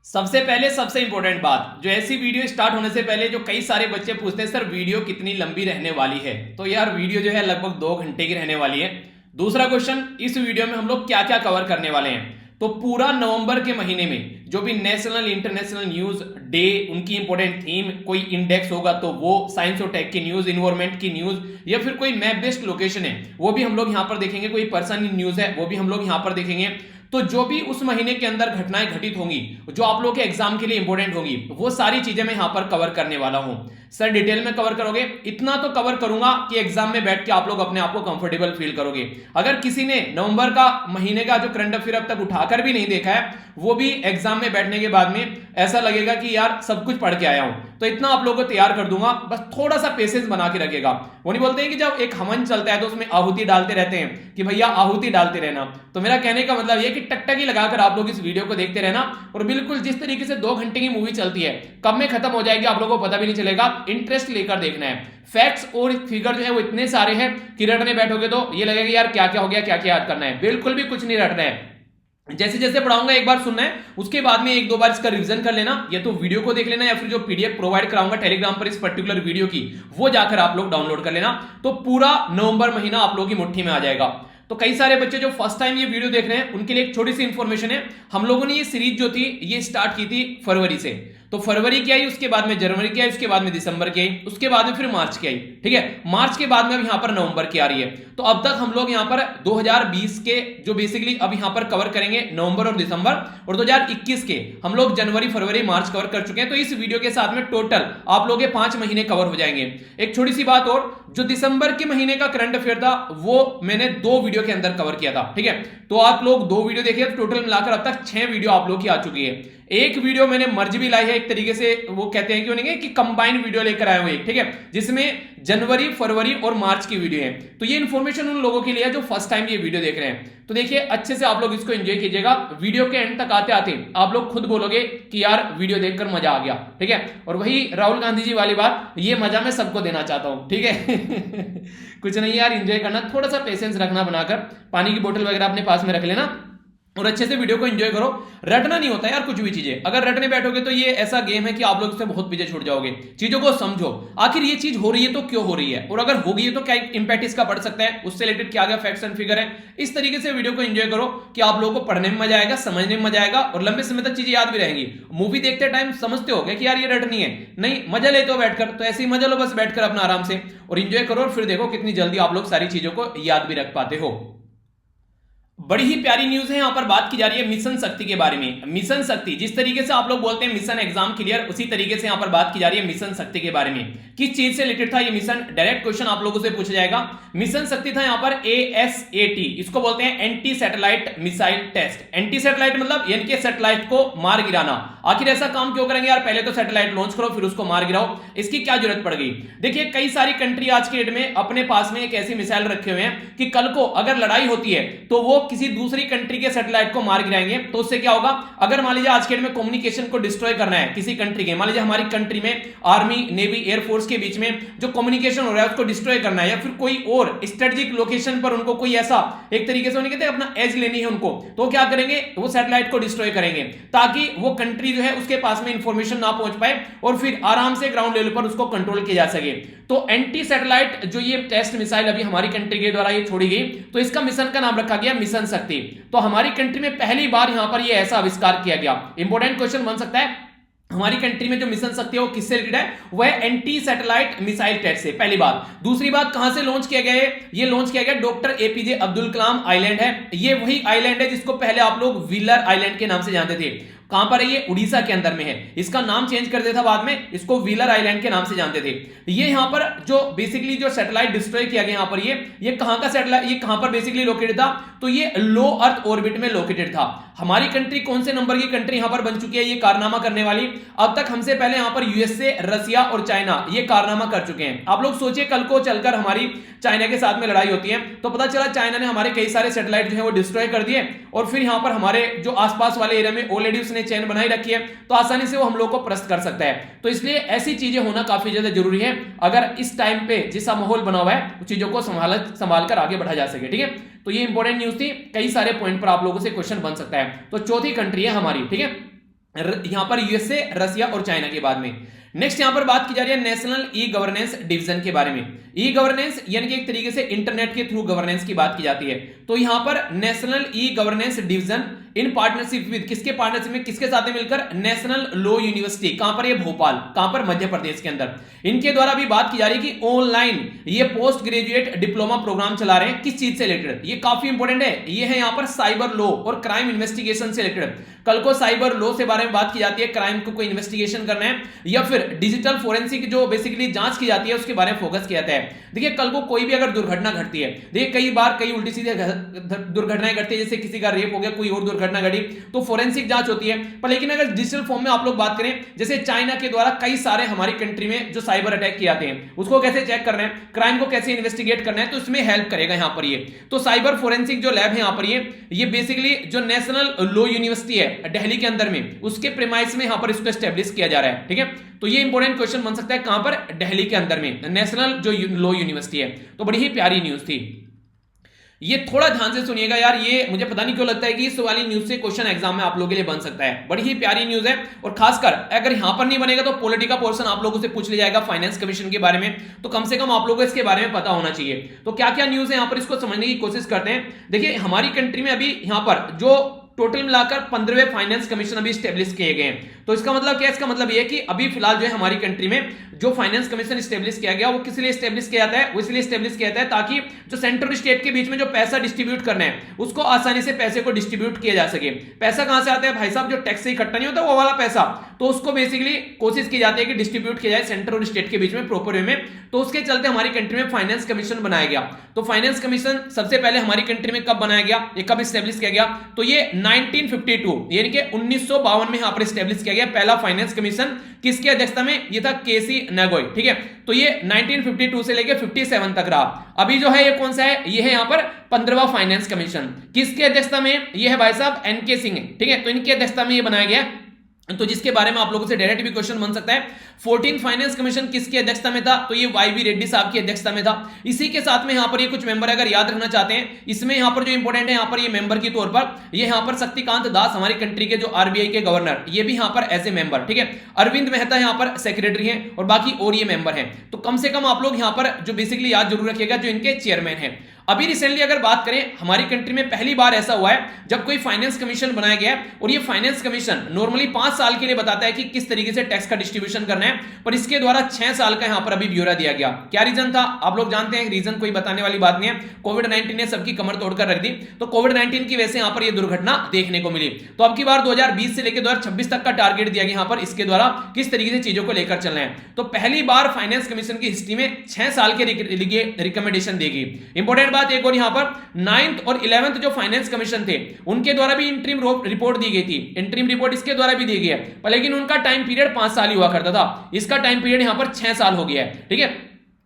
सबसे पहले सबसे इंपॉर्टेंट बात, जो ऐसी वीडियो स्टार्ट होने से पहले जो कई सारे बच्चे पूछते हैं, सर वीडियो कितनी लंबी रहने वाली है। तो यार वीडियो जो है लगभग 2 घंटे की रहने वाली है। दूसरा क्वेश्चन, इस वीडियो में हम लोग क्या क्या कवर करने वाले हैं। तो पूरा नवंबर के महीने में जो भी नेशनल इंटरनेशनल न्यूज डे, उनकी इंपॉर्टेंट थीम, कोई इंडेक्स होगा तो वो, साइंस और टेक की न्यूज, इन्वायरमेंट की न्यूज, या फिर कोई मैप बेस्ड लोकेशन है वो भी हम लोग यहां पर देखेंगे, कोई पर्सन न्यूज है वो भी हम लोग यहां पर देखेंगे। तो जो भी उस महीने के अंदर घटनाएं घटित होंगी, जो आप लोगों के एग्जाम के लिए इंपॉर्टेंट होंगी, वो सारी चीजें मैं यहां पर कवर करने वाला हूं। सर डिटेल में कवर करोगे, इतना तो कवर करूंगा कि एग्जाम में बैठ के आप लोग अपने आप को कंफर्टेबल फील करोगे। अगर किसी ने नवंबर का महीने का जो करंट अफेयर अब तक उठाकर भी नहीं देखा है, वो भी एग्जाम में बैठने के बाद में ऐसा लगेगा कि यार सब कुछ पढ़ के आया हूं। तो इतना आप लोगों को तैयार कर दूंगा, बस थोड़ा सा पेशेंस बना के रखिएगा। वो नहीं बोलते हैं कि जब एक हवन चलता है तो उसमें आहुति डालते रहते हैं कि भैया आहुति डालते रहना। तो मेरा कहने का मतलब यह कि टकटकी लगाकर आप लोग इस वीडियो को देखते रहना, और बिल्कुल जिस तरीके से 2 घंटे की मूवी चलती है, कब में खत्म हो जाएगी आप लोगों को पता भी नहीं चलेगा। इंटरेस्ट लेकर देखना है। फैक्ट्स और फिगर जो है वो इतने सारे हैं कि रटने बैठोगे तो ये लगेगा यार क्या क्या हो गया, क्या क्या याद करना है। बिल्कुल भी कुछ नहीं रटना है। जैसे जैसे पढ़ाऊंगा एक बार सुनना है, उसके बाद में एक दो बार इसका रिवीजन कर लेना, या तो वीडियो को देख लेना, या फिर जो पीडीएफ प्रोवाइड कराऊंगा टेलीग्राम पर इस पर्टिकुलर वीडियो की, वो जाकर आप लोग डाउनलोड कर लेना। तो पूरा नवंबर महीना आप लोगों की मुट्ठी में आ जाएगा। तो कई सारे बच्चे जो फर्स्ट टाइम ये वीडियो देख रहे हैं, उनके लिए एक छोटी सी इंफॉर्मेशन है। हम लोगों ने ये सीरीज जो थी ये स्टार्ट की थी फरवरी से। तो फरवरी की आई, उसके बाद में जनवरी की आई, उसके बाद में दिसंबर की आई, उसके बाद में फिर मार्च की आई। ठीक है, मार्च के बाद में अब यहां पर नवंबर की आ रही है। तो अब तक हम लोग यहां पर 2020 के जो बेसिकली अब यहां पर कवर करेंगे नवंबर और दिसंबर, और 2021 के हम लोग जनवरी फरवरी मार्च कवर कर चुके हैं। तो इस वीडियो के साथ में टोटल आप लोग के 5 महीने कवर हो जाएंगे। एक छोटी सी बात और, जो दिसंबर के महीने का करंट अफेयर था वो मैंने 2 वीडियो के अंदर कवर किया था। ठीक है, तो आप लोग 2 वीडियो देखिए, तो टोटल मिलाकर अब तक 6 वीडियो आप लोग की आ चुकी है। एक वीडियो मैंने मर्ज भी लाई है एक तरीके से, वो कहते हैं क्यों नहीं कि कंबाइंड वीडियो लेकर आए हुए, ठीक है, जिसमें जनवरी फरवरी और मार्च की वीडियो है। तो ये इंफॉर्मेशन उन लोगों के लिए है जो फर्स्ट टाइम ये वीडियो देख रहे हैं। तो देखिए अच्छे से आप लोग इसको एंजॉय कीजिएगा। वीडियो के एंड तक आते आते आप लोग खुद बोलोगे कि यार वीडियो देखकर मजा आ गया। ठीक है, और वही राहुल गांधी जी वाली बात, ये मजा मैं सबको देना चाहता हूं। ठीक है कुछ नहीं यार, एंजॉय करना, थोड़ा सा पेशेंस रखना बनाकर, पानी की बोतल वगैरह अपने पास में रख लेना और अच्छे से वीडियो को एंजॉय करो। रटना नहीं होता यार कुछ भी चीजें, अगर रटने बैठोगे तो ये ऐसा गेम है कि आप लोग इससे बहुत पीछे छूट जाओगे। चीजों को समझो, आखिर ये चीज हो रही है तो क्यों हो रही है, और अगर हो गई है तो क्या इंपैक्ट इसका पड़ सकता है, उससे रिलेटेड क्या क्या फैक्ट्स एंड फिगर है। इस तरीके से वीडियो को एंजॉय करो कि आप लोगों को पढ़ने में मजा आएगा, समझने में मजा आएगा, और लंबे समय तक चीजें याद भी रहेंगी। मूवी देखते टाइम समझते हो कि यार ये रटनी है, नहीं मजा लेते हो बैठकर, तो ऐसे ही मजा लो बस बैठकर अपना आराम से, और एंजॉय करो, और फिर देखो कितनी जल्दी आप लोग सारी चीजों को याद भी रख पाते हो। बड़ी ही प्यारी न्यूज है, यहां पर बात की जा रही है मिशन शक्ति के बारे में। मिशन शक्ति, जिस तरीके से आप लोग बोलते हैं मिशन एग्जाम क्लियर, उसी तरीके से यहां पर बात की जा रही है मिशन शक्ति के बारे में। किस चीज से रिलेटेड था ये मिशन, डायरेक्ट क्वेश्चन आप लोगों से पूछा जाएगा। मिशन शक्ति था यहां पर ASAT, इसको बोलते हैं anti satellite missile test. Anti satellite मतलब यानी कि सैटेलाइट को मार गिराना। आखिर ऐसा काम क्यों करेंगे यार, पहले तो सैटेलाइट लॉन्च करो फिर उसको मार गिराओ, इसकी क्या जरूरत पड़ गई। देखिए कई सारी कंट्री आज के डेट में अपने पास में एक ऐसी मिसाइल रखे हुए हैं कि कल को अगर लड़ाई होती है तो वो किसी दूसरी कंट्री के सैटेलाइट को मार गिराएंगे। तो उससे क्या होगा, अगर मान लीजिए आज के डेट में कम्युनिकेशन को डिस्ट्रॉय करना है किसी कंट्री के, मान लीजिए हमारी कंट्री में आर्मी नेवी एयरफोर्स के बीच में जो कम्युनिकेशन हो रहा है उसको डिस्ट्रॉय करना है, या फिर कोई और स्ट्रेटेजिक लोकेशन पर उनको कोई ऐसा एक तरीके से कहते हैं अपना एज लेनी है उनको, तो क्या करेंगे, वो सैटेलाइट को डिस्ट्रॉय करेंगे ताकि वो कंट्री जो है उसके पास में इंफॉर्मेशन ना पहुंच पाए, और फिर आराम से ग्राउंड लेवल पर उसको कंट्रोल किया जा सके। तो एंटी सैटेलाइट जो ये टेस्ट मिसाइल अभी हमारी कंट्री के द्वारा ये छोड़ी गई, तो इसका मिशन का नाम रखा गया मिशन शक्ति। तो हमारी कंट्री में पहली बार यहां पर ये ऐसा आविष्कार किया गया। इंपॉर्टेंट क्वेश्चन बन सकता है, हमारी कंट्री में जो मिशन शक्ति है वो किससे रिलेटेड है, वह एंटी सैटेलाइट मिसाइल टेस्ट से, पहली बात। दूसरी बात, कहां से लॉन्च किया गया है, ये लॉन्च किया गया doctor APJ Abdul Kalam island है। ये वही आइलैंड है जिसको पहले आप लोग व्हीलर आइलैंड के नाम से जानते थे। कहां पर है ये, उड़ीसा के अंदर में है। इसका नाम चेंज कर दिया था बाद में, इसको व्हीलर आइलैंड के नाम से जानते थे। ये यहां पर जो बेसिकली जो सैटेलाइट डिस्ट्रॉय किया गया यहां पर, ये कहां का सैटेलाइट, ये कहां पर बेसिकली लोकेटेड था, तो ये लो अर्थ ऑर्बिट में लोकेटेड था। हमारी कंट्री कौन से नंबर की कंट्री यहां पर बन चुकी है ये कारनामा करने वाली, अब तक हमसे पहले यहां पर USA, रसिया और चाइना ये कारनामा कर चुके हैं। आप लोग सोचिए कल को चलकर हमारी चाइना के साथ में लड़ाई होती है, तो पता चला चाइना ने हमारे कई सारे सैटेलाइट जो है वो डिस्ट्रॉय कर दिए, और फिर यहां पर हमारे जो आसपास वाले एरिया में ऑलरेडी उसने चैन बनाई रखी है, तो आसानी से वो हम लोग को प्रस्त कर सकता है। तो इसलिए ऐसी चीजें होना काफी ज्यादा जरूरी है, अगर इस टाइम पे जैसा माहौल बना हुआ है चीजों को संभाल कर आगे बढ़ा जा सके। ठीक है, तो ये इंपॉर्टेंट न्यूज थी, कई सारे पॉइंट पर आप लोगों से क्वेश्चन बन सकता है। तो चौथी कंट्री है हमारी, ठीक है। यहां पर यूएसए, रसिया और चाइना के बाद में। नेक्स्ट यहां पर बात की जा रही है नेशनल ई गवर्नेंस डिवीजन के बारे में। ई गवर्नेंस यानी कि एक तरीके से इंटरनेट के थ्रू गवर्नेंस की बात की जाती है। तो यहां पर national e governance division in partnership with, किसके पार्टनरशिप में, किसके साथ में मिलकर, नेशनल लॉ यूनिवर्सिटी। कहां पर, ये भोपाल, कहां पर, मध्य प्रदेश के अंदर। इनके द्वारा भी बात की जा रही है कि ऑनलाइन ये पोस्ट ग्रेजुएट डिप्लोमा प्रोग्राम चला रहे हैं। किस चीज से रिलेटेड, ये काफी इंपॉर्टेंट है, ये है यहां पर साइबर लॉ और क्राइम इन्वेस्टिगेशन से रिलेटेड। कल को साइबर लॉ से बारे में बात की जाती है, क्राइम को कोई इन्वेस्टिगेशन करना है, या फिर डिजिटल फोरेंसिक जो बेसिकली जांच की जाती है उसके बारे में फोकस किया जाता है। देखिए कल को कोई भी अगर दुर्घटना घटती है, देखिए कई बार कई उल्टी सीधी दुर्घटनाएं घटती है, जैसे किसी का रेप हो गया, कोई और दुर्घटना घटी, तो फोरेंसिक जांच होती है। पर लेकिन अगर डिजिटल फॉर्म में आप लोग बात करें, जैसे चाइना के द्वारा कई सारे हमारी कंट्री में जो साइबर अटैक किए जाते हैं, उसको कैसे चेक करना है, क्राइम को कैसे इन्वेस्टिगेट करना है, तो इसमें हेल्प करेगा यहां पर ये। तो साइबर फोरेंसिक जो लैब है यहां पर ये बेसिकली जो नेशनल लॉ यूनिवर्सिटी है दिल्ली के अंदर में, उसके प्रीमाइस में यहां पर इसको एस्टेब्लिश किया जा रहा है। ठीक है, तो ये इंपॉर्टेंट क्वेश्चन बन सकता है, कहां पर, दिल्ली के अंदर में नेशनल जो लॉ यूनिवर्सिटी है। तो बड़ी ही प्यारी न्यूज थी ये, थोड़ा ध्यान से सुनिएगा यार, ये मुझे पता नहीं क्यों लगता है कि इस वाली न्यूज से क्वेश्चन एग्जाम में आप लोगों के लिए बन सकता है। बड़ी ही प्यारी न्यूज है, और खासकर अगर यहां पर नहीं बनेगा तो पॉलिटिकल पोर्शन आप लोगों से पूछ लिया जाएगा फाइनेंस कमीशन के बारे में, तो कम से कम आप लोगों को इसके बारे में पता होना चाहिए। तो क्या क्या न्यूज है यहां पर, इसको समझने की कोशिश करते हैं। देखिए हमारी कंट्री में अभी यहां पर जो टोटल मिलाकर 15वें फाइनेंस कमीशन अभी स्टेब्लिश किए गए हैं। तो इसका मतलब क्या है, इसका मतलब ये है कि अभी फिलहाल जो है हमारी कंट्री में जो फाइनेंस कमीशन स्टेब्लिश किया गया, वो किस लिए स्टेब्लिश किया जाता है, वो इसलिए स्टेब्लिश किया जाता है ताकि जो सेंट्रल स्टेट के बीच में जो पैसा डिस्ट्रीब्यूट करना है, उसको आसानी से पैसे को डिस्ट्रीब्यूट किया जा सके। पैसा कहां से आता है भाई साहब, जो टैक्स से इकट्ठा नहीं होता वो वाला पैसा, तो उसको बेसिकली कोशिश की जाती है कि डिस्ट्रीब्यूट किया जाए सेंट्रल और स्टेट के बीच में प्रॉपर वे में। तो उसके चलते हमारी कंट्री में फाइनेंस कमीशन बनाया गया। तो फाइनेंस कमीशन सबसे पहले हमारी कंट्री में कब बनाया गया, ये कब स्टेब्लिश किया गया, तो ये 1952 यानी कि 1952 में यहां पर स्टेब्लिश किया गया पहला फाइनेंस कमीशन। किसकी अध्यक्षता में, ये था केसी नागोई। ठीक है, तो ये 1952 से लेकर 57 तक रहा। अभी जो है ये कौन सा है, ये है यहां पर 15वां फाइनेंस कमीशन। किसकी अध्यक्षता में, ये है भाई साहब एनके सिंह। ठीक है, तो इनकी अध्यक्षता में ये बनाया गया, तो जिसके बारे में आप लोगों से डायरेक्ट भी क्वेश्चन बन सकता है। 14 फाइनेंस कमीशन किसकी अध्यक्षता में था, तो ये वाईवी रेड्डी साहब की अध्यक्षता में था। इसी के साथ में यहां पर ये कुछ मेंबर अगर याद रखना चाहते हैं, इसमें यहां पर जो इंपॉर्टेंट है यहां पर ये मेंबर के तौर पर, ये यहां पर शक्तिकांत दास हमारी कंट्री के जो आरबीआई के गवर्नर, ये भी यहां पर एज ए मेंबर। ठीक है, अरविंद मेहता यहां पर सेक्रेटरी हैं, और बाकी और ये मेंबर हैं। तो कम से कम आप लोग यहां पर जो बेसिकली याद जरूर रखिएगा, जो इनके चेयरमैन हैं। अभी रिसेंटली अगर बात करें, हमारी कंट्री में पहली बार ऐसा हुआ है जब कोई फाइनेंस कमीशन बनाया गया है, और ये फाइनेंस कमीशन नॉर्मली 5 साल के लिए बताता है कि किस तरीके से टैक्स का डिस्ट्रीब्यूशन करना है, पर इसके द्वारा 6 साल का यहां पर अभी ब्यौरा दिया गया। क्या रीजन था, आप लोग जानते हैं, रीजन कोई बताने वाली बात नहीं है, कोविड-19 ने सबकी कमर तोड़कर रख दी। तो कोविड-19 की वजह से यहां पर यह दुर्घटना देखने को मिली। तो अब की बार 2020 से लेकर 2026 तक का टारगेट दिया गया यहां पर, इसके द्वारा किस तरीके से चीजों को लेकर चलना है। तो पहली बार फाइनेंस कमीशन की हिस्ट्री में 6 साल के लिए रिकमेंडेशन देगी। इंपॉर्टेंट बात एक और यहां पर 9th और 11th जो फाइनेंस कमीशन थे, उनके द्वारा भी इंटरिम रिपोर्ट दी गई थी। इंटरिम रिपोर्ट इसके द्वारा भी दी गई है, पर लेकिन उनका टाइम पीरियड 5 साल ही हुआ करता था। इसका टाइम पीरियड यहां पर 6 साल हो गया है। ठीक है,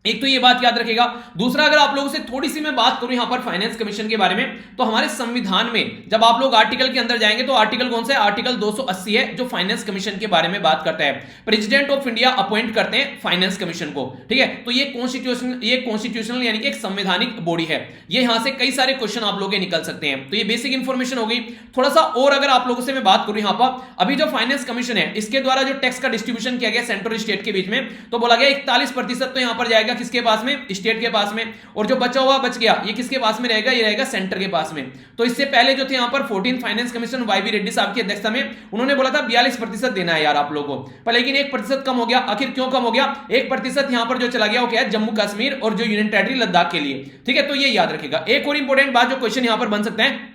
एक तो ये बात याद रखेगा। दूसरा, अगर आप लोगों से थोड़ी सी मैं बात करूं यहां पर फाइनेंस कमीशन के बारे में, तो हमारे संविधान में जब आप लोग आर्टिकल के अंदर जाएंगे, तो आर्टिकल कौन सा है, आर्टिकल 280 है, जो फाइनेंस कमीशन के बारे में बात करता है। प्रेसिडेंट ऑफ इंडिया अपॉइंट करते हैं फाइनेंस कमीशन को। ठीक है, तो ये कॉन्स्टिट्यूशनल यानी कि एक संवैधानिक बॉडी है। ये यहां से कई सारे क्वेश्चन आप लोग निकल सकते हैं। तो ये बेसिक इंफॉर्मेशन हो गई। थोड़ा सा और अगर आप लोगों से मैं बात करूं यहां पर, अभी जो फाइनेंस कमीशन है, इसके द्वारा जो टैक्स का डिस्ट्रीब्यूशन किया गया सेंट्रल स्टेट के बीच में, तो बोला गया 41% तो यहां पर जाएगा किसके पास में, स्टेट के पास में, और जो बचा हुआ बच गया ये किसके पास में रहेगा, ये रहेगा सेंटर के पास में। तो इससे पहले जो थे यहां पर 14 फाइनेंस कमीशन वाईवी रेड्डी साहब की अध्यक्षता में, उन्होंने बोला था 42% देना है यार आप लोगों को, पर लेकिन 1% कम हो गया। आखिर क्यों कम हो गया, 1% यहां पर जो चला गया वो क्या है, जम्मू कश्मीर और जो यूनियन टेरिटरी लद्दाख के लिए। ठीक है, तो ये याद रखिएगा। एक और इंपॉर्टेंट बात जो क्वेश्चन यहां पर बन सकता है,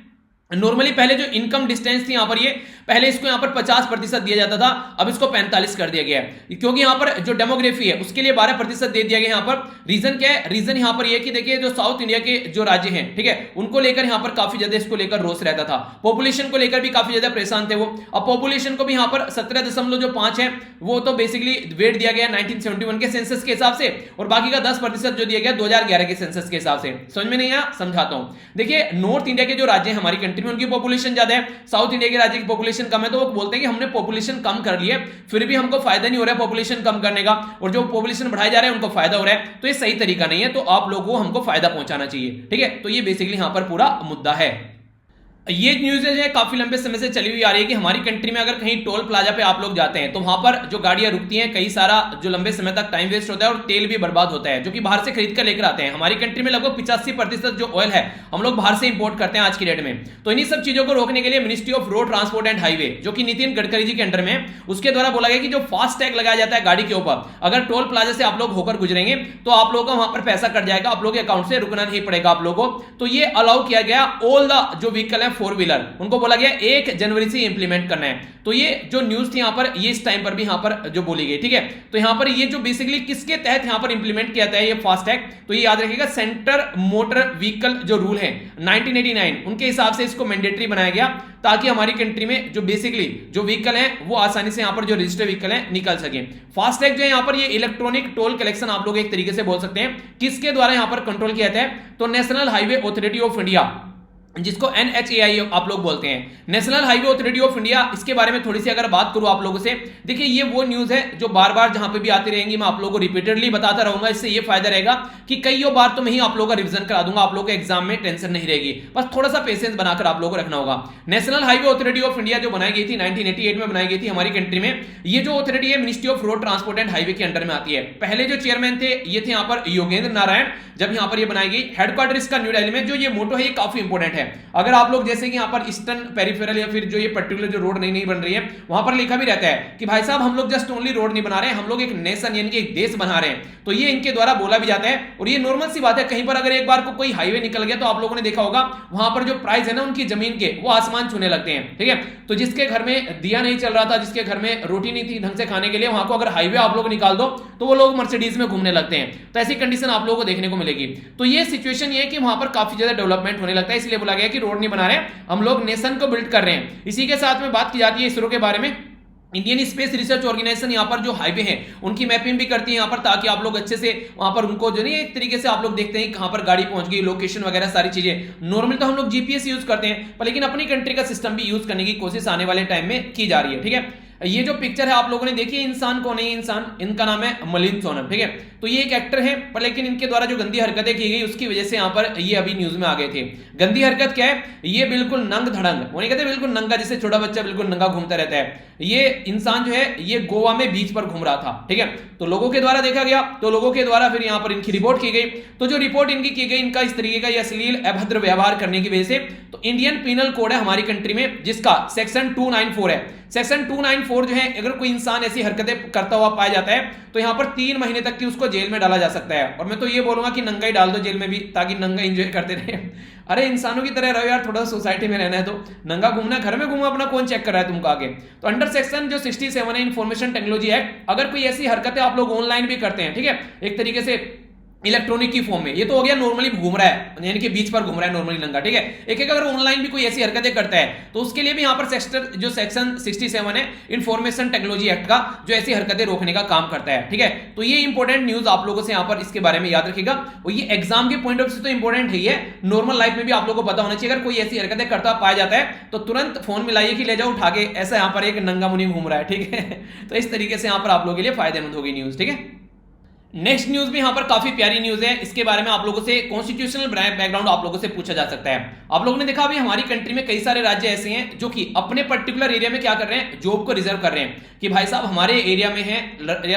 नॉर्मली पहले जो इनकम डिस्टेंस थी यहां पर, ये पहले इसको यहां पर 50% दिया जाता था, अब इसको 45 कर दिया गया है, क्योंकि यहां पर जो डेमोग्राफी है उसके लिए 12% दे दिया गया यहां पर। रीजन क्या है, रीजन यहां पर ये कि देखिए जो साउथ इंडिया के जो राज्य हैं, ठीक है, उनको लेकर यहां पर काफी ज्यादा इसको लेकर रोष रहता था, पॉपुलेशन को लेकर भी काफी ज्यादा परेशान थे वो। अब पॉपुलेशन को भी यहां पर 17.5 है, वो तो बेसिकली वेट दिया गया 1971 के सेंसस के हिसाब से, और बाकी का 10% जो दिया गया 2011 के सेंसस के हिसाब से। समझ में नहीं आया, समझाता हूं। देखिए नॉर्थ इंडिया के जो राज्य हैं हमारी कंट्री में, उनकी पॉपुलेशन ज्यादा है, साउथ इंडिया के राज्य की पॉपुलेशन कम है, तो वो बोलते हैं कि हमने पॉपुलेशन कम कर ली है, फिर भी हमको फायदा नहीं हो रहा है पॉपुलेशन कम करने का, और जो पॉपुलेशन बढ़ाए जा रहे हैं उनको फायदा हो रहा है। तो ये सही तरीका नहीं है, तो आप लोगों को हमको फायदा पहुंचाना चाहिए। ठीक है, तो ये बेसिकली यहां पर पूरा मुद्दा है। ये न्यूज है काफी लंबे समय से चली हुई आ रही है कि हमारी कंट्री में अगर कहीं टोल प्लाजा पे आप लोग जाते हैं तो वहां पर जो गाड़ियां रुकती हैं कई सारा जो लंबे समय तक टाइम वेस्ट होता है और तेल भी बर्बाद होता है जो कि बाहर से खरीद कर लेकर आते हैं। हमारी कंट्री में लगभग 85% जो ऑयल है हम लोग बाहर से इंपोर्ट करते हैं आज की डेट में। तो इन्हीं सब चीजों को रोकने के लिए ministry of road transport and highway जो कि नितिन गडकरी जी के अंडर में, उसके द्वारा बोला गया कि जो फास्ट टैग लगाया जाता है गाड़ी के ऊपर, अगर टोल प्लाजा से आप लोग होकर गुजरेंगे तो आप लोगों का वहां पर पैसा कट जाएगा, आप लोगों के अकाउंट से रुकना नहीं पड़ेगा आप लोगों को। तो ये अलाउ किया गया ऑल द जो व्हीकल है 4 व्हीलर, उनको बोला गया 1 जनवरी से इंप्लीमेंट करना है। तो ये जो न्यूज थी यहां पर ये इस टाइम पर भी यहां पर जो बोली गई, ठीक है। तो यहां पर ये जो बेसिकली किसके तहत यहां पर इंप्लीमेंट किया जाता है ये फास्टैग, तो ये याद रखिएगा सेंटर मोटर व्हीकल जो रूल है 1989 उनके हिसाब से इसको मैंडेटरी बनाया गया ताकि हमारी कंट्री में जो बेसिकली जो व्हीकल है वो आसानी से यहां पर जो रजिस्टर्ड व्हीकल है निकल सके। फास्टैग जो है यहां पर ये इलेक्ट्रॉनिक टोल कलेक्शन आप लोग एक तरीके से बोल सकते हैं, किसके द्वारा यहां पर कंट्रोल किया जाता है, तो national highway authority of India जिसको NHAI आप लोग बोलते हैं, national highway authority of India. इसके बारे में थोड़ी सी अगर बात करूं आप लोगों से, देखिए ये वो न्यूज है जो बार बार जहां पे भी आती रहेंगी मैं आप लोगों को रिपीटेडली बताता रहूंगा। इससे ये फायदा रहेगा कि कई बार तो मैं ही आप लोगों का रिवीजन करा दूंगा, आप लोगों के एग्जाम में टेंशन नहीं रहेगी, बस थोड़ा सा पेशेंस बनाकर आप लोगों को रखना होगा। National highway authority of India जो बनाई गई थी 1988 में बनाई गई थी हमारी कंट्री में, ये जो अथॉरिटी है ministry of road transport and highway के अंडर में आती है। पहले जो चेयरमैन थे ये थे यहां पर योगेंद्र नारायण, जब यहां पर ये बनाई गई। हेडक्वार्टर इसका न्यू दिल्ली में, जो ये मोटो है ये काफी इंपॉर्टेंट है। अगर आप लोग जैसे कि यहां पर ईस्टर्न पेरिफेरल या फिर जो ये पर्टिकुलर जो रोड नई बन रही है वहां पर लिखा भी रहता है कि भाई साहब हम लोग जस्ट ओनली रोड नहीं बना रहे हैं, हम लोग एक नेशन यानी कि एक देश बना रहे हैं। तो ये इनके द्वारा बोला भी जाता है और ये नॉर्मल सी बात है। कहीं पर अगर एक बार को कोई हाईवे निकल गया तो आप लोगों ने देखा होगा वहां पर जो प्राइस है ना उनकी जमीन के वो आसमान छूने लगते हैं, ठीक है। तो जिसके घर में दिया नहीं चल रहा था, जिसके घर में रोटी नहीं थी ढंग से खाने के लिए, वहां को अगर हाईवे आप लोग निकाल दो तो वो लोग मर्सिडीज में घूमने लगते हैं। तो ऐसी कंडीशन आप लोगों को देखने को मिलेगी। तो ये सिचुएशन ये है कि वहां पर काफी ज्यादा डेवलपमेंट होने लगता है, इसलिए बोला गया कि रोड नहीं बना रहे हैं, हम लोग नेशन को बिल्ड कर रहे हैं। इसी के साथ में बात की जाती है इसरो के बारे में। इंडियन स्पेस रिसर्च ऑर्गेनाइजेशन यहाँ पर जो हाईवे हैं उनकी मैपिंग भी करती है यहाँ पर, ताकि आप लोग अच्छे से वहां पर उनको जो नहीं एक तरीके से आप लोग देखते हैं कहां पर गाड़ी पहुंच गई, लोकेशन वगैरह सारी चीजें। नॉर्मली तो हम लोग जीपीएस यूज करते हैं पर लेकिन अपनी कंट्री का सिस्टम भी यूज करने की कोशिश आने वाले टाइम में की जा रही है, ठीक है। ये जो पिक्चर है आप लोगों ने देखी है, इंसान कौन है, इंसान इनका नाम है मलिन सोनम, ठीक है। तो ये एक एक्टर है पर लेकिन इनके द्वारा जो गंदी हरकतें की गई उसकी वजह से यहाँ पर ये अभी न्यूज में आ गए थे। गंदी हरकत क्या है, ये बिल्कुल नंग धड़ंग, वो नहीं कहते बिल्कुल नंगा, जैसे छोटा बच्चा बिल्कुल नंगा घूमता रहता है, ये इंसान जो है ये गोवा में बीच पर घूम रहा था, ठीक है। तो लोगों के द्वारा देखा गया, तो लोगों के द्वारा फिर यहाँ पर इनकी रिपोर्ट की गई। तो जो रिपोर्ट इनकी की गई, इनका इस तरीके का ये अश्लील अभद्र व्यवहार करने की वजह से, तो इंडियन पीनल कोड है हमारी कंट्री में जिसका सेक्शन 294 है। सेक्शन 294 जो है, अगर कोई इंसान ऐसी हरकतें करता हुआ पाया जाता है तो यहां पर 3 महीने तक की उसको जेल में डाला जा सकता है। और मैं तो ये बोलूंगा कि नंगा ही डाल दो जेल में भी, ताकि नंगा एंजॉय करते रहे। अरे इंसानों की तरह रहो यार, थोड़ा सोसाइटी में रहना है तो नंगा घूमना, घर में घूमना अपना कौन चेक कर रहा है तुमको आगे। तो अंडर सेक्शन जो 67 है इंफॉर्मेशन टेक्नोलॉजी एक्ट, अगर कोई ऐसी हरकतें आप लोग ऑनलाइन भी करते हैं, ठीक है, एक तरीके से इलेक्ट्रॉनिक की फॉर्म में, ये तो हो गया नॉर्मली घूम रहा है यानी कि बीच पर घूम रहा है नॉर्मली नंगा, ठीक है। एक अगर ऑनलाइन भी कोई ऐसी हरकतें करता है तो उसके लिए भी यहाँ पर सेक्शन 67 है इंफॉर्मेशन टेक्नोलॉजी एक्ट का, जो ऐसी हरकतें रोकने का काम करता है, ठीक है। तो ये इंपॉर्टेंट न्यूज आप लोगों से यहाँ पर इसके बारे में याद रखिएगा। और ये एग्जाम के पॉइंट ऑफ व्यू से तो इंपॉर्टेंट है, ये नॉर्मल लाइफ में भी आप लोगों को पता होना चाहिए। अगर कोई ऐसी हरकतें करता पाया जाता है तो तुरंत फोन मिलाइए कि ले जाओ उठा के, ऐसा यहाँ पर एक नंगा मुनि घूम रहा है, ठीक है। तो इस तरीके से यहाँ पर आप लोगों के लिए फायदेमंद होगी न्यूज, ठीक है। नेक्स्ट न्यूज भी यहां पर काफी प्यारी न्यूज है, इसके बारे में आप लोगों से कॉन्स्टिट्यूशनल बैकग्राउंड आप लोगों से पूछा जा सकता है। आप लोगों ने देखा अभी हमारी कंट्री में कई सारे राज्य ऐसे हैं जो कि अपने पर्टिकुलर एरिया में क्या कर रहे हैं, जॉब को रिजर्व कर रहे हैं कि भाई साहब हमारे एरिया में है।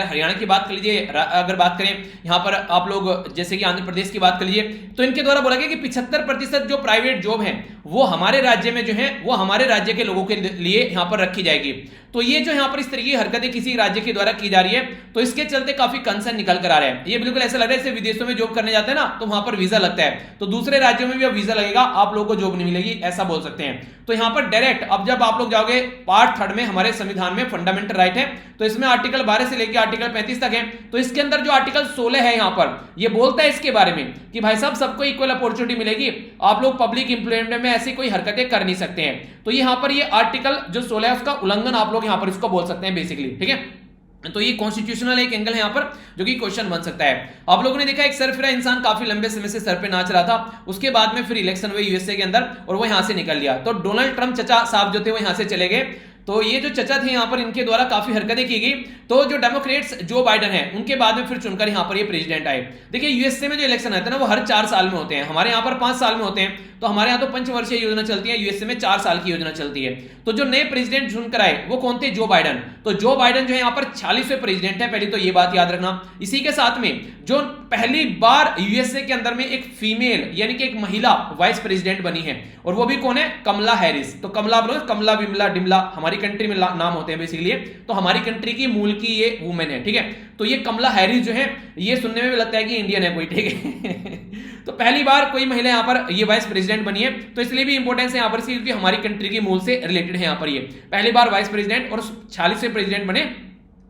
हरियाणा की बात कर लीजिए, अगर बात करें यहां पर आप लोग जैसे कि आंध्र प्रदेश की बात कर लीजिए, तो इनके द्वारा बोला गया कि 75% जो प्राइवेट जॉब है वो हमारे राज्य में जो है वो हमारे राज्य के लोगों के लिए यहां पर रखी जाएगी। तो ये जो यहां पर इस तरह की हरकतें किसी राज्य के द्वारा की जा रही है तो इसके चलते काफी कंसर्न निकल कर आ रहे हैं। ये बिल्कुल ऐसा लग रहा है जैसे विदेशों में जॉब करने जाते हैं ना तो वहां पर वीजा लगता है, तो दूसरे राज्यों में भी अब वीजा लगेगा, आप लोगों को जॉब नहीं मिलेगी, ऐसा बोल सकते हैं। तो यहां पर डायरेक्ट अब जब आप लोग जाओगे पार्ट 3 में हमारे संविधान में फंडामेंटल राइट है, तो इसमें आर्टिकल 12 से लेकर आर्टिकल 35 तक है। तो इसके अंदर जो आर्टिकल 16 है यहां पर ये बोलता है इसके बारे में कि भाई साहब सबको इक्वल अपॉर्चुनिटी मिलेगी, आप लोग पब्लिक एम्प्लॉयमेंट में ऐसी कोई हरकतें कर नहीं सकते हैं। तो यहां पर ये आर्टिकल जो 16 है उसका उल्लंघन आप लोग यहां पर इसको बोल सकते हैं बेसिकली, ठीक है। तो ये कॉन्स्टिट्यूशनल एक एंगल है यहाँ पर जो कि क्वेश्चन बन सकता है। आप लोगों ने देखा एक सरफिरा इंसान काफी लंबे समय से सर पे नाच रहा था, उसके बाद में फिर इलेक्शन हुए यूएसए के अंदर और वो यहां से निकल लिया। तो डोनाल्ड ट्रंप चचा साहब जो थे वो यहां से चले गए। तो ये जो चचा थे यहाँ पर इनके द्वारा काफी हरकतें की गई, तो जो डेमोक्रेट्स जो बाइडेन है उनके बाद में फिर चुनकर यहाँ पर ये प्रेसिडेंट आए। देखिए यूएसए में जो इलेक्शन आते हैं ना वो हर 4 साल में होते हैं, हमारे यहाँ पर 5 साल में होते हैं, तो हमारे यहाँ तो पंचवर्षीय योजना चलती है, यूएसए में 4 साल की योजना चलती है। तो जो नए प्रेसिडेंट चुनकर आए वो कौन थे? Joe Biden. तो जो बाइडेन जो है यहाँ पर 46वें प्रेसिडेंट है, पहले तो ये बात याद रखना। इसी के साथ में जो पहली बार यूएसए के अंदर में एक फीमेल यानी कि एक महिला वाइस प्रेसिडेंट बनी है, और वो भी कौन है? कमला हैरिस। तो कमला बोलो, कमला विमला डिमला हमारी कंट्री में नाम होते हैं बेसिकली, तो हमारी कंट्री की मूल की ये वुमेन है, ठीक है। तो ये कमला हैरिस जो है ये सुनने में भी लगता है कि इंडियन है कोई, ठीक है। तो पहली बार कोई महिला यहाँ पर ये वाइस प्रेसिडेंट बनी है, तो इसलिए भी इंपॉर्टेंस है यहाँ पर क्योंकि हमारी कंट्री की मूल से रिलेटेड है यहाँ पर, ये पहली बार वाइस प्रेसिडेंट और 46वें प्रेसिडेंट बने।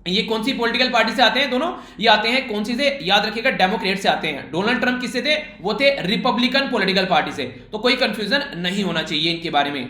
ये कौन सी पॉलिटिकल पार्टी से आते हैं? दोनों ये आते हैं कौन सी से? याद रखिएगा, डेमोक्रेट से आते हैं। डोनाल्ड ट्रंप किससे थे? वो थे रिपब्लिकन पॉलिटिकल पार्टी से। तो कोई कंफ्यूजन नहीं होना चाहिए इनके बारे में।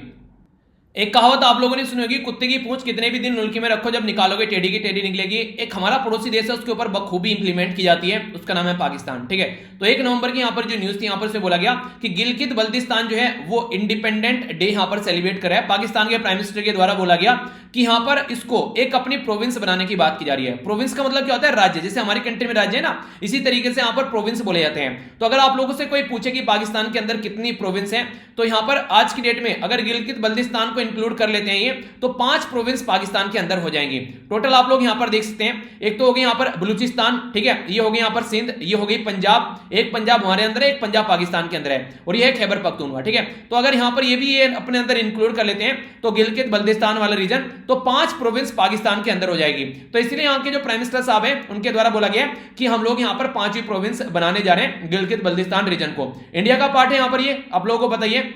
एक कहावत आप लोगों ने सुनी होगी, कुत्ते की पूंछ कितने भी दिन उल्की में रखो, जब निकालोगे टेढ़ी की टेढ़ी निकलेगी। एक हमारा पड़ोसी देश है उसके ऊपर बखूबी इंप्लीमेंट की जाती है, उसका नाम है पाकिस्तान, ठीक है। तो 1 नवंबर की यहाँ पर जो न्यूज थी यहाँ पर से बोला गया कि गिलगित बल्तिस्तान जो है वो इंडिपेंडेंट डे यहाँ पर सेलिब्रेट कर रहा है। पाकिस्तान के प्राइम मिनिस्टर के द्वारा बोला गया कि यहाँ पर इसको एक अपनी प्रोविंस बनाने की बात की जा रही है। प्रोविंस का मतलब क्या होता है? राज्य। जैसे हमारी कंट्री में राज्य है ना, इसी तरीके से यहाँ पर प्रोविंस बोले जाते हैं। तो अगर आप लोगों से कोई पूछे कि पाकिस्तान के अंदर कितनी प्रोविंस है, तो यहाँ पर आज की डेट में अगर गिलगित बल्तिस्तान को इंक्लूड कर लेते हैं ये, तो 5 प्रोविंस पाकिस्तान के अंदर हो जाएंगी। टोटल आप लोग यहाँ पर देख सकते हैं, एक तो हो गई यहाँ पर बलूचिस्तान, ठीक है, ये हो गई यहाँ पर सिंध, ये हो गई पंजाब, एक पंजाब हमारे अंदर है, एक पंजाब पाकिस्तान के अंदर है, और ये है खैबर पख्तूनख्वा, ठीक है। तो अगर यहाँ पर ये भी ये अपने अंदर इंक्लूड कर लेते हैं तो गिलगित बल्तिस्तान वाला रीजन, तो 5 प्रोविंस पाकिस्तान के अंदर हो जाएगी। तो इसलिए यहाँ के जो प्राइम मिनिस्टर साहब हैं उनके द्वारा बोला गया कि हम लोग यहाँ पर 5वीं प्रोविंस बनाने जा रहे हैं गिलगित बल्तिस्तान रीजन को। इंडिया का पार्ट है यहाँ पर, ये आप लोगों को बताइए।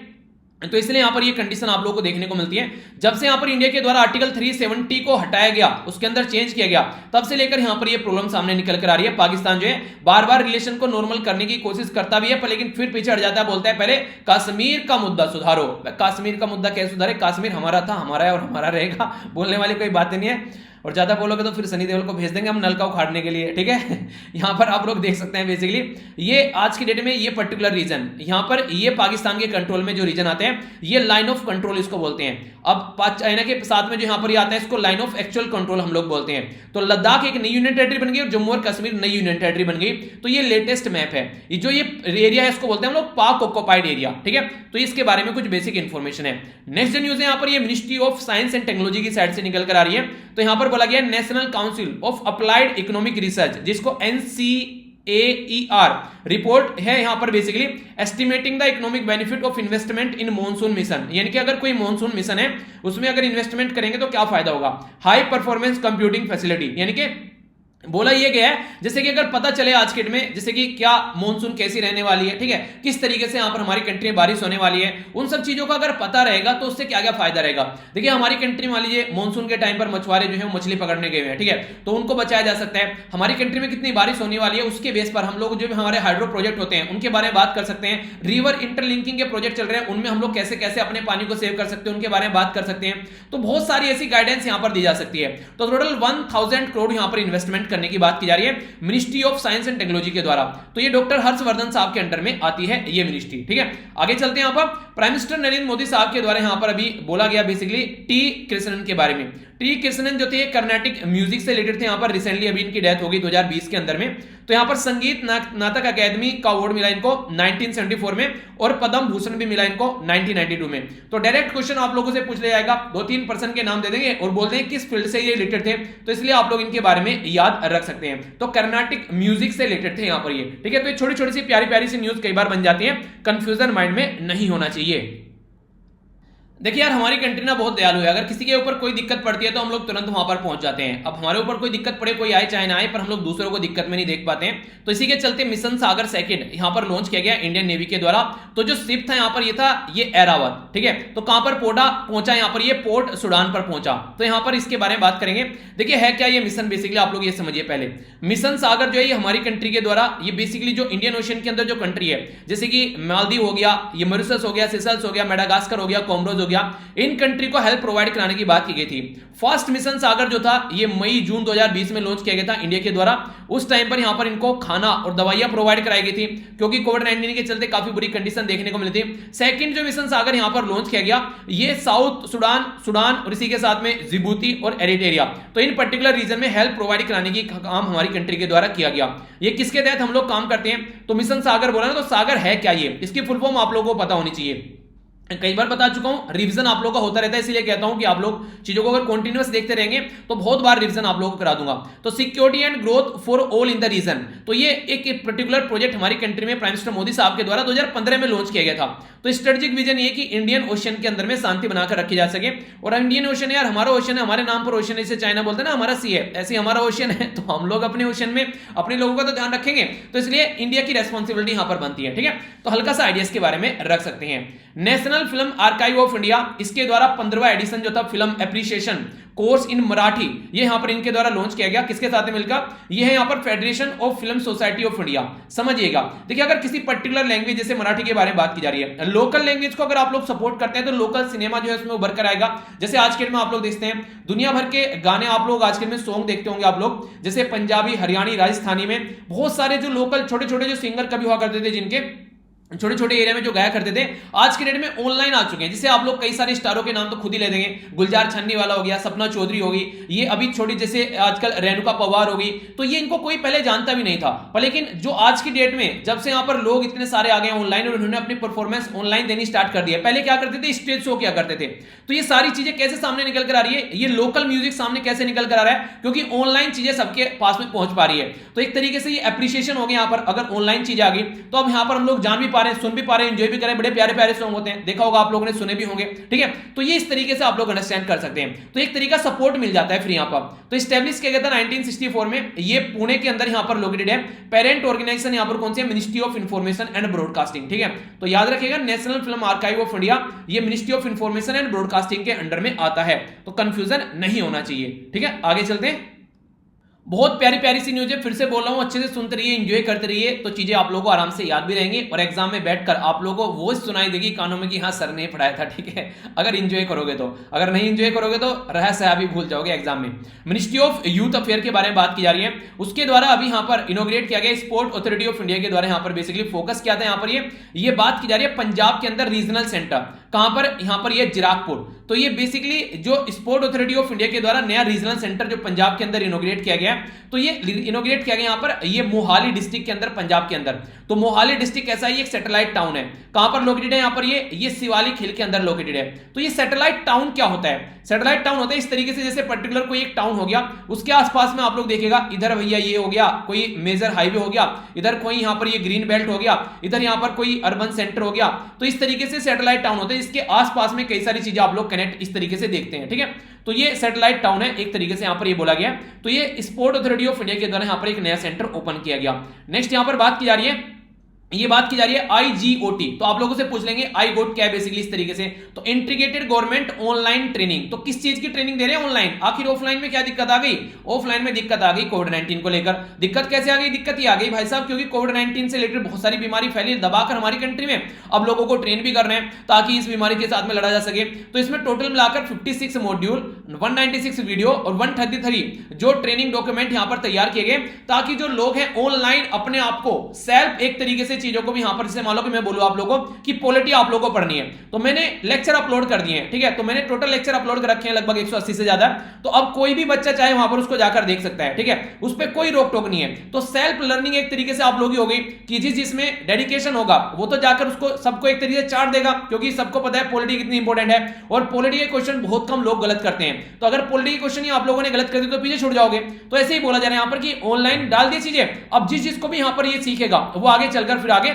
तो इसलिए यहां पर ये कंडीशन आप लोगों को देखने को मिलती है। जब से यहां पर इंडिया के द्वारा आर्टिकल 370 को हटाया गया, उसके अंदर चेंज किया गया, तब से लेकर यहां पर ये प्रॉब्लम सामने निकल कर आ रही है। पाकिस्तान जो है बार बार रिलेशन को नॉर्मल करने की कोशिश करता भी है, पर लेकिन फिर पीछे हट जाता है, बोलता है पहले कश्मीर का मुद्दा सुधारो। कश्मीर का मुद्दा कैसे सुधारे? कश्मीर हमारा था, हमारा है और हमारा रहेगा, बोलने वाली कोई बात नहीं है। और ज्यादा बोलोगे तो फिर सनी देओल को भेज देंगे हम नलका उखाड़ने के लिए, ठीक है। यहां पर आप लोग देख सकते हैं बेसिकली ये आज की डेट में ये पर्टिकुलर रीजन यहां पर ये पाकिस्तान के कंट्रोल में जो रीजन आते हैं ये लाइन ऑफ कंट्रोल इसको बोलते हैं। अब चाइना के साथ में जो यहां पर ये आता है इसको लाइन ऑफ एक्चुअल कंट्रोल हम लोग बोलते हैं। तो लद्दाख एक नई यूनियन टेरिटरी बन गई और जम्मू और कश्मीर नई यूनियन टेरिटरी बन गई। तो ये लेटेस्ट मैप है, ये जो ये एरिया है इसको बोलते हैं हम लोग पाक ऑक्युपाइड एरिया, ठीक है। तो इसके बारे में कुछ बेसिक इंफॉर्मेशन है। नेक्स्ट न्यूज है यहाँ पर ये ministry of science and technology की साइड से निकल कर आ रही है। तो यहां पर बोला गया national council of applied economic research, जिसको NCAER रिपोर्ट है यहां पर basically estimating the economic benefit of investment in monsoon mission, यानी कि अगर कोई मॉनसून मिशन है उसमें अगर इन्वेस्टमेंट करेंगे तो क्या फायदा होगा। हाई परफॉर्मेंस कंप्यूटिंग फैसिलिटी, यानी कि बोला ये गया है जैसे कि अगर पता चले आज के डेट में जैसे कि क्या मॉनसून कैसी रहने वाली है, ठीक है, किस तरीके से यहाँ पर हमारी कंट्री में बारिश होने वाली है, उन सब चीजों का अगर पता रहेगा तो उससे क्या क्या फायदा रहेगा। देखिए हमारी कंट्री में मान लीजिए मॉनसून के टाइम पर मछुआरे जो है मछली पकड़ने गए हैं, ठीक है, तो उनको बचाया जा सकता है। हमारी कंट्री में कितनी बारिश होने वाली है उसके बेस पर हम लोग जो भी हमारे हाइड्रो प्रोजेक्ट होते हैं उनके बारे में बात कर सकते हैं। रिवर इंटरलिंकिंग के प्रोजेक्ट चल रहे हैं उनमें हम लोग कैसे कैसे अपने पानी को सेव कर सकते हैं उनके बारे में बात कर सकते हैं। तो बहुत सारी ऐसी गाइडेंस यहाँ पर दी जा सकती है। तो टोटल 1000 करोड़ यहाँ पर इन्वेस्टमेंट करने की बात की जा रही है ministry of science and technology के द्वारा। तो ये डॉक्टर हर्षवर्धन साहब के अंडर में आती है ये मिनिस्ट्री, ठीक है। आगे चलते हैं। यहाँ पर प्राइम मिनिस्टर नरेंद्र मोदी साहब के द्वारा यहाँ पर अभी बोला गया बेसिकली टी कृष्णन के बारे में। टी कृष्णन जो थे कर्नाटिक म्यूजिक से रिलेटेड थे। यहाँ पर रिसेंटली अभी इनकी डेथ हो गई 2020 के अंदर में। तो यहाँ पर संगीत नाटक अकादमी का अवार्ड मिला इनको 1974 में और पद्म भूषण भी मिला इनको 1992 में। तो डायरेक्ट क्वेश्चन आप लोगों से पूछ लिया जाएगा, 2-3 पर्सन के नाम दे देंगे और बोल देंगे किस फील्ड से ये रिलेटेड थे, तो इसलिए आप लोग इनके बारे में याद रख सकते हैं। तो कर्नाटिक म्यूजिक से रिलेटेड थे यहाँ पर ये, ठीक है। तो ये छोटी छोटी सी प्यारी प्यारी सी न्यूज कई बार बन जाती है, कंफ्यूजन माइंड में नहीं होना चाहिए। देखिए यार हमारी कंट्री ना बहुत दयालु है, अगर किसी के ऊपर कोई दिक्कत पड़ती है तो हम लोग तुरंत वहां पर पहुंच जाते हैं। अब हमारे ऊपर कोई दिक्कत पड़े, कोई आए चाहे ना आए, पर हम लोग दूसरों को दिक्कत में नहीं देख पाते हैं। तो इसी के चलते मिशन सागर सेकंड यहां पर लॉन्च किया गया इंडियन नेवी के द्वारा। तो जो शिप था यहाँ पर ये था ये एरावत, ठीक है। तो कहां पर पहुंचा, यहाँ पर ये पोर्ट सुडान पर पहुंचा। तो यहाँ पर इसके बारे में बात करेंगे। देखिए है क्या ये मिशन, बेसिकली आप लोग ये समझिए पहले। मिशन सागर जो है ये हमारी कंट्री के द्वारा, ये बेसिकली जो इंडियन ओशन के अंदर जो कंट्री है जैसे कि मालदीव हो गया, ये मॉरिशस हो गया, सेशल्स हो गया, मेडागास्कर हो गया, कोमोरोस हो हो गया, इन कंट्री को हेल्प प्रोवाइड कराने की बात की गई थी। फर्स्ट मिशन सागर जो था ये मई जून 2020 में लॉन्च किया गया था इंडिया के द्वारा। उस टाइम पर यहां पर इनको खाना और दवाइयां प्रोवाइड कराई गई थी क्योंकि कोविड-19 के चलते काफी बुरी कंडीशन देखने को मिली थी। सेकंड जो मिशन सागर यहां पर लॉन्च किया गया ये साउथ सुडान और इसी के साथ में जिबूती और एरिट्रिया, तो इन पर्टिकुलर रीजन में हेल्प प्रोवाइड कराने की काम हमारी कंट्री के द्वारा किया गया। ये किसके तहत हम लोग काम करते हैं? तो मिशन सागर बोला ना, तो सागर है क्या, ये इसकी फुल फॉर्म आप लोगों को पता होनी चाहिए। कई बार बता चुका हूं, रिवीजन आप लोगों का होता रहता है, इसलिए कहता हूं कि आप लोग चीजों को अगर कंटीन्यूअस देखते रहेंगे तो बहुत बार रिवीजन आप लोगों को करा दूंगा। तो security and growth for all in the region, तो ये एक पर्टिकुलर प्रोजेक्ट हमारी कंट्री में प्राइम मिनिस्टर मोदी साहब के द्वारा 2015 में लॉन्च किया गया था। तो स्ट्रेटेजिक विजन ये कि इंडियन ओशन के अंदर में शांति बनाकर रखी जा सके। और इंडियन ओशन यार हमारा ओशन है, हमारे नाम पर ओशन, इसे चाइना बोलते हैं ना हमारा सी है, ऐसे हमारा ओशन है, तो हम लोग अपने ओशन में अपने लोगों का तो ध्यान रखेंगे। तो इसलिए इंडिया की रेस्पॉन्सिबिलिटी यहां पर बनती है, ठीक है। तो हल्का सा आइडिया इसके बारे में रख सकते हैं। National film archive of India, इसके द्वारा 15वां एडिशन जो था film appreciation course in Marathi, ये यहां पर इनके द्वारा लॉन्च किया गया। किसके साथ में मिलकर? ये है यहां पर federation of film society of India. समझिएगा, देखिए अगर किसी पर्टिकुलर लैंग्वेज जैसे मराठी के बारे में बात की जा रही है, लोकल लैंग्वेज को अगर आप लोग सपोर्ट करते हैं तो लोकल सिनेमा जो है उसमें उभर कर आएगा। जैसे आज के डेट में आप लोग देखते हैं दुनिया भर के गाने, आप लोग आज के डेट में सॉन्ग देखते होंगे आप लोग, जैसे पंजाबी, हरियाणी, राजस्थानी में बहुत सारे जो लोकल छोटे छोटे जो सिंगर कभी हुआ करते थे, जिनके छोटे छोटे एरिया में जो गाया करते थे, आज के डेट में ऑनलाइन आ चुके हैं। जिसे आप लोग कई सारे स्टारों के नाम तो खुद ही ले देंगे, गुलजार छन्नी वाला हो गया, सपना चौधरी होगी, ये अभी छोटी जैसे आजकल रेणुका पवार होगी, तो ये इनको कोई पहले जानता भी नहीं था। पर लेकिन जो आज की डेट में जब से यहाँ पर लोग इतने सारे आ गए ऑनलाइन और उन्होंने अपनी परफॉर्मेंस ऑनलाइन देनी स्टार्ट कर दिया। पहले क्या करते थे? स्टेज शो किया करते थे। तो ये सारी चीजें कैसे सामने निकल कर आ रही है, ये लोकल म्यूजिक सामने कैसे निकल कर आ रहा है, क्योंकि ऑनलाइन चीजें सबके पास में पहुंच पा रही है। तो एक तरीके से ये एप्रिसिएशन हो गया यहाँ पर, अगर ऑनलाइन चीज आ गई तो अब यहाँ पर हम लोग जान भी पा रहे हैं, सुन भी पा रहे हैं, एंजॉय भी करें। बड़े प्यारे प्यारे सॉन्ग होते हैं, देखा होगा आप लोगों ने, सुने भी होंगे, ठीक है। तो ये इस तरीके से आप लोग अंडरस्टैंड कर सकते हैं। तो एक तरीका सपोर्ट मिल जाता है फ्री यहाँ पर। तो स्टैब्लिश किया गया था 1964 में, ये पुणे के अंदर यहाँ पर लोकेटेड है। पेरेंट ऑर्गेनाइजेशन यहाँ पर कौन सी है? Ministry of information and broadcasting, ठीक है। तो याद रखिएगा national film archive of India ये ministry of information and broadcasting के अंडर में आता है, तो कंफ्यूजन नहीं होना चाहिए, ठीक है। आगे चलते हैं। बहुत प्यारी प्यारी सी न्यूज है, फिर से बोल रहा हूं, अच्छे से सुनते रहिए, एंजॉय करते रहिए, तो चीजें आप लोगों को आराम से याद भी रहेंगी और एग्जाम में बैठकर आप लोगों को वो सुनाई देगी कानों में कि हाँ सर ने पढ़ाया था, ठीक है, अगर एंजॉय करोगे तो। अगर नहीं एंजॉय करोगे तो रहस्य भी भूल जाओगे एग्जाम में। मिनिस्ट्री ऑफ यूथ अफेयर के बारे में बात की जा रही है, उसके द्वारा अभी यहाँ पर इनोग्रेट किया गया स्पोर्ट अथॉरिटी ऑफ इंडिया के द्वारा। यहाँ पर बेसिकली फोकस किया था, यहाँ पर ये बात की जा रही है पंजाब के अंदर रीजनल सेंटर, कहां पर? यहाँ पर ये जिराकपुर। तो ये बेसिकली जो स्पोर्ट अथॉरिटी ऑफ इंडिया के द्वारा नया रीजनल सेंटर जो पंजाब के अंदर इनोग्रेट किया गया, तो ये इनोग्रेट किया गया यहाँ पर ये मोहाली डिस्ट्रिक्ट के अंदर, पंजाब के अंदर। तो मोहाली डिस्ट्रिक्ट कैसा है? ये एक सैटेलाइट टाउन है। कहां पर लोकेटेड है? यहाँ पर ये शिवालिक हिल के अंदर लोकेटेड है। तो ये सैटेलाइट टाउन क्या होता है? सैटेलाइट टाउन होता है इस तरीके से, जैसे पर्टिकुलर कोई एक टाउन हो गया, उसके आसपास में आप लोग देखिएगा, इधर भैया ये हो गया कोई मेजर हाईवे हो गया, इधर कोई यहाँ पर ये ग्रीन बेल्ट हो गया, इधर यहाँ पर कोई अर्बन सेंटर हो गया। तो इस तरीके से सैटेलाइट टाउन होता है, इसके आसपास में कई सारी चीजें आप लोग कनेक्ट इस तरीके से देखते हैं, ठीक है। तो ये सैटेलाइट टाउन है एक तरीके से, यहाँ पर ये बोला गया। तो ये स्पोर्ट अथॉरिटी ऑफ इंडिया के द्वारा यहाँ पर एक नया सेंटर ओपन किया गया। नेक्स्ट यहाँ पर बात की जा रही है, ये बात की जा रही है IGOT। तो आप लोगों से पूछ लेंगे IGOT क्या है बेसिकली इस तरीके से, तो इंटीग्रेटेड गवर्नमेंट ऑनलाइन ट्रेनिंग। तो किस चीज की ट्रेनिंग दे रहे हैं? ऑनलाइन। आखिर ऑफलाइन में क्या दिक्कत आ गई? ऑफलाइन में दिक्कत आ गई कोविड-19 को लेकर। दिक्कत कैसे आ गई? दिक्कत ये आ गई भाई साहब, क्योंकि कोविड-19 से रिलेटेड बहुत सारी बीमारी फैली दबाकर हमारी कंट्री में, अब लोगों को ट्रेन भी कर रहे हैं ताकि इस बीमारी के साथ में लड़ा जा सके। तो इसमें टोटल मिलाकर 56 मॉड्यूल, 196 वीडियो और 133 जो ट्रेनिंग डॉक्यूमेंट यहां पर तैयार किए गए, ताकि जो लोग हैं ऑनलाइन अपने आप को सेल्फ एक तरीके से चीजों को भी यहां पर, जैसे मान लो कि मैं बोलूं आप लोगों को कि पॉलिटी आप लोगों को पढ़नी है, तो मैंने लेक्चर अपलोड कर दिए हैं, ठीक है। तो मैंने टोटल लेक्चर अपलोड कर रखे हैं लगभग 180 से ज्यादा। तो अब कोई भी बच्चा चाहे वहां पर उसको जाकर देख सकता है, ठीक है, उस पर कोई रोक टोक नहीं है। तो सेल्फ लर्निंग एक तरीके से आप लोग ही होगी कि जिसमें डेडिकेशन होगा वो तो जाकर उसको सबको एक तरीके से चार्ट देगा, क्योंकि सबको पता है पॉलिटी कितनी इंपॉर्टेंट है और पॉलिटी के क्वेश्चन बहुत कम लोग गलत करते हैं। तो अगर पॉलिटी के क्वेश्चन ही आप लोगों ने गलत कर दिए तो पीछे छूट जाओगे। तो ऐसे ही बोला जा रहा है यहां पर कि ऑनलाइन डाल दी चीजें, अब जिसको भी यहां पर ये सीखेगा वो आगे चलकर फिर आगे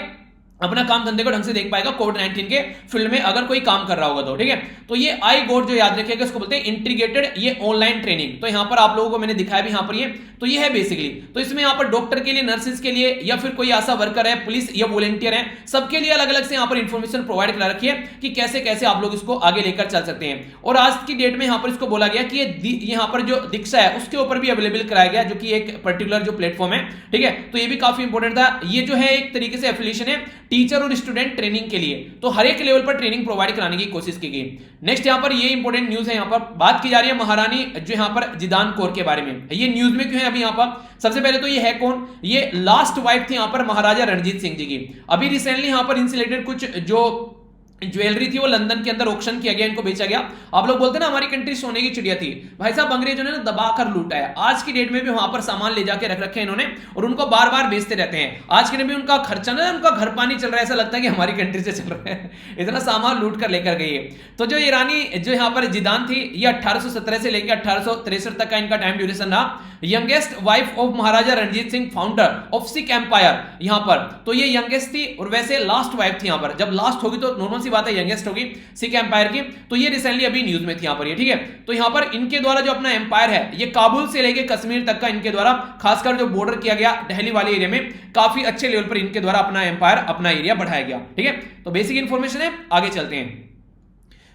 अपना काम धंधे को ढंग से देख पाएगा कोविड-19 के फील्ड में अगर कोई काम कर रहा होगा तो, ठीक है। तो ये IGOT जो याद रखिएगा, इसको बोलते हैं इंटीग्रेटेड ये ऑनलाइन ट्रेनिंग। तो यहां पर आप लोगों को मैंने दिखाया भी यहां पर ये, तो ये है बेसिकली। तो इसमें यहां पर डॉक्टर के लिए, नर्सेज के लिए, या फिर कोई आशा वर्कर है, पुलिस या वॉलंटियर है, सबके लिए अलग अलग से यहां पर इंफॉर्मेशन प्रोवाइड करा रखी है कि कैसे कैसे आप लोग इसको आगे लेकर चल सकते हैं। और आज की डेट में यहां पर इसको बोला गया कि यहां पर जो दीक्षा है उसके ऊपर भी अवेलेबल कराया गया, जो कि एक पर्टिकुलर जो प्लेटफॉर्म है, ठीक है। तो ये भी काफी इंपॉर्टेंट था। ये जो है एक तरीके से एफिलिएशन है टीचर और स्टूडेंट ट्रेनिंग के लिए। तो हर एक लेवल पर ट्रेनिंग प्रोवाइड कराने की कोशिश की गई। नेक्स्ट यहाँ पर ये इंपॉर्टेंट न्यूज है, यहाँ पर बात की जा रही है महारानी जो यहाँ पर जिदान कौर के बारे में। ये न्यूज में क्यों है अभी यहाँ पर? सबसे पहले तो ये है कौन? ये लास्ट वाइफ थी यहाँ पर महाराजा रणजीत सिंह जी की। अभी रिसेंटली यहाँ पर इनसे रिलेटेड कुछ जो ज्वेलरी थी वो लंदन के अंदर ऑक्शन किया गया, इनको बेचा गया। आप लोग बोलते हैं ना हमारी कंट्री सोने की चिड़िया थी, भाई साहब अंग्रेजों ने दबाकर लूटा है। आज की डेट में भी वहां पर सामान ले जाके रख रखे हैं इन्होंने और उनको बार बार बेचते रहते हैं। आज के दिन भी उनका खर्चा ना, उनका घर पानी चल रहा है, ऐसा लगता है कि हमारी कंट्री से चल रहा है, इतना सामान लूट कर लेकर गई है। तो जो ये रानी जो यहाँ पर जिदान थी, ये 1817 से लेकर 1863 तक का इनका टाइम ड्यूरेशन रहा। Youngest wife of Maharaja Ranjit Singh, founder of Sikh empire यहाँ पर। तो ये यंगेस्ट थी और वैसे लास्ट वाइफ थी यहाँ पर। जब लास्ट होगी तो नॉर्मल सी बात है यंगेस्ट होगी सिख एम्पायर की। तो ये रिसेंटली अभी न्यूज में थी यहाँ पर ये, ठीक है। तो यहाँ पर इनके द्वारा जो अपना एम्पायर है ये काबुल से लेके कश्मीर तक का इनके द्वारा, खासकर जो बॉर्डर किया गया दिल्ली वाले एरिया में, काफी अच्छे लेवल पर इनके द्वारा अपना एम्पायर, अपना एरिया बढ़ाया गया, ठीक है। तो बेसिक इंफॉर्मेशन है, आगे चलते हैं।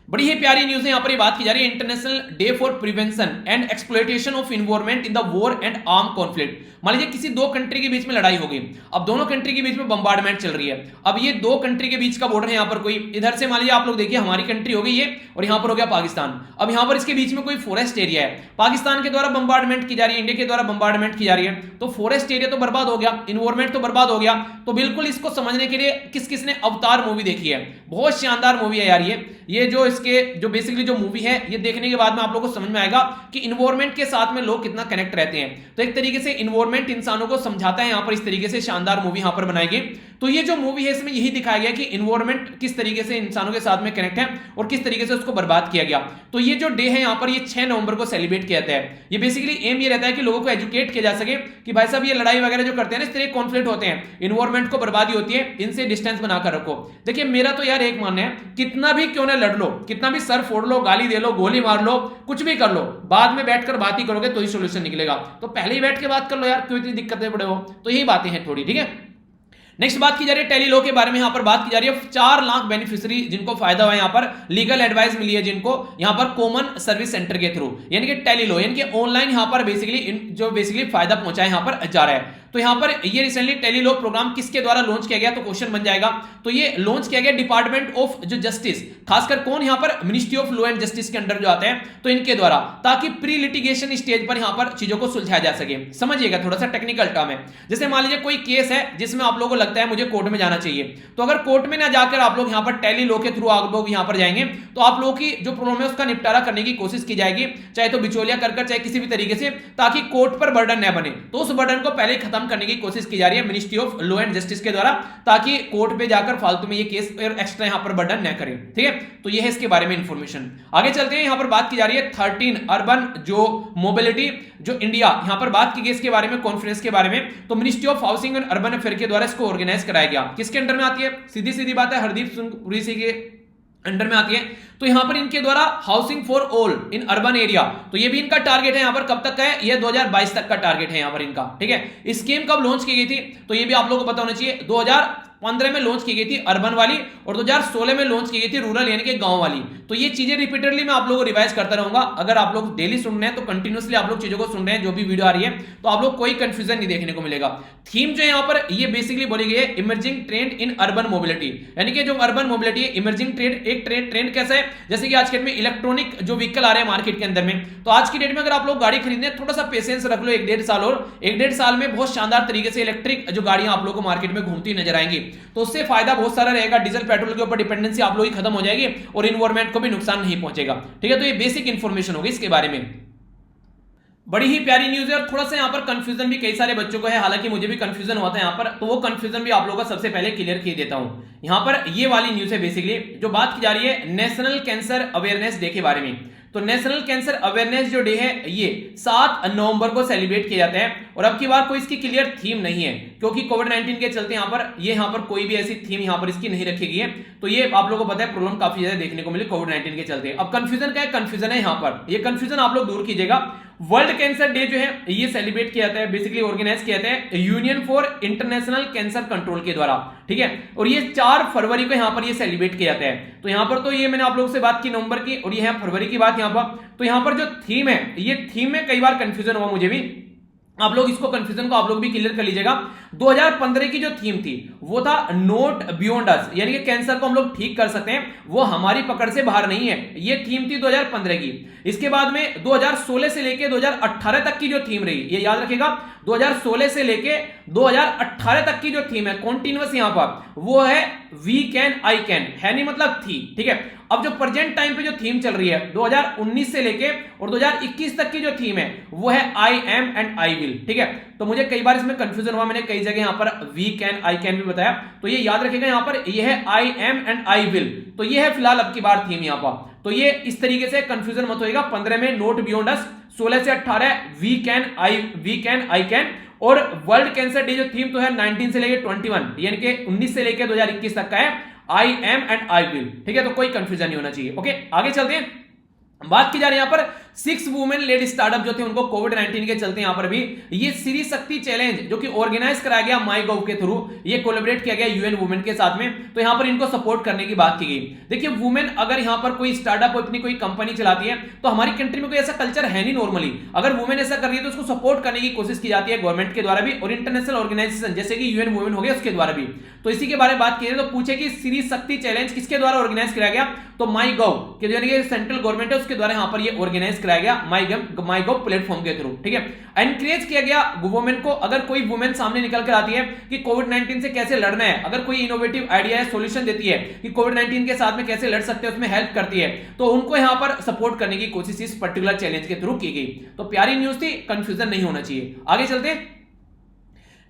बड़ी ही प्यारी न्यूज है, यहाँ पर ये बात की जा रही है international day for prevention and exploitation of environment in the war and arm conflict. मान लीजिए किसी दो कंट्री के बीच में लड़ाई हो गई, अब दोनों कंट्री के बीच में बम्बार्डमेंट चल रही है। अब ये दो कंट्री के बीच का बॉर्डर है यहाँ पर कोई, इधर से मान लीजिए आप लोग देखिए हमारी कंट्री हो गई ये और यहाँ पर हो गया पाकिस्तान। अब यहाँ पर इसके बीच में कोई फॉरेस्ट एरिया है, पाकिस्तान के द्वारा बम्बार्डमेंट की जा रही है, इंडिया के द्वारा बम्बार्डमेंट की जा रही है। तो फॉरेस्ट एरिया तो बर्बाद हो गया, इन्वायरमेंट तो बर्बाद हो गया। तो बिल्कुल इसको समझने के लिए किस किस ने अवतार मूवी देखी है, बहुत शानदार मूवी है यार ये जो इसके जो बेसिकली जो मूवी है ये देखने के बाद में आप लोगों को समझ में आएगा कि इन्वायरमेंट के साथ में लोग कितना कनेक्ट रहते हैं। तो एक तरीके से इन्वायरमेंट इंसानों को समझाता है, यहाँ पर इस तरीके से शानदार मूवी यहाँ पर बनाई गई। तो ये जो मूवी है इसमें यही दिखाया गया कि इन्वायरमेंट किस तरीके से इंसानों के साथ में कनेक्ट है और किस तरीके से उसको बर्बाद किया गया। तो ये जो डे है यहाँ पर ये 6 नवंबर को सेलिब्रेट किया जाता है। ये बेसिकली एम ये रहता है कि लोगों को एजुकेट किया जा सके कि भाई साहब ये लड़ाई वगैरह जो करते हैं ना, इस तरह कॉन्फ्लिक्ट होते हैं, इन्वायरमेंट को बर्बादी होती है, इनसे डिस्टेंस बनाकर रखो। देखिए मेरा तो यार एक मानना है, कितना भी क्यों ना लड़ लो, कितना भी सर फोड़ लो, गाली दे लो, गोली मार लो, कुछ भी कर लो, बाद में बैठकर बात ही करोगे तो ही सोल्यूशन निकलेगा। तो पहले ही बैठ के बात कर लो यार, क्यों इतनी दिक्कतें पड़े हो। तो यही बातें हैं थोड़ी, ठीक है। नेक्स्ट बात की जा रही है टेली लॉ के बारे में, यहां पर बात की जा रही है 4 लाख बेनिफिशियरी जिनको फायदा हुआ, यहां पर लीगल एडवाइस मिली है जिनको, यहां पर कॉमन सर्विस सेंटर के थ्रू, यानी कि टेली लॉ, यानी कि ऑनलाइन यहां पर बेसिकली फायदा पहुंचाए यहां पर जा रहा है। तो यहां पर ये रिसेंटली टेली लॉ प्रोग्राम किसके द्वारा लॉन्च किया गया, तो क्वेश्चन बन जाएगा। तो ये लॉन्च किया गया डिपार्टमेंट ऑफ जो जस्टिस, खासकर कौन यहां पर, ministry of law and justice के अंडर जो आते हैं, तो इनके द्वारा, ताकि प्री लिटिगेशन स्टेज पर यहां पर चीजों को सुलझाया जा सके। समझिएगा, थोड़ा सा टेक्निकल टर्म है। जैसे मान लीजिए कोई केस है जिसमें आप लोगों को लगता है मुझे कोर्ट में जाना चाहिए, तो अगर कोर्ट में ना जाकर आप लोग यहां पर टेली लॉ के थ्रू आप लोग यहां पर जाएंगे तो आप लोगों की जो प्रॉब्लम है उसका निपटारा करने की कोशिश की जाएगी, चाहे तो बिचौलिया कर चाहे किसी भी तरीके से, ताकि कोर्ट पर बर्डन न बने। तो उस बर्डन को पहले खत्म करने की कोशिश की जा रही है ministry of law and justice के द्वारा, ताकि कोर्ट पे जाकर फालतू में ये केस एक्स्ट्रा यहां पर बर्डन न करें, ठीक है। तो ये है इसके बारे में इंफॉर्मेशन। आगे चलते हैं, यहां पर बात की जा रही है 13 अर्बन जो मोबिलिटी जो इंडिया, यहां पर बात की गई इसके बारे में, कॉन्फ्रेंस के बारे में। तो ministry of housing and urban affair के द्वारा इसको ऑर्गेनाइज कराया गया। किसके अंडर में आती है, सीधी सीधी बात है, हरदीप सिंह पुरी जी के अंडर में आती है। तो यहां पर इनके द्वारा housing for all in urban area, तो ये भी इनका टारगेट है यहां पर, कब तक का है, ये 2022 तक का टारगेट है यहां पर इनका, ठीक है। स्कीम कब लॉन्च की गई थी, तो ये भी आप लोगों को पता होना चाहिए, 2015 में लॉन्च की गई थी अर्बन वाली, और 2016 में लॉन्च की गई थी रूरल यानी कि गांव वाली। तो ये चीजें रिपीटेडली मैं आप लोगों को रिवाइज करता रहूंगा। अगर आप लोग डेली सुन रहे हैं तो कंटिन्यूअसली आप लोग चीजों को सुन रहे हैं, जो भी वीडियो आ रही है, तो आप लोग कोई कंफ्यूजन नहीं देखने को मिलेगा। थीम जो है यहाँ पर ये बेसिकली बोली गई है emerging trend in urban mobility, यानी कि जो अर्बन मोबिलिटी है, इमर्जिंग ट्रेंड, एक ट्रेंड कैसा है, जैसे कि आज के डेट में इलेक्ट्रॉनिक जो व्हीकल आ रहे हैं मार्केट के अंदर में, तो आज की डेट में अगर आप लोग गाड़ी खरीदने, थोड़ा सा पेशेंस रख लो, 1-1.5 साल, और 1-1.5 साल में बहुत शानदार तरीके से इलेक्ट्रिक जो गाड़ियां आप लोग को मार्केट में घूमती नजर आएंगी। तो उससे फायदा बहुत सारा रहेगा, डीजल पेट्रोल के ऊपर डिपेंडेंसी आप लोग की खत्म हो जाएगी और इन्वायरमेंट को भी नुकसान नहीं पहुंचेगा, ठीक है। तो ये बेसिक इंफॉर्मेशन होगी इसके बारे में। बड़ी ही प्यारी न्यूज है, और थोड़ा सा यहाँ पर कंफ्यूजन भी कई सारे बच्चों को है, हालांकि मुझे भी कंफ्यूजन हुआ था यहाँ पर, तो वो कंफ्यूजन भी आप लोगों का सबसे पहले क्लियर किए देता हूं। यहाँ पर ये वाली न्यूज है बेसिकली जो बात की जा रही है नेशनल कैंसर अवेयरनेस डे के बारे में। तो नेशनल कैंसर अवेयरनेस जो डे है ये 7 नवंबर को सेलिब्रेट किया जाता है, और अब की बार कोई इसकी क्लियर थीम नहीं है, क्योंकि कोविड-19 के चलते यहाँ पर कोई भी ऐसी थीम यहाँ पर इसकी नहीं रखी गई है। तो ये आप लोगों को पता है प्रॉब्लम काफी ज्यादा देखने को मिली कोविड-19 के चलते। अब कंफ्यूजन क्या है, कंफ्यूजन है यहाँ पर, ये कंफ्यूजन आप लोग दूर कीजिएगा। वर्ल्ड कैंसर डे जो है ये सेलिब्रेट किया जाता है, बेसिकली ऑर्गेनाइज किया जाता है union for international cancer control के द्वारा, ठीक है। और ये 4 फरवरी को यहाँ पर ये सेलिब्रेट किया जाता है। तो यहाँ पर तो ये मैंने आप लोगों से बात की नवंबर की, और ये है फरवरी की बात यहाँ पर। तो यहाँ पर जो थीम है, ये थीम में कई बार कंफ्यूजन हुआ मुझे भी, आप लोग इसको कंफ्यूजन को आप लोग भी क्लियर कर लीजिएगा। 2015 की जो थीम थी वो था नोट बियॉन्ड अस, यानी कि कैंसर को हम लोग ठीक कर सकते हैं, वो हमारी पकड़ से बाहर नहीं है, ये थीम थी 2015 की। इसके बाद में 2016 से लेके 2018 तक की जो थीम रही, ये याद रखिएगा, 2016 से लेके 2018 तक की जो थीम है कॉन्टिन्यूअस यहां पर, वो है वी कैन आई कैन, है नहीं मतलब थी, ठीक है। अब जो प्रेजेंट टाइम पे जो थीम चल रही है 2019 से लेके और 2021 तक की जो थीम है वो है I am and I will, ठीक है। तो मुझे कई बार इसमें कंफ्यूजन हुआ, मैंने कई जगह यहां पर वी कैन आई कैन भी बताया, तो ये याद रखिएगा यहां पर ये है I am and I will, तो ये है फिलहाल अब की बार थीम यहां पर। तो ये इस तरीके से कंफ्यूजन मत होएगा। 15 में नोट बियॉन्ड अस, 16 से 18 वी कैन आई कैन, और वर्ल्ड कैंसर डे जो थीम तो है 19 से लेके 21, यानी कि 19 से लेके 2021 तक का है I am and I will, ठीक है। तो कोई कंफ्यूजन नहीं होना चाहिए। ओके, आगे चलते हैं। बात की जा रही है यहां पर 6 वुमेन लेड स्टार्टअप जो थे उनको कोविड-19 के चलते यहां पर भी ये श्री शक्ति चैलेंज जो कि ऑर्गेनाइज कराया गया माई गव के थ्रू, ये कोलैबोरेट किया गया यूएन वुमेन के साथ में, तो यहां पर इनको सपोर्ट करने की बात की गई। देखिए वुमेन अगर यहां पर कोई स्टार्टअप अपनी कोई कंपनी चलाती है तो हमारी कंट्री में कोई ऐसा कल्चर है नहीं नॉर्मली, अगर वुमेन ऐसा कर रही है तो उसको सपोर्ट करने की कोशिश की जाती है गवर्नमेंट के द्वारा भी और इंटरनेशनल ऑर्गेनाइजेशन जैसे कि यूएन वुमेन हो गया उसके द्वारा भी। तो इसी के बारे में बात की तो पूछे कि श्री शक्ति चैलेंज किसके द्वारा ऑर्गेनाइज कराया गया, तो माई गव के जो सेंट्रल गवर्नमेंट है उसके द्वारा यहां पर ये ऑर्गेनाइज कराया गया माई गव प्लेटफॉर्म के थ्रू, ठीक है। एनकरेज किया गया वुमेन को, अगर कोई वुमेन सामने निकल कर आती है कि कोविड-19 से कैसे लड़ना है, अगर कोई इनोवेटिव आइडिया है, सॉल्यूशन देती है कि कोविड-19 के साथ में कैसे लड़ सकते हैं, उसमें हेल्प करती है, तो उनको यहां पर सपोर्ट करने की कोशिश इस पर्टिकुलर चैलेंज के थ्रू की गई। तो प्यारी न्यूज थी, कंफ्यूजन नहीं होना चाहिए। आगे चलते हैं।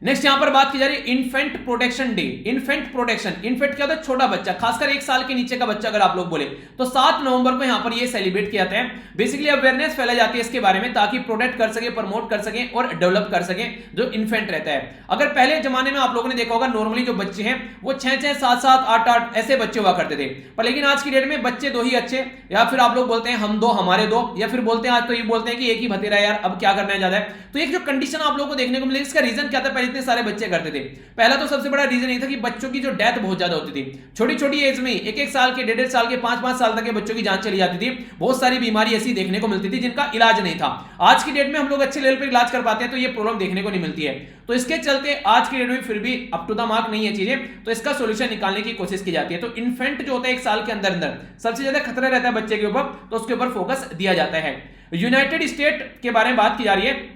नेक्स्ट यहां पर बात की जा रही है infant protection day. Infant protection, infant क्या होता है, छोटा बच्चा, खासकर 1 साल के नीचे का बच्चा अगर आप लोग बोले तो 7 नवंबर को यहां पर ये सेलिब्रेट किया जाता है। बेसिकली अवेयरनेस फैलाई जाती है इसके बारे में ताकि प्रोटेक्ट कर सके, प्रमोट कर सके और डेवलप कर सके जो इन्फेंट रहता है। अगर पहले जमाने में आप लोगों ने देखा होगा नॉर्मली जो बच्चे हैं वो 6-6, 7-7, 8-8 ऐसे बच्चे हुआ करते थे, पर लेकिन आज की डेट में बच्चे 2 ही अच्छे, या फिर आप लोग बोलते हैं हम 2 हमारे 2, या फिर बोलते हैं आज तो ये बोलते हैं कि एक ही भतीरा यार अब क्या करना है ज्यादा है। तो एक जो कंडीशन आप लोगों को देखने को मिलेगी, इसका रीजन क्या था, पहले इतने सारे बच्चे करते थे। पहला तो सबसे बड़ा रीजन ये था कि बच्चों की जो डेथ बहुत ज्यादा होती थी, छोटी छोटी एज में 1-1 साल के, 1.5 साल के, 5-5 साल तक के बच्चों की जान चली जाती थी। बहुत सारी बीमारी ऐसी देखने को मिलती थी जिनका इलाज नहीं था। आज की डेट में हम लोग अच्छे लेवल पर इलाज कर पाते हैं तो ये प्रॉब्लम देखने को नहीं मिलती है। तो इसके चलते आज की डेट में फिर भी अप टू द मार्क नहीं है चीजें, तो इसका सोल्यूशन निकालने की कोशिश की जाती है। तो इन्फेंट जो होता है 1 साल के अंदर अंदर सबसे ज्यादा खतरा रहता है बच्चे के ऊपर, तो उसके ऊपर फोकस दिया जाता है। यूनाइटेड स्टेट के बारे में बात की जा रही है,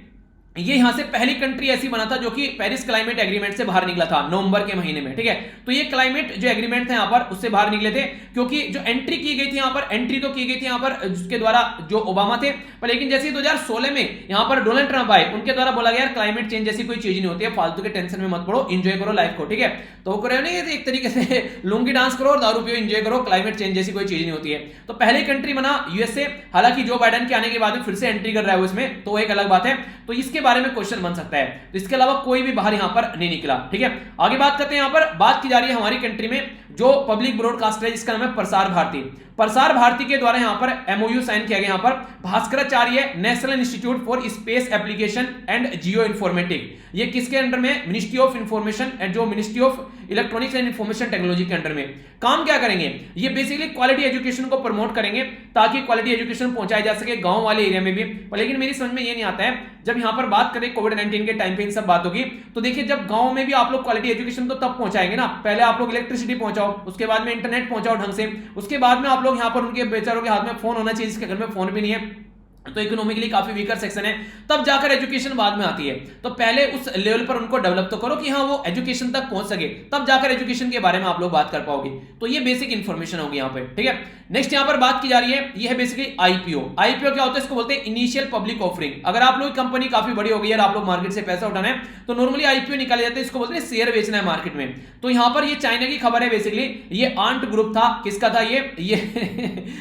ये यहां से पहली कंट्री ऐसी बना था जो कि पेरिस क्लाइमेट एग्रीमेंट से बाहर निकला था नवंबर के महीने में, ठीक है। तो ये क्लाइमेट जो एग्रीमेंट था यहां पर उससे बाहर निकले थे, क्योंकि जो एंट्री की गई थी यहां पर, एंट्री तो की गई थी यहां पर जिसके द्वारा जो ओबामा थे, पर लेकिन जैसे 2016 में यहां पर डोनाल्ड ट्रंप आए, उनके द्वारा बोला गया क्लाइमेट चेंज जैसी कोई चीज नहीं होती है, फालतू के टेंशन में मत पड़ो, एंजॉय करो लाइफ को, ठीक है। तो वो करो नहीं, एक तरीके से लुंगी डांस करो और दारू पियो, एंजॉय करो, क्लाइमेट चेंज जैसी कोई चीज नहीं होती है। तो पहली कंट्री बना यूएसए, हालांकि जो बाइडेन के आने के बाद फिर से एंट्री कर रहा है उसमें, तो एक अलग बात है। तो इसके बारे में क्वेश्चन बन सकता है, तो इसके अलावा कोई भी बाहर यहां पर नहीं निकला, ठीक है। आगे बात करते हैं, यहां पर बात की जा रही है हमारी कंट्री में जो पब्लिक ब्रॉडकास्टर है जिसका नाम है प्रसार भारती। प्रसार भारती के द्वारा यहां पर एमओयू साइन किया गया, यहां पर Bhaskaracharya national institute for space application and geo informatic, ये किसके अंडर में, मिनिस्ट्री ऑफ इंफॉर्मेशन एंड जो ministry of electronics and information technology के अंडर में काम क्या करेंगे, ये बेसिकली क्वालिटी एजुकेशन को प्रमोट करेंगे ताकि क्वालिटी एजुकेशन पहुंचाई जा सके गांव वाले एरिया में भी। लेकिन मेरी समझ में ये नहीं आता है, जब यहां पर बात करें कोविड-19 के टाइम पे इन सब बातों की, तो देखिए जब गांव में भी आप लोग क्वालिटी एजुकेशन तो तब पहुंचाएंगे ना, पहले आप लोग इलेक्ट्रिसिटी पहुंचाओ, उसके बाद में इंटरनेट पहुंचाओ ढंग से, उसके बाद में आप लोग यहां पर उनके बेचारों के हाथ में फोन होना चाहिए, जिसके घर में फोन भी नहीं है, तो इकोनॉमिकली काफी वीकर सेक्शन है, तब जाकर एजुकेशन बाद में आती है। तो पहले उस लेवल पर उनको डेवलप तो करो कि हाँ वो एजुकेशन तक पहुंच सके, तब जाकर एजुकेशन के बारे में आप लोग बात कर पाओगे। तो ये बेसिक इंफॉर्मेशन होगी यहाँ पे, ठीक है। नेक्स्ट यहाँ पर बात की जा रही है, ये है बेसिकली आईपीओ। आईपीओ क्या होता है, इसको बोलते हैं इनिशियल पब्लिक ऑफरिंग। अगर आप लोग कंपनी काफी बड़ी हो गई है, आप लोग मार्केट से पैसा उठाना है, तो नॉर्मली आईपीओ निकाले जाते हैं, इसको बोलते हैं शेयर बेचना है मार्केट में। तो यहाँ पर ये चाइना की खबर है, बेसिकली ये आंट ग्रुप था, किसका था ये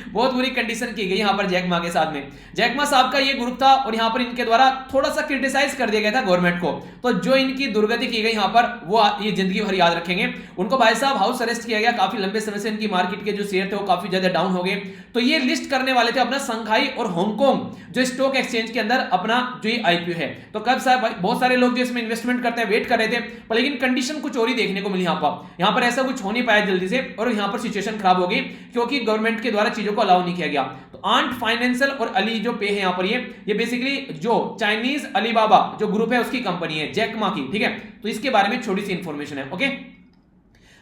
बहुत बुरी कंडीशन की गई यहाँ पर जैकमा के साथ में, जैकमा साहब का ये ग्रुप था, और यहाँ पर इनके द्वारा थोड़ा सा क्रिटिसाइज कर दिया गया था गवर्नमेंट को। तो जो इनकी दुर्गति की गई यहाँ पर, वो ये जिंदगी भर याद रखेंगे। उनको भाई साहब हाउस अरेस्ट किया गया, काफी लंबे समय से इनकी मार्केट के जो शेयर थे वो काफी ज्यादा डाउन हो गए। तो ये लिस्ट करने वाले थे अपना संघाई और हांगकांग जो स्टॉक एक्सचेंज के अंदर अपना जो ये आईपीओ है। तो कब साहब बहुत सारे लोग जो इसमें इन्वेस्टमेंट करते हैं वेट कर रहे थे, पर लेकिन कंडीशन कुछ और ही देखने को मिली यहाँ पर ऐसा कुछ हो नहीं पाया जल्दी से, और यहाँ पर सिचुएशन खराब हो गई क्योंकि गवर्नमेंट के द्वारा चीजों को अलाउ नहीं किया गया। तो आंट फाइनेंशियल और अली जो पे है यहाँ पर ये बेसिकली जो चाइनीज अलीबाबा जो ग्रुप है उसकी कंपनी है, जैक मा की, ठीक है। तो इसके बारे में छोटी सी इंफॉर्मेशन है, ओके।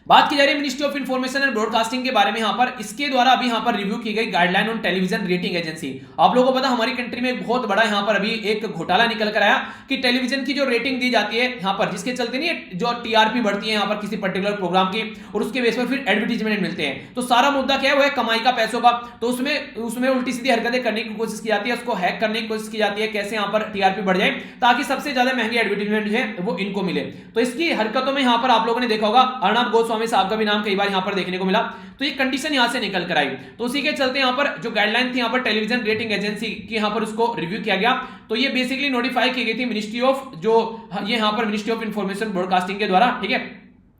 बात की जा रही है ministry of information and broadcasting के बारे में। यहाँ पर इसके द्वारा अभी यहाँ पर रिव्यू की गई guideline on television rating agency. आप लोगों को पता हमारी कंट्री में बहुत बड़ा यहाँ पर अभी एक घोटाला निकल कर आया कि टेलीविजन की जो रेटिंग दी जाती है यहाँ पर, जिसके चलते नहीं जो टीआरपी बढ़ती है यहाँ पर किसी पर्टिकुलर प्रोग्राम की, और उसके बेस पर फिर एडवर्टीजमेंट मिलते हैं। तो सारा मुद्दा क्या है, वो है कमाई का, पैसों का। तो उसमें उल्टी सीधी हरकतें करने की कोशिश की जाती है, उसको हैक करने की कोशिश की जाती है, कैसे यहाँ पर टीआरपी बढ़ जाए ताकि सबसे ज्यादा महंगी एडवर्टीजमेंट जो है वो इनको मिले। तो इसकी हरकतों में यहाँ पर आप लोगों ने देखा होगा अर्णब गोस्वामी साहब का भी नाम बार यहां पर देखने को मिला। तो ये कंडीशन यहां से निकल कर आई। तो उसी के चलते यहां पर जो गाइडलाइन थी यहां पर टेलीविजन रेटिंग एजेंसी की यहां पर उसको रिव्यू किया गया। तो ये बेसिकली नोटिफाई की गई थी मिनिस्ट्री ऑफ ये यहां पर मिनिस्ट्री ऑफ इंफॉर्मेशन ब्रॉडकास्टिंग के द्वारा, ठीक है,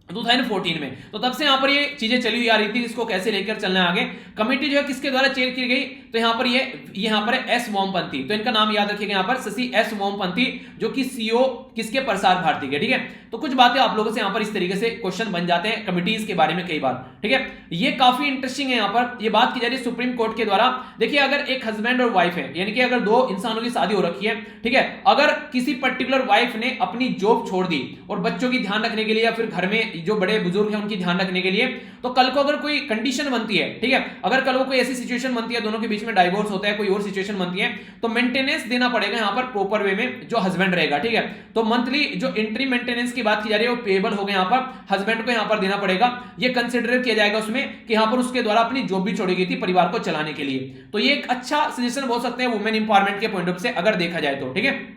2014 में। तो तब से यहां पर ये चीजें चली हुई आ रही थी, इसको कैसे लेकर चलना है आगे। कमेटी जो है किसके द्वारा चेयर की गई, तो यहां पर ये यहां पर एस मोमपंथी, तो इनका नाम याद रखिएगा यहां पर शशि एस मोमपंथी, जो कि सीईओ किसके, प्रसार भारती के, ठीक है। तो कुछ बातें आप लोगों से यहां पर इस तरीके से क्वेश्चन बन जाते हैं कमिटीज के बारे में कई बार, ठीक है। ये काफी इंटरेस्टिंग है। यहां पर ये बात की जा रही है सुप्रीम कोर्ट के द्वारा। देखिए अगर एक हस्बैंड और वाइफ है, यानी कि अगर दो इंसानों की शादी हो रखी है, ठीक है, अगर किसी पर्टिकुलर वाइफ ने अपनी जॉब छोड़ दी और बच्चों की ध्यान रखने के लिए या फिर घर में जो बड़े बुजुर्ग हैं उनकी ध्यान रखने के लिए, तो कल को अगर कोई कंडीशन बनती है, ठीक है, अगर कल को कोई ऐसी सिचुएशन बनती है, दोनों के बीच में डाइवोर्स होता है, कोई और सिचुएशन बनती है, तो मेंटेनेंस देना पड़ेगा यहां पर प्रॉपर वे में जो हस्बैंड रहेगा, ठीक है। तो मंथली जो इंट्री मेंटेनेंस की बात की जा रही है वो पेएबल हो गया, यहां पर हस्बैंड को यहां पर देना पड़ेगा। ये कंसीडर किया जाएगा उसमें कि यहां पर उसके द्वारा अपनी जॉब भी छोड़ी गई थी परिवार को चलाने के लिए। तो ये एक अच्छा सजेशन बोल सकते हैं वुमेन इंपावरमेंट के पॉइंट ऑफ से अगर देखा जाए तो, ठीक है।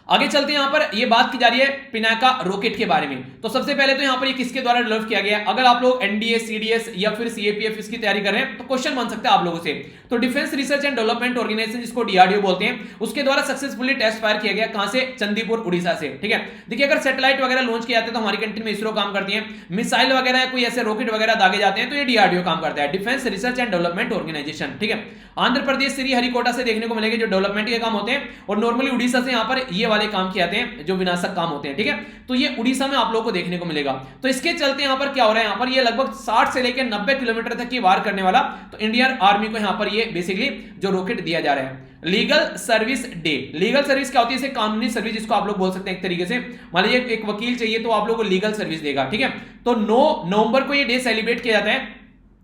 आगे चलते हैं, यहां पर ये बात की जा रही है पिनाका रॉकेट के बारे में। तो सबसे पहले तो यहां पर ये किसके द्वारा डेवलप किया गया। अगर आप लोग एनडीए, सीडीएस या फिर सीएपीएफ इसकी तैयारी कर रहे हैं तो क्वेश्चन बन सकता है आप लोगों से। तो defence research and development organisation, जिसको डीआरडीओ बोलते हैं, उसके द्वारा सक्सेसफुली टेस्ट फायर किया गया। कहां से, चंदीपुर उड़ीसा से, ठीक है। देखिए अगर सैटेलाइट वगैरह लॉन्च किए जाते हैं तो हमारी कंट्री में इसरो काम करती है, मिसाइल वगैरह कोई ऐसे रॉकेट वगैरह दागे जाते हैं तो ये डीआरडीओ काम करता है, defence research and development organisation, ठीक है। आंध्र प्रदेश श्रीहरिकोटा से देखने को मिलेंगे जो डेवलपमेंट के काम होते हैं, और नॉर्मली उड़ीसा से यहां पर ये वाले काम किए जाते हैं जो विनाशक काम होते हैं, ठीक है। तो ये उड़ीसा में आप लोगों को देखने को मिलेगा। तो इसके चलते यहां पर क्या हो रहा है, यहां पर ये लगभग 60 से लेकर 90 किलोमीटर तक की वार करने वाला, तो इंडियन आर्मी को यहां पर ये बेसिकली जो रॉकेट दिया जा रहा है। Legal service day, legal service क्या होती है, इसे कानूनी सर्विस जिसको आप लोग बोल सकते हैं एक तरीके से। मान लीजिए एक वकील चाहिए तो आप लोगों को लीगल सर्विस देगा, ठीक है। तो 9 नवंबर को ये डे सेलिब्रेट किया जाता है।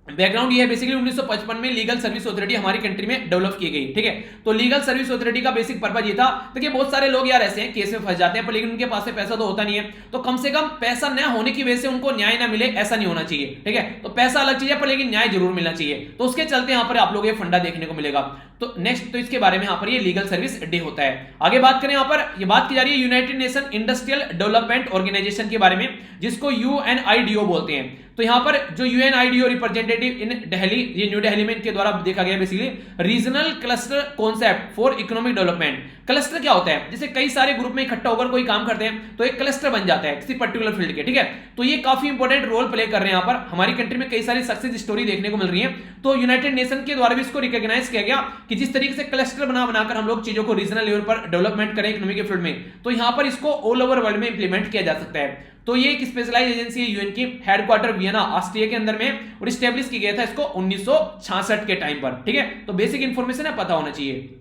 बैकग्राउंड ये है बेसिकली 1955 में लीगल सर्विस अथॉरिटी हमारी कंट्री में डेवलप की गई, ठीक है। तो लीगल सर्विस अथॉरिटी का बेसिक पर्पस ये था। देखिए बहुत सारे लोग यार ऐसे हैं केस में फंस जाते हैं पर लेकिन उनके पास में पैसा तो होता नहीं है, तो कम से कम पैसा न होने की वजह से उनको न्याय ना मिले ऐसा नहीं होना चाहिए, ठीक है। तो पैसा अलग चीज है पर लेकिन न्याय जरूर मिलना चाहिए। तो उसके चलते यहां पर आप लोग ये फंडा देखने को मिलेगा। तो नेक्स्ट तो इसके बारे में यहां पर ये लीगल सर्विस डे होता है। आगे बात करें, यहां पर ये बात की जा रही है united nation industrial development organisation के बारे में, जिसको यूएनआईडीओ बोलते हैं। तो यहां पर जो यूएनआईडीओ रिप्रेजेंटेटिव इन दिल्ली, ये न्यू दिल्ली में इनके द्वारा देखा गया basically regional cluster concept for economic development. Cluster क्या होता है, जैसे कई सारे ग्रुप में इकट्ठा होकर कोई काम करते हैं तो एक क्लस्टर बन जाता है किसी पर्टिकुलर फील्ड के, ठीक है। तो ये काफी इंपॉर्टेंट रोल प्ले कर रहे हैं। यहां पर हमारी कंट्री में कई सारी सक्सेस स्टोरी देखने को मिल रही है। तो यूनाइटेड नेशन के द्वारा भी इसको रिकॉग्नाइज किया गया कि जिस तरीके से क्लस्टर बनाकर हम लोग चीजों को रीजनल लेवल पर डेवलपमेंट करें इकोनॉमी के फील्ड में, तो यहां पर इसको ऑल ओवर वर्ल्ड में इंप्लीमेंट किया जा सकता है। तो ये एक स्पेशलाइज एजेंसी है यूएन की, हेडक्वार्टर वियना ऑस्ट्रिया के अंदर में, और स्टैब्लिश किया गया था इसको 1966 के टाइम पर, ठीक है। तो बेसिक इंफॉर्मेशन है, पता होना चाहिए।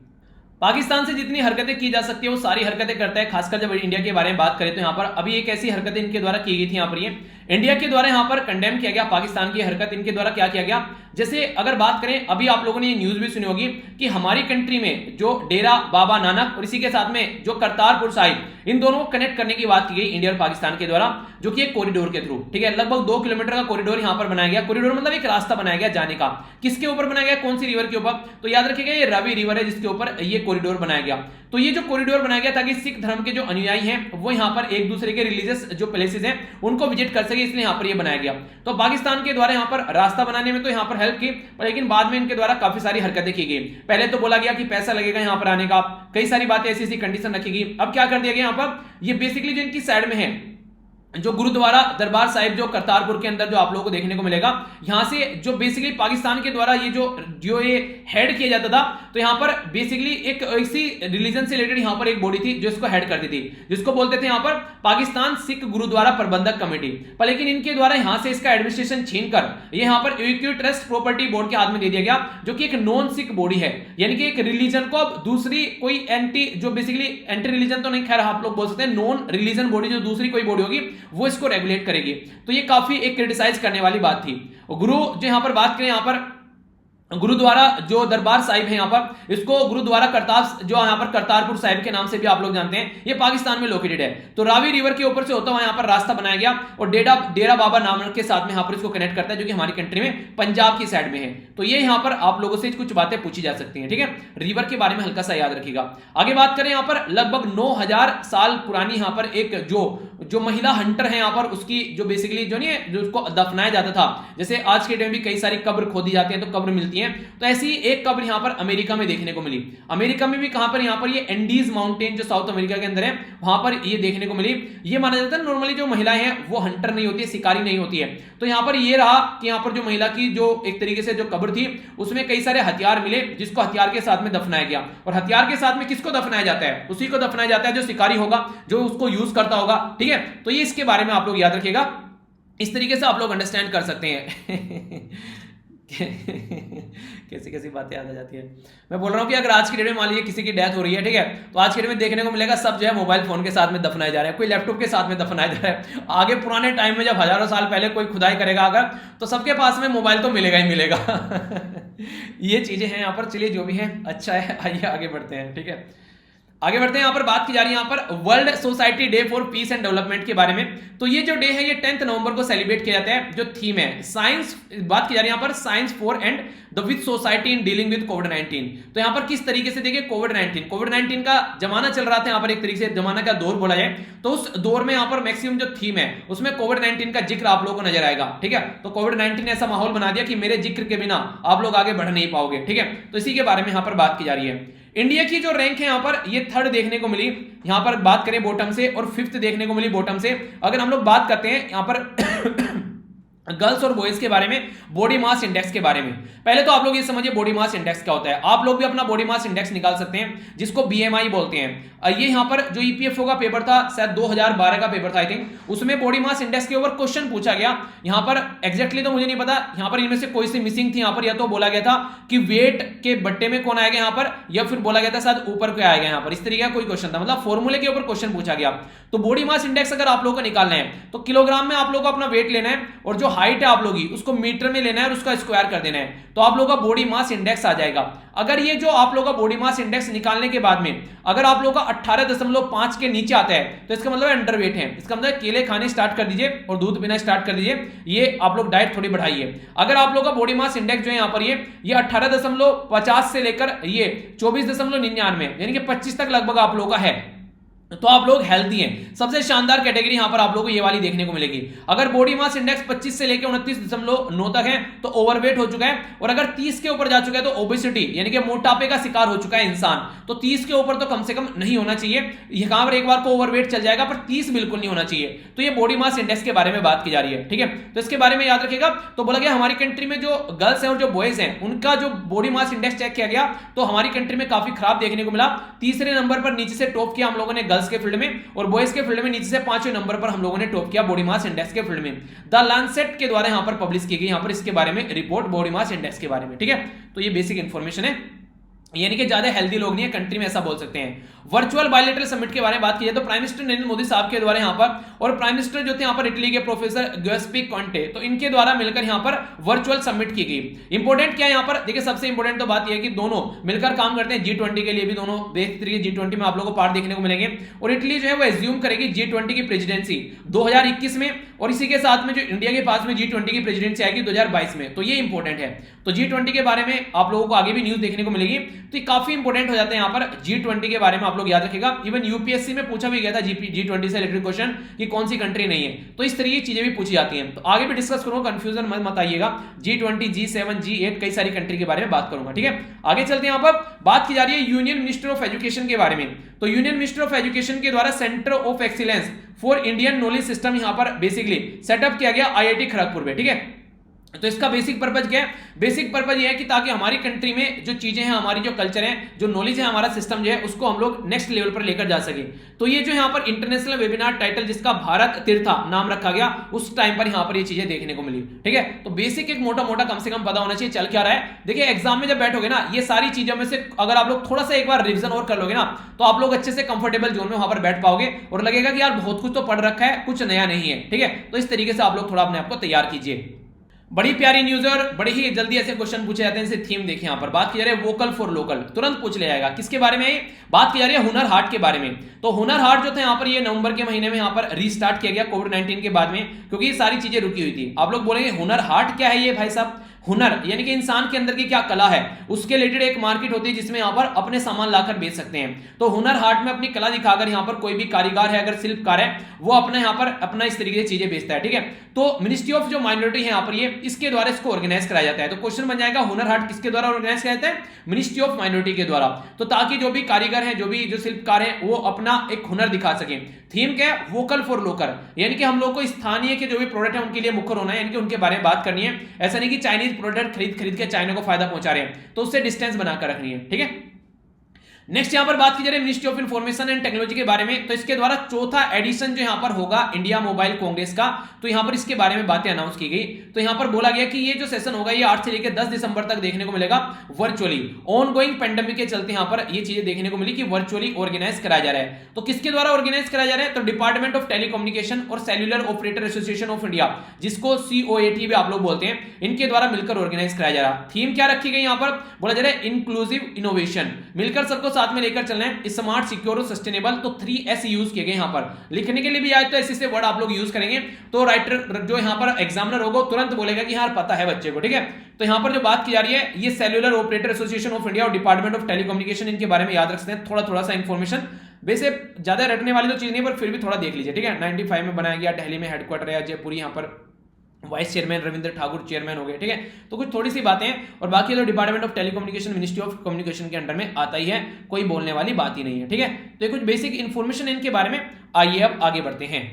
पाकिस्तान से जितनी हरकतें की जा सकती है वो सारी हरकतें करता है। खासकर जब इंडिया के बारे में बात करें तो यहाँ पर अभी एक ऐसी हरकतें इनके द्वारा की गई थी, यहाँ पर ये इंडिया के द्वारा यहाँ पर कंडेम किया गया पाकिस्तान की हरकत। इनके द्वारा क्या किया गया, जैसे अगर बात करें, अभी आप लोगों ने ये न्यूज भी सुनी होगी कि हमारी कंट्री में जो डेरा बाबा नानक और इसी के साथ में जो करतारपुर साहिब, इन दोनों को कनेक्ट करने की बात की गई इंडिया और पाकिस्तान के द्वारा, जो कि एक कॉरिडोर के थ्रू, ठीक है। लगभग 2 किलोमीटर का कॉरिडोर यहाँ पर बनाया गया। कॉरिडोर मतलब एक रास्ता बनाया गया जाने का। किसके ऊपर बनाया गया, कौन सी रिवर के ऊपर, तो याद रखिएगा ये रावी रिवर है जिसके ऊपर ये कॉरिडोर बनाया गया। तो ये जो कॉरिडोर बनाया गया ताकि सिख धर्म के जो अनुयायी हैं वो यहाँ पर एक दूसरे के रिलीजियस जो प्लेसेस हैं उनको विजिट कर सके, इसलिए यहाँ पर ये बनाया गया। तो पाकिस्तान के द्वारा यहाँ पर रास्ता बनाने में तो यहाँ पर हेल्प की, लेकिन बाद में इनके द्वारा काफी सारी हरकतें की गई। पहले तो बोला गया कि पैसा लगेगा यहाँ पर आने का, कई सारी बातें ऐसी कंडीशन रखी गई। अब क्या कर दिया गया, यहाँ पर ये बेसिकली जो इनकी साइड में है जो गुरुद्वारा दरबार साहिब जो करतारपुर के अंदर जो आप लोगों को देखने को मिलेगा, यहां से जो बेसिकली पाकिस्तान के द्वारा ये जो ये हेड किया जाता था, तो यहां पर बेसिकली एक इसी रिलीजन से रिलेटेड यहां पर एक बॉडी थी जो इसको हेड करती थी, जिसको बोलते थे यहां पर पाकिस्तान सिख गुरुद्वारा प्रबंधक कमेटी। पर लेकिन इनके द्वारा यहां से इसका एडमिनिस्ट्रेशन छीनकर ये यहां पर यूक्यू ट्रस्ट प्रॉपर्टी बोर्ड के हाथ में दे दिया गया, जो कि एक नॉन सिख बॉडी है, यानी कि एक रिलीजन को अब दूसरी कोई एंटी, जो बेसिकली एंटी रिलीजन तो नहीं, खैर आप लोग बोल सकते हैं नॉन रिलीजन बॉडी, जो दूसरी कोई बॉडी होगी वो इसको रेगुलेट करेगी। तो ये काफी एक क्रिटिसाइज करने वाली बात थी। गुरु जो यहां पर बात करें, यहां पर गुरुद्वारा जो दरबार साहिब है, यहां पर इसको गुरुद्वारा करतार, जो यहां पर करतारपुर साहिब के नाम से भी आप लोग जानते हैं, ये पाकिस्तान में लोकेटेड है। तो रावी रिवर के ऊपर से होता हुआ यहां पर रास्ता बनाया गया और डेरा बाबा नाम के साथ में यहां पर इसको कनेक्ट करता है, जो कि हमारी कंट्री में पंजाब की साइड में है। तो ये यहां पर आप लोगों से कुछ बातें पूछी जा सकती हैं, ठीक है। रिवर के बारे में हल्का सा याद रखिएगा। आगे बात करें, यहां पर लगभग 9000 साल पुरानी यहां पर एक जो महिला हंटर है यहां पर, उसकी जो बेसिकली जो नहीं जो उसको दफनाया जाता था, जैसे आज के टाइम भी कई सारी कब्र खोदी जाती है तो कब्र मिलती है, तो ऐसी एक कब्र यहां पर अमेरिका में देखने को मिली। अमेरिका में भी कहां पर, यहां पर ये एंडीज माउंटेन जो साउथ अमेरिका के अंदर है, वहां पर ये देखने को मिली। ये माना जाता है नॉर्मली जो महिलाएं हैं वो हंटर नहीं होती है, शिकारी नहीं होती है। तो यहां पर ये रहा कि यहां पर जो महिला की जो एक तरीके से जो कब्र थी उसमें कई सारे हथियार मिले, जिसको हथियार के साथ में दफनाया गया। और हथियार के साथ में किसको दफनाया जाता है? उसी को दफनाया जाता है जो शिकारी होगा, जो उसको यूज करता होगा, ठीक है। तो ये इसके बारे में आप लोग याद रखिएगा, इस तरीके से आप लोग अंडरस्टैंड कर सकते हैं। कैसी कैसी बातें याद आ जाती है। मैं बोल रहा हूं कि अगर आज की डेट में मान लीजिए किसी की डेथ हो रही है, ठीक है, तो आज की डेट में देखने को मिलेगा सब जो है मोबाइल फोन के साथ में दफनाया जा रहा है, कोई लैपटॉप के साथ में दफनाया जा रहा है। आगे पुराने टाइम में जब हजारों साल पहले कोई खुदाई करेगा अगर, तो सबके पास में मोबाइल तो मिलेगा ही मिलेगा। ये चीजें हैं यहाँ पर। चलिए जो भी है अच्छा है, आइए आगे बढ़ते हैं, ठीक है। आगे बढ़ते हैं। यहाँ पर बात की जा रही है यहाँ पर world society day for piece and development के बारे में। तो ये जो डे है ये 10 नवंबर को सेलिब्रेट किया जाता है। जो थीम है साइंस, बात की जा रही है यहाँ पर science for and the with society in dealing with COVID. तो यहाँ पर किस तरीके से देखिए कोविड-19 का जमाना चल रहा था यहाँ पर, एक तरीके से जमाना का दौर बोला जाए तो उस दौर में यहाँ पर मैक्सिमम जो थीम है उसमें कोविड-19 का जिक्र आप लोगों को नजर आएगा, ठीक है। तो कोविड-19 ने ऐसा माहौल बना दिया कि मेरे जिक्र के बिना आप लोग आगे बढ़ नहीं पाओगे, ठीक है। तो इसी के बारे में यहाँ पर बात की जा रही है। इंडिया की जो रैंक है यहाँ पर ये 3rd देखने को मिली, यहाँ पर बात करें बॉटम से, और 5th देखने को मिली बॉटम से। अगर हम लोग बात करते हैं यहाँ पर गर्ल्स और बॉयज के बारे में, बॉडी मास इंडेक्स के बारे में, पहले तो आप लोग ये समझिए बॉडी मास इंडेक्स क्या होता है। आप लोग भी अपना बॉडी मास इंडेक्स निकाल सकते हैं, जिसको बीएमआई बोलते हैं। ये यहाँ पर जो ईपीएफओ का पेपर था, शायद 2012 का पेपर था आई थिंक, उसमें बॉडी मास इंडेक्स के ऊपर क्वेश्चन पूछा गया। यहाँ पर एग्जैक्टली तो मुझे नहीं पता, यहाँ पर इनमें से कोई सी मिसिंग थी यहाँ पर, या तो बोला गया था कि वेट के बट्टे में कौन आएगा यहाँ पर, या फिर बोला गया था शायद ऊपर क्या आएगा यहाँ पर, इस तरीके का कोई क्वेश्चन था, मतलब फॉर्मूले के ऊपर क्वेश्चन पूछा गया। तो बॉडी मास इंडेक्स अगर आप लोगों को निकालना है तो किलोग्राम में आप लोगों को अपना वेट लेना है, और जो हाइट है आप लोगों की उसको मीटर में लेना है और उसका स्क्वायर कर देना है, तो आप लोगों का बॉडी मास इंडेक्स आ जाएगा। अगर ये जो आप लोगों का बॉडी मास इंडेक्स निकालने के बाद में अगर आप लोगों का 18.5 के नीचे आता है तो इसका मतलब अंडरवेट है। इसका मतलब केले खाने स्टार्ट कर दीजिए और दूध पीना स्टार्ट कर दीजिए, ये आप लोग डाइट थोड़ी बढ़ाइए। अगर आप लोगों का बॉडी मास इंडेक्स जो है यहाँ पर ये 18.50 से लेकर ये 24.99 यानी कि 25 तक लगभग आप लोगों का है, तो आप लोग हेल्दी हैं। सबसे शानदार कैटेगरी यहां पर आप लोगों को ये वाली देखने को मिलेगी। अगर बॉडी मास इंडेक्स 25 से लेकर 29.9 तक है तो ओवरवेट हो चुका है, और अगर 30 के ऊपर जा चुका है तो ओबेसिटी यानी कि मोटापे का शिकार हो चुका है इंसान। तो 30 के ऊपर तो कम से कम नहीं होना चाहिए, यहां पर एक बार को ओवरवेट चल जाएगा, पर 30 बिल्कुल नहीं होना चाहिए। तो ये बॉडी मास इंडेक्स के बारे में बात की जा रही है, ठीक है। तो इसके बारे में याद रखिएगा। तो बोला गया हमारी कंट्री में जो गर्ल्स हैं और जो बॉयज हैं उनका जो बॉडी मास इंडेक्स चेक किया गया तो हमारी कंट्री में काफी खराब देखने को मिला। तीसरे नंबर पर नीचे से टॉप किया हम लोगों ने गर्ल्स के फील्ड में, और बॉयज के फील्ड में नीचे से 5वें नंबर पर हम लोगों ने टॉप किया बॉडी मास इंडेक्स के फील्ड में। द लैंसेट के द्वारा यहां पर पब्लिश की गई यहां पर इसके बारे में रिपोर्ट बॉडी मास इंडेक्स के बारे में, ठीक है। तो ये बेसिक इंफॉर्मेशन है, यानी कि ज्यादा हेल्दी लोग नहीं है कंट्री में, ऐसा बोल सकते हैं। वर्चुअल बायलैटरल समिट के बारे में बात की जाए तो प्राइम मिनिस्टर नरेंद्र मोदी साहब के द्वारा यहां पर, और प्राइम मिनिस्टर जो थे यहां पर इटली के प्रोफेसर ग्यूसेप्पे कॉन्टे, तो इनके द्वारा मिलकर यहां पर वर्चुअल समिट की गई। इंपॉर्टेंट क्या है यहां पर, देखिए सबसे इंपॉर्टेंट तो बात यह है कि दोनों मिलकर काम करते हैं G20 के लिए भी, दोनों तरीके G20 में आप लोगों को पार्ट देखने को मिलेंगे। और इटली जो है वो एज्यूम करेगी G20 की प्रेसिडेंसी 2021 में, और इसी के साथ में जो इंडिया के पास में G20 की प्रेसिडेंसी आएगी 2022 में। तो ये इंपॉर्टेंट है। तो G20 के बारे में आप लोगों को आगे भी न्यूज देखने को मिलेगी। तो ये काफी इंपॉर्टेंट हो जाते हैं यहाँ पर G20 के बारे में आप लोग याद रखिएगा। इवन यूपीएससी में पूछा भी गया था G20 से रिलेटेड क्वेश्चन कि कौन सी कंट्री नहीं है, तो इस तरीके की चीजें भी पूछी जाती हैं। तो आगे भी डिस्कस करूंगा, कंफ्यूजन मत आइएगा। G20, G7, G8 कई सारी कंट्री के बारे में बात करूंगा, ठीक है। आगे चलते हैं, यहाँ पर बात की जा रही है यूनियन मिनिस्टर ऑफ एजुकेशन के बारे में। तो यूनियन मिनिस्टर ऑफ एजुकेशन के द्वारा centre of excellence for Indian knowledge system यहां पर बेसिकली सेटअप किया गया आईआईटी खड़गपुर में, ठीक है। तो इसका बेसिक पर्पज क्या है? बेसिक पर्पज ये है कि ताकि हमारी कंट्री में जो चीजें हैं, हमारी जो कल्चर है, जो नॉलेज है, हमारा सिस्टम जो है, उसको हम लोग नेक्स्ट लेवल पर लेकर जा सके। तो ये जो यहाँ पर इंटरनेशनल वेबिनार टाइटल जिसका भारत तीर्था नाम रखा गया, उस टाइम पर यहाँ पर ये चीजें देखने को मिली, ठीक है। तो बेसिक एक मोटा मोटा कम से कम पता होना चाहिए चल क्या रहा है। देखिए एग्जाम में जब बैठोगे ना, ये सारी चीजों में से अगर आप लोग थोड़ा सा एक बार रिविजन और कर लोगे ना, तो आप लोग अच्छे से कंफर्टेबल जोन में वहां पर बैठ पाओगे और लगेगा कि यार बहुत कुछ तो पढ़ रखा है, कुछ नया नहीं है, ठीक है। तो इस तरीके से आप लोग थोड़ा अपने आप को तैयार कीजिए। बड़ी प्यारी न्यूज और बड़े ही जल्दी ऐसे क्वेश्चन पूछे जाते हैं। इसे थीम देखिए, यहां पर बात की जा रही है वोकल फॉर लोकल, तुरंत पूछ लिया जाएगा। किसके बारे में बात की जा रही है? हुनर हाट के बारे में। तो हुनर हाट जो था यहाँ पर, ये नवंबर के महीने में यहाँ पर रीस्टार्ट किया गया कोविड-19 के बाद में, क्योंकि ये सारी चीजें रुकी हुई थी। आप लोग बोलेंगे हुनर हाट क्या है ये भाई साहब? हुनर यानी कि इंसान के अंदर की क्या कला है, उसके रिलेटेड एक मार्केट होती है जिसमें यहाँ पर अपने सामान लाकर बेच सकते हैं। तो हुनर हाट में अपनी कला दिखाकर यहाँ पर कोई भी कारीगर है, अगर शिल्पकार है, वो अपना यहाँ पर अपना इस तरीके से चीजें बेचता है, ठीक है। तो मिनिस्ट्री ऑफ जो माइनॉरिटी है यहाँ पर, ये इसके द्वारा इसको ऑर्गेनाइज कराया जाता है। तो क्वेश्चन बन जाएगा हुनर हाट किसके द्वारा ऑर्गेनाइज कराया जाता है? मिनिस्ट्री ऑफ माइनॉरिटी के द्वारा। तो ताकि जो भी कारीगर है, जो शिल्पकार है, वो अपना एक हुनर दिखा सके। थीम क्या है? वोकल फॉर लोकल, यानी कि हम लोग को स्थानीय के जो भी प्रोडक्ट है उनके लिए मुखर होना है, यानी कि उनके बारे में बात करनी है। ऐसा नहीं कि चाइनीज प्रोडक्ट खरीद के चाइना को फायदा पहुंचा रहे हैं, तो उससे डिस्टेंस बनाकर रखनी है, ठीक है। नेक्स्ट यहां पर बात की जा रही है ministry of information and technology के बारे में। तो इसके द्वारा चौथा एडिशन जो यहां पर होगा इंडिया मोबाइल कांग्रेस का, तो यहां पर इसके बारे में बातें अनाउंस की गई। तो यहां पर बोला गया कि ये जो सेशन होगा, ये 8 से लेकर 10 दिसंबर तक देखने को मिलेगा वर्चुअली। ऑन गोइंग पेंडेमिक के चलते यहां पर ये चीजें देखने को मिली कि वर्चुअली ऑर्गेनाइज कराया जा रहा है। तो किसके द्वारा ऑर्गेनाइज कराया जा रहा है? तो डिपार्टमेंट ऑफ टेलीकम्युनिकेशन और cellular operator association of India, जिसको COAT भी आप लोग बोलते हैं, इनके द्वारा मिलकर ऑर्गेनाइज कराया जा रहा। थीम क्या रखी गई यहां पर? बोला जा रहा है इंक्लूसिव इनोवेशन, मिलकर सबको साथ में लेकर चलना है, स्मार्ट, सिक्योर और सस्टेनेबल। तो 3S यूज किए गए यहां पर। लिखने के लिए भी आए तो ऐसे से वर्ड आप लोग यूज करेंगे, तो राइटर जो यहां पर एग्जामिनर होगा तुरंत बोलेगा कि यार पता है बच्चे को, ठीक है। तो यहां पर जो बात की जा रही है, ये cellular operator association of India और डिपार्टमेंट ऑफ टेलीकम्युनिकेशन, इनके बारे में याद रख सकते हैं। थोड़ा सा इंफॉर्मेशन, वैसे ज्यादा रटने वाली तो चीज नहीं, पर फिर भी थोड़ा देख लीजिए, ठीक है। 95 में बनाया गया, दिल्ली में हेडक्वार्टर है, जयपुर यहाँ पर vice chairman Ravindra Thakur chairman हो गए, ठीक है। तो कुछ थोड़ी सी बातें हैं, और बाकी तो department of telecommunication, ministry of communication के अंडर में आता ही है, कोई बोलने वाली बात ही नहीं है, ठीक है। तो ये कुछ बेसिक इंफॉर्मेशन इनके बारे में। आइए अब आगे बढ़ते हैं।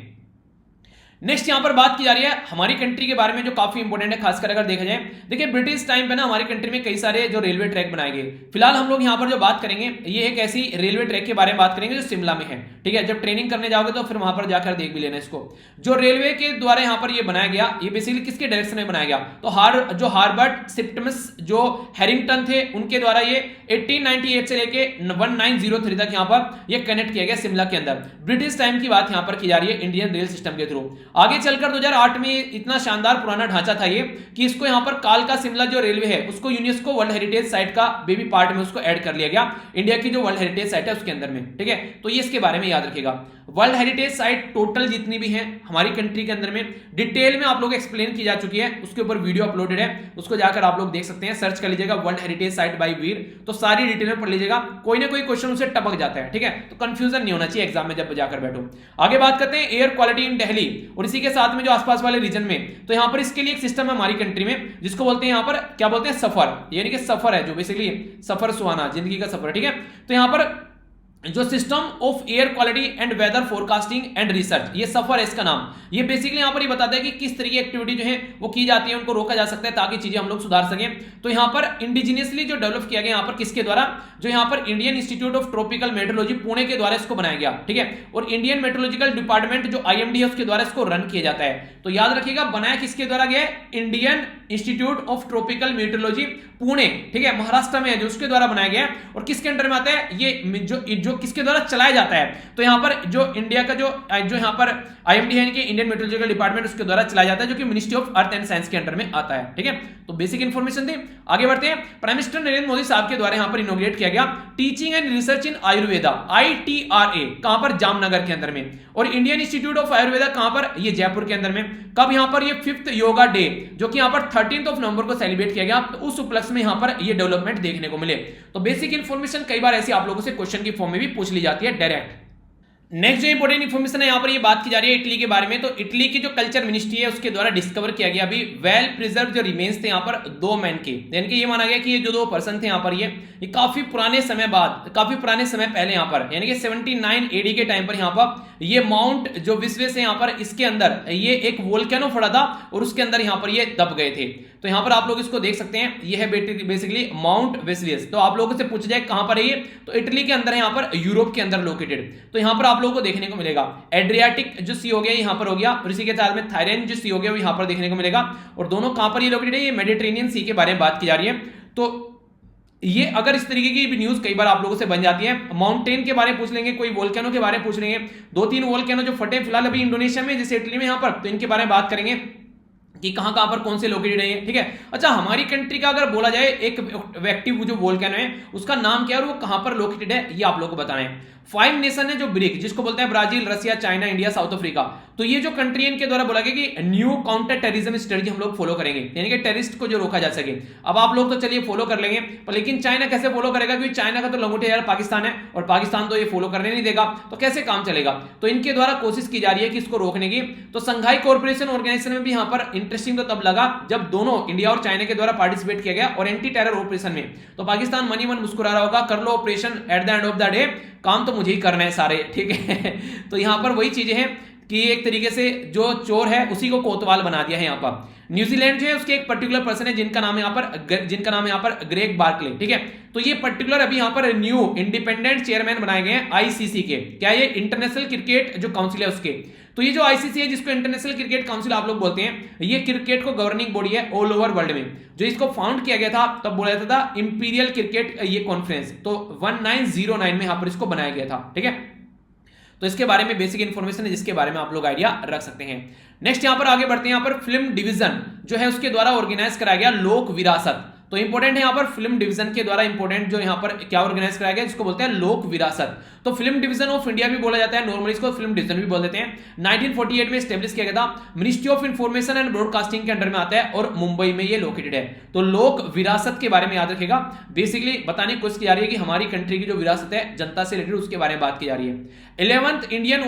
नेक्स्ट यहां पर बात की जा रही है हमारी कंट्री के बारे में, जो काफी इंपॉर्टेंट है, खासकर अगर देखा जाए। देखिए ब्रिटिश टाइम पे ना हमारी कंट्री में कई सारे जो रेलवे ट्रैक बनाए गए। फिलहाल हम लोग यहां पर जो बात करेंगे, ये एक ऐसी रेलवे ट्रैक के बारे में बात करेंगे जो शिमला में है, ठीक है। जब ट्रेनिंग करने जाओगे तो फिर वहां पर जाकर देख भी लेना इसको। जो रेलवे के द्वारा यहां पर ये बनाया गया, ये बेसिकली किसके डायरेक्शन में बनाया गया? तो जो हार्बर्ट सिप्टिमस जो हैरिंगटन थे, उनके द्वारा ये 1898 से लेके 1903 तक यहां पर ये कनेक्ट किया गया शिमला के अंदर। ब्रिटिश टाइम की बात यहां पर की जा रही है, इंडियन रेल सिस्टम के थ्रू। आगे चलकर 2008 में इतना शानदार पुराना ढांचा था ये कि इसको यहां पर कालका शिमला जो रेलवे है, उसको यूनेस्को वर्ल्ड हेरिटेज साइट का बेबी पार्ट में उसको ऐड कर लिया गया, इंडिया की जो वर्ल्ड हेरिटेज साइट है उसके अंदर में, ठीक है। तो ये इसके बारे में याद रखिएगा। वर्ल्ड हेरिटेज साइट टोटल जितनी भी हैं हमारी कंट्री के अंदर में, डिटेल में आप लोग एक्सप्लेन की जा चुकी है, उसके ऊपर वीडियो अपलोडेड है, उसको जाकर आप लोग देख सकते हैं, सर्च कर लीजिएगा वर्ल्ड हेरिटेज साइट बाय वीर, तो सारी डिटेल में पढ़ लीजिएगा। कोई ना कोई क्वेश्चन उसे टपक जाता है, ठीक है। तो कंफ्यूजन नहीं होना चाहिए एग्जाम में जब जाकर बैठो। आगे बात करते हैं एयर क्वालिटी इन दिल्ली और इसी के साथ में जो आसपास वाले रीजन में। तो यहां पर इसके लिए एक सिस्टम है हमारी कंट्री में, जिसको बोलते हैं यहां पर क्या बोलते हैं? सफर, यानी कि सफर है जो बेसिकली सफर सुहाना, जिंदगी का सफर, ठीक है। तो यहां पर जो system of air quality and weather forecasting and research, ये सफर है इसका नाम। ये बेसिकली यहां पर ये बताता है कि किस तरह की एक्टिविटी जो है वो की जाती है, उनको रोका जा सकता है ताकि चीजें हम लोग सुधार सकें। तो यहां पर इंडिजिनियसली जो डेवलप किया गया, यहां पर किसके द्वारा? जो यहां पर Indian institute of tropical metrology Pune के द्वारा इसको बनाया गया, ठीक है। और इंडियन मेट्रोलॉजिकल डिपार्टमेंट जो IMD है उसके द्वारा इसको रन किया जाता है। तो याद रखिएगा, बनाया किसके द्वारा गया है? Indian institute of tropical metrology Pune, ठीक है, महाराष्ट्र में है, जो उसके द्वारा बनाया गया है। और किसके अंडर में आता है? ये जो जो किसके द्वारा चलाया जाता है, तो यहां पर जो इंडिया का जो यहां पर IMD है कि इंडियन मेट्रोलॉजिकल डिपार्टमेंट, उसके द्वारा चलाया जाता है, जो कि ministry of earth and science के अंडर में आता है। ठीक है, तो बेसिक इंफॉर्मेशन थी। आगे बढ़ते हैं। प्राइम मिनिस्टर नरेंद्र मोदी साहब के द्वारा यहां पर इनॉग्रेट किया गया teaching and research in Ayurveda ITRA, कहां पर, जामनगर के अंदर में, और इंडियन इंस्टीट्यूट ऑफ आयुर्वेदा कहां पर, ये जयपुर के अंदर में। कब यहां पर ये 5th योगा डे जो कि यहां पर 13 नवंबर को सेलिब्रेट किया गया, तो उस उपलक्ष्य में यहां पर ये डेवलपमेंट देखने को मिले। तो बेसिक इंफॉर्मेशन कई बार ऐसी आप लोगों से क्वेश्चन की फॉर्म में भी पूछ ली जाती है डायरेक्ट। नेक्स्ट जो इंपॉर्टेंट इन्फॉर्मेशन है यहां पर ये बात की जा रही है इटली के बारे में। तो इटली की जो कल्चर मिनिस्ट्री है उसके द्वारा डिस्कवर किया गया अभी वेल प्रिजर्व जो रिमेन्स थे यहां पर 2 मैन के, यानी कि ये माना गया कि ये जो 2 पर्सन थे यहां पर ये काफी पुराने समय बाद, काफी पुराने समय पहले यहां पर, यानी कि 79 AD के टाइम पर यहां पर ये माउंट जो विस्वेस है यहां पर, इसके अंदर ये एक वोल्केनो फटा था और उसके अंदर यहां पर ये दब गए थे। तो यहां पर आप लोग इसको देख सकते हैं, ये है बेसिकली माउंट वेसुवियस। तो आप लोगों से पूछ जाए कहां पर है ये, तो इटली के अंदर है, यहां पर यूरोप के अंदर लोकेटेड। तो यहां पर आप लोगों को देखने को मिलेगा एड्रियाटिक जो सी हो गया यहां पर हो गया, और इसी के साथ में थाईलैंड जो सी हो गया वो यहां पर देखने को मिलेगा। और दोनों कहां पर ये लोकेटेड है, ये मेडिटेरेनियन सी के बारे में बात की जा रही है। तो ये अगर इस तरीके की भी न्यूज कई बार आप लोगों से बन जाती है, माउंटेन के बारे में पूछ लेंगे, कोई वोल्केनो के बारे में पूछ लेंगे, 2-3 वोल्केनो जो फटे फिलहाल अभी इंडोनेशिया में, जैसे इटली में यहां पर, तो इनके बारे में बात करेंगे कि कहां पर कौन से लोकेटेड है। ठीक है, अच्छा हमारी कंट्री का अगर बोला जाए एक व्यक्ति जो वोल्केनो है उसका नाम क्या है और वो कहां पर लोकेटेड है, ये आप लोगों को बताना है। 5 नेशन है जो ब्रिक, जिसको बोलते हैं ब्राजील, रसिया, चाइना, इंडिया, साउथ अफ्रीका। तो ये जो कंट्री है इनके द्वारा बोला गया कि न्यू काउंटर टेररिज्म स्ट्रेटजी हम लोग फॉलो करेंगे, यानी कि टेररिस्ट को जो रोका जा सके। अब आप लोग तो चलिए फॉलो कर लेंगे, पर लेकिन चाइना कैसे फॉलो करेगा, क्योंकि चाइना का तो लंगोटे यार पाकिस्तान है और पाकिस्तान तो ये फॉलो करने नहीं देगा, तो कैसे काम चलेगा। तो इनके द्वारा कोशिश की जा रही है कि इसको रोकने की। तो संघाई कोऑपरेशन ऑर्गेनाइजेशन में भी यहां पर इंटरेस्टिंग तो तब लगा जब दोनों इंडिया और चाइना के द्वारा पार्टिसिपेट किया गया और एंटी टेरर ऑपरेशन में। तो पाकिस्तान मनी मन मुस्कुरा रहा होगा, कर लो operation, at the end of the day काम तो मुझे ही करना है सारे। ठीक है, तो यहां पर वही चीजें हैं कि एक तरीके से जो चोर है उसी को कोतवाल बना दिया है यहां पर। न्यूजीलैंड जो है उसके एक पर्टिकुलर पर्सन है जिनका नाम यहां पर ग्रेग बार्कले। ठीक है, तो ये पर्टिकुलर अभी यहां पर न्यू इंडिपेंडेंट चेयरमैन बनाए गए हैं ICC के, क्या ये इंटरनेशनल क्रिकेट जो काउंसिल है उसके। तो ये जो ICC है जिसको इंटरनेशनल क्रिकेट काउंसिल आप लोग बोलते हैं, ये क्रिकेट को गवर्निंग बॉडी है ऑल ओवर वर्ल्ड में। जो इसको फाउंड किया गया था तब बोला जाता था इंपीरियल क्रिकेट ये कॉन्फ्रेंस, तो 1909 में यहां पर इसको बनाया गया था। ठीक है, तो इसके बारे में बेसिक इंफॉर्मेशन है जिसके बारे में आप लोग आइडिया रख सकते हैं। नेक्स्ट यहां पर आगे बढ़ते हैं। यहां पर फिल्म डिवीजन जो है उसके द्वारा ऑर्गेनाइज कराया गया लोक विरासत। तो इंपॉर्टेंट है यहां पर फिल्म डिवीजन के द्वारा इंपॉर्टेंट जो यहां पर क्या ऑर्गेनाइज कराया गया, जिसको बोलते हैं लोक विरासत। तो फिल्म डिवीजन ऑफ इंडिया भी बोला जाता है, नॉर्मली इसको फिल्म डिवीजन भी बोल देते हैं। 1948 में एस्टेब्लिश किया गया था, ministry of information and broadcasting के अंडर में आता है और मुंबई में ये लोकेटेड है। तो लोक विरासत के बारे में याद रखेगा, बेसिकली बताने की कोशिश की जा रही है कि हमारी कंट्री की जो विरासत है जनता से रिलेटेड उसके बारे में बात की जा रही है। 11th इंडियन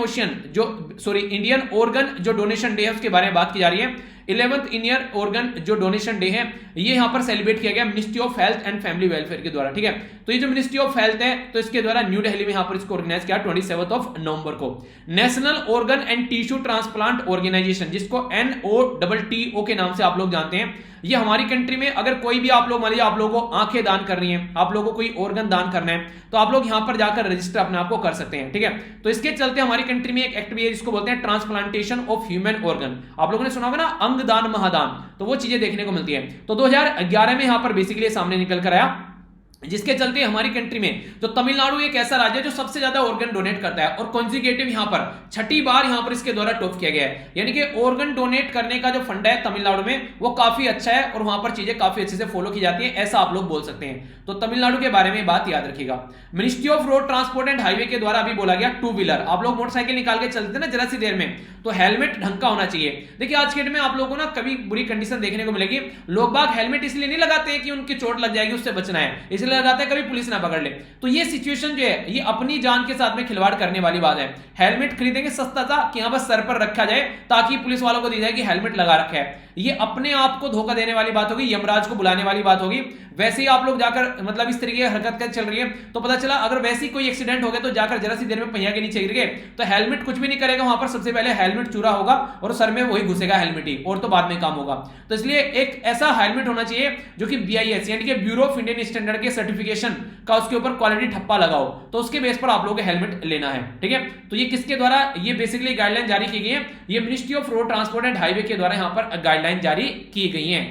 ऑर्गन जो डोनेशन डे है उसके बारे में बात की जा रही है। 11th इंडियन ऑर्गन जो डोनेशन डे है ये यहां पर सेलिब्रेट किया गया ministry of health and family welfare के द्वारा। ठीक है, तो ये जो मिनिस्ट्री ऑफ हेल्थ है तो इसके द्वारा न्यू दिल्ली में यहां पर इसको ऑर्गेनाइज किया 27 नवंबर को। National organ and tissue transplant organisation, जिसको NOTTO के नाम से आप लोग जानते हैं, ये हमारी कंट्री में अगर कोई भी आप लोग मान लीजिए आप लोगों को आंखें दान करनी है, आप लोगों को कोई ऑर्गन दान करना है, तो आप लोग यहां पर जाकर रजिस्टर अपने आप को कर सकते हैं। ठीक है, तो इसके चलते हमारी कंट्री में एक एक्ट भी है जिसको बोलते हैं ट्रांसप्लांटेशन ऑफ ह्यूमन ऑर्गन। आप लोगों ने सुना होगा ना अंग दान महादान, तो वो चीजें देखने को मिलती है। तो 2011 में यहां पर बेसिकली सामने निकल कर आया, जिसके चलते हमारी कंट्री में जो तमिलनाडु एक ऐसा राज्य है जो सबसे ज्यादा ऑर्गन डोनेट करता है और कॉन्जिक्यूटिव यहां पर 6ठी बार यहां पर इसके द्वारा टॉप किया गया है। यानी कि ऑर्गन डोनेट करने का जो फंड है तमिलनाडु में वो काफी अच्छा है और वहां पर चीजें काफी अच्छे से फॉलो की जाती है, ऐसा आप लोग बोल सकते हैं। तो तमिलनाडु के बारे में बात याद रखिएगा। Ministry of road transport and highway के द्वारा अभी बोला गया 2 व्हीलर, आप लोग मोटरसाइकिल निकाल के चलते ना जरा सी देर में, तो हेलमेट ढंग का होना चाहिए। देखिए आज के डेट में आप लोगों को ना कभी बुरी कंडीशन देखने को मिलेगी, लोग बाग हेलमेट इसलिए नहीं लगाते कि उनकी चोट लग जाएगी उससे बचना है, इसलिए लगाते हैं कभी पुलिस ना पकड़ ले। तो ये सिचुएशन जो है ये अपनी जान के साथ में खिलवाड़ करने वाली बात है। हेलमेट खरीदेंगे सस्ता था कि यहां बस सर पर रखा जाए ताकि पुलिस वालों को दी जाए कि हेलमेट लगा रखा है, ये अपने आप को धोखा देने वाली बात होगी, यमराज को बुलाने वाली बात होगी। वैसे ही आप लोग जाकर मतलब इस तरीके की हरकत कर चल रही है तो पता चला अगर वैसे ही कोई एक्सीडेंट हो गया तो जाकर जरा सी देर में पहिया के नीचे गिर गए तो हेलमेट कुछ भी नहीं करेगा, वहां पर सबसे पहले हेलमेट चूरा होगा और सर में वही घुसेगा हेलमेट ही, और तो बाद में काम होगा। तो इसलिए एक ऐसा हेलमेट होना चाहिए जो कि BIS यानी कि ब्यूरो ऑफ इंडियन स्टैंडर्ड के सर्टिफिकेशन का उसके ऊपर क्वालिटी ठप्पा लगाओ, तो उसके बेस पर आप लोगों को हेलमेट लेना है। ठीक है, तो ये किसके द्वारा ये बेसिकली गाइडलाइन जारी की गई है, ये ministry of road transport and highway के द्वारा यहां पर गाइडलाइन जारी की गई है।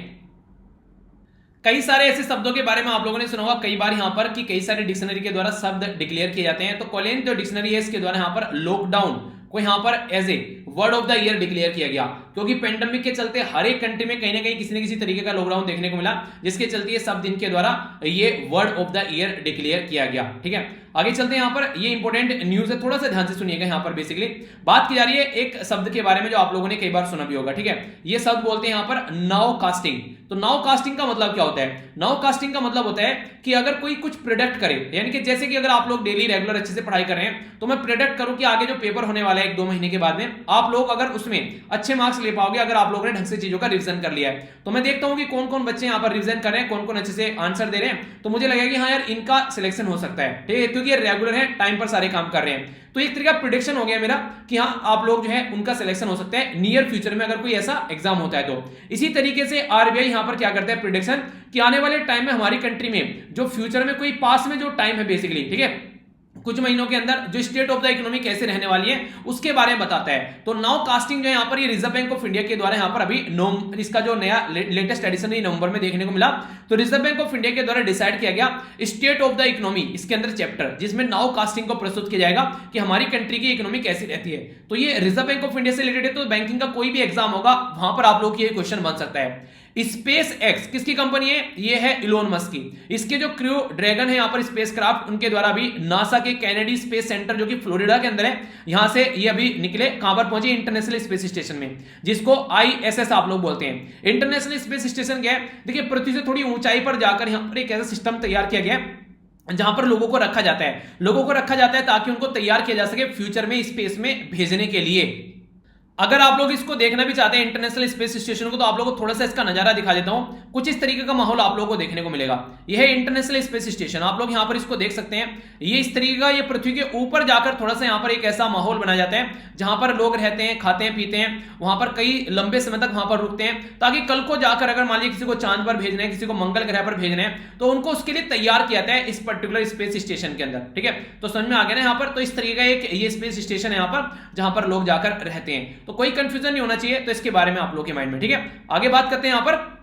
कई सारे ऐसे शब्दों के बारे में आप लोगों ने सुना होगा कई बार यहां पर कि कई सारे डिक्शनरी के द्वारा शब्द डिक्लेयर किए जाते हैं। तो कॉलेन जो डिक्शनरी है इसके द्वारा यहां पर लॉकडाउन को यहां पर as a word of the year declare किया गया, क्योंकि पेंडेमिक के चलते हर एक कंट्री में कहीं ना कहीं किसी न किसी तरीके का लॉकडाउन देखने को मिला, जिसके चलते ये शब्द इनके द्वारा ये word of the year declare किया गया। ठीक है, आगे चलते हैं। यहां पर ये इंपॉर्टेंट न्यूज है, थोड़ा सा ध्यान से सुनिएगा। यहां पर बेसिकली बात की जा रही है एक शब्द के बारे में जो आप लोगों ने कई बार सुना भी होगा। ठीक है, ये शब्द बोलते हैं यहां पर नाउ कास्टिंग। तो नाउ कास्टिंग का मतलब क्या होता है? नाउ कास्टिंग का मतलब होता है कि अगर कोई कुछ प्रेडिक्ट करे, यानी कि जैसे कि अगर आप लोग डेली रेगुलर अच्छे से पढ़ाई कर रहे हैं तो मैं प्रेडिक्ट करूं कि आगे जो पेपर होने वाला है 1-2 महीने के बाद में आप लोग अगर उसमें अच्छे मार्क्स ले पाओगे, अगर आप लोगों ने ढंग से चीजों का रिवीजन कर लिया है। तो मैं देखता हूं कि कौन कौन बच्चे यहां पर रिवीजन कर रहे हैं, कौन कौन अच्छे से आंसर दे रहे हैं, तो मुझे लगेगा कि हाँ यार इनका सिलेक्शन हो सकता है। ठीक है, क्योंकि ये रेगुलर है, टाइम पर सारे काम कर रहे हैं। तो एक तरीका प्रिडिक्शन हो गया मेरा कि हाँ आप लोग जो है उनका सिलेक्शन हो सकता है नियर फ्यूचर में अगर कोई ऐसा एग्जाम होता है तो। इसी तरीके से आरबीआई यहां पर क्या करता है प्रिडिक्शन कि आने वाले टाइम में हमारी कंट्री में जो फ्यूचर में कोई पास में जो टाइम है बेसिकली, ठीक है, कुछ महीनों के अंदर जो स्टेट ऑफ द इकोनॉमी कैसे रहने वाली है उसके बारे में बताता है। तो नाउ कास्टिंग जो है यहाँ पर ये रिजर्व बैंक ऑफ इंडिया के द्वारा यहाँ पर अभी इसका जो नया लेटेस्ट एडिशन नवंबर में देखने को मिला। तो रिजर्व बैंक ऑफ इंडिया के द्वारा डिसाइड किया गया स्टेट ऑफ द इकोनॉमी, इसके अंदर चैप्टर जिसमें नाउ कास्टिंग को प्रस्तुत किया जाएगा कि हमारी कंट्री की इकोनॉमी कैसी रहती है। तो ये रिजर्व बैंक ऑफ इंडिया से रिलेटेड है, तो बैंकिंग का कोई भी एग्जाम होगा वहां पर आप लोग ये क्वेश्चन बन सकता है। स्पेस एक्स किसकी कंपनी है? ये है इलोन मस्क की। इसके जो क्रू ड्रैगन है यहाँ पर स्पेसक्राफ्ट, उनके द्वारा भी नासा के कैनेडी स्पेस सेंटर जो कि फ्लोरिडा के अंदर है, यहां से ये अभी निकले, कहां पर पहुंचे? इंटरनेशनल स्पेस स्टेशन में, जिसको ISS आप लोग बोलते हैं। इंटरनेशनल स्पेस स्टेशन क्या है? देखिए पृथ्वी से थोड़ी ऊंचाई पर जाकर यहां पर एक ऐसा सिस्टम तैयार किया गया है जहां पर लोगों को रखा जाता है, ताकि उनको तैयार किया जा सके फ्यूचर में स्पेस में भेजने के लिए। अगर आप लोग इसको देखना भी चाहते हैं इंटरनेशनल स्पेस स्टेशन को, तो आप लोगों को थोड़ा सा इसका नजारा दिखा देता हूं। कुछ इस तरीके का माहौल आप लोगों को देखने को मिलेगा। यह है इंटरनेशनल स्पेस स्टेशन, आप लोग यहां पर इसको देख सकते हैं। ये इस तरीके का, ये पृथ्वी के ऊपर जाकर थोड़ा सा यहां पर एक ऐसा माहौल बनाया जाता है जहां पर लोग रहते हैं, खाते हैं, पीते हैं, वहां पर कई लंबे समय तक वहां पर रुकते हैं, ताकि कल को जाकर अगर मान लीजिए किसी को चांद पर भेजना है, किसी को मंगल ग्रह पर भेजना है, तो उनको उसके लिए तैयार किया जाता है इस पर्टिकुलर स्पेस स्टेशन के अंदर। ठीक है, तो समझ में आ गया ना यहाँ पर? तो इस तरीके का एक ये स्पेस स्टेशन है यहाँ पर जहां पर लोग जाकर रहते हैं। तो कोई कंफ्यूजन नहीं होना चाहिए, तो इसके बारे में आप लोग के माइंड में। ठीक है, आगे बात करते हैं यहाँ पर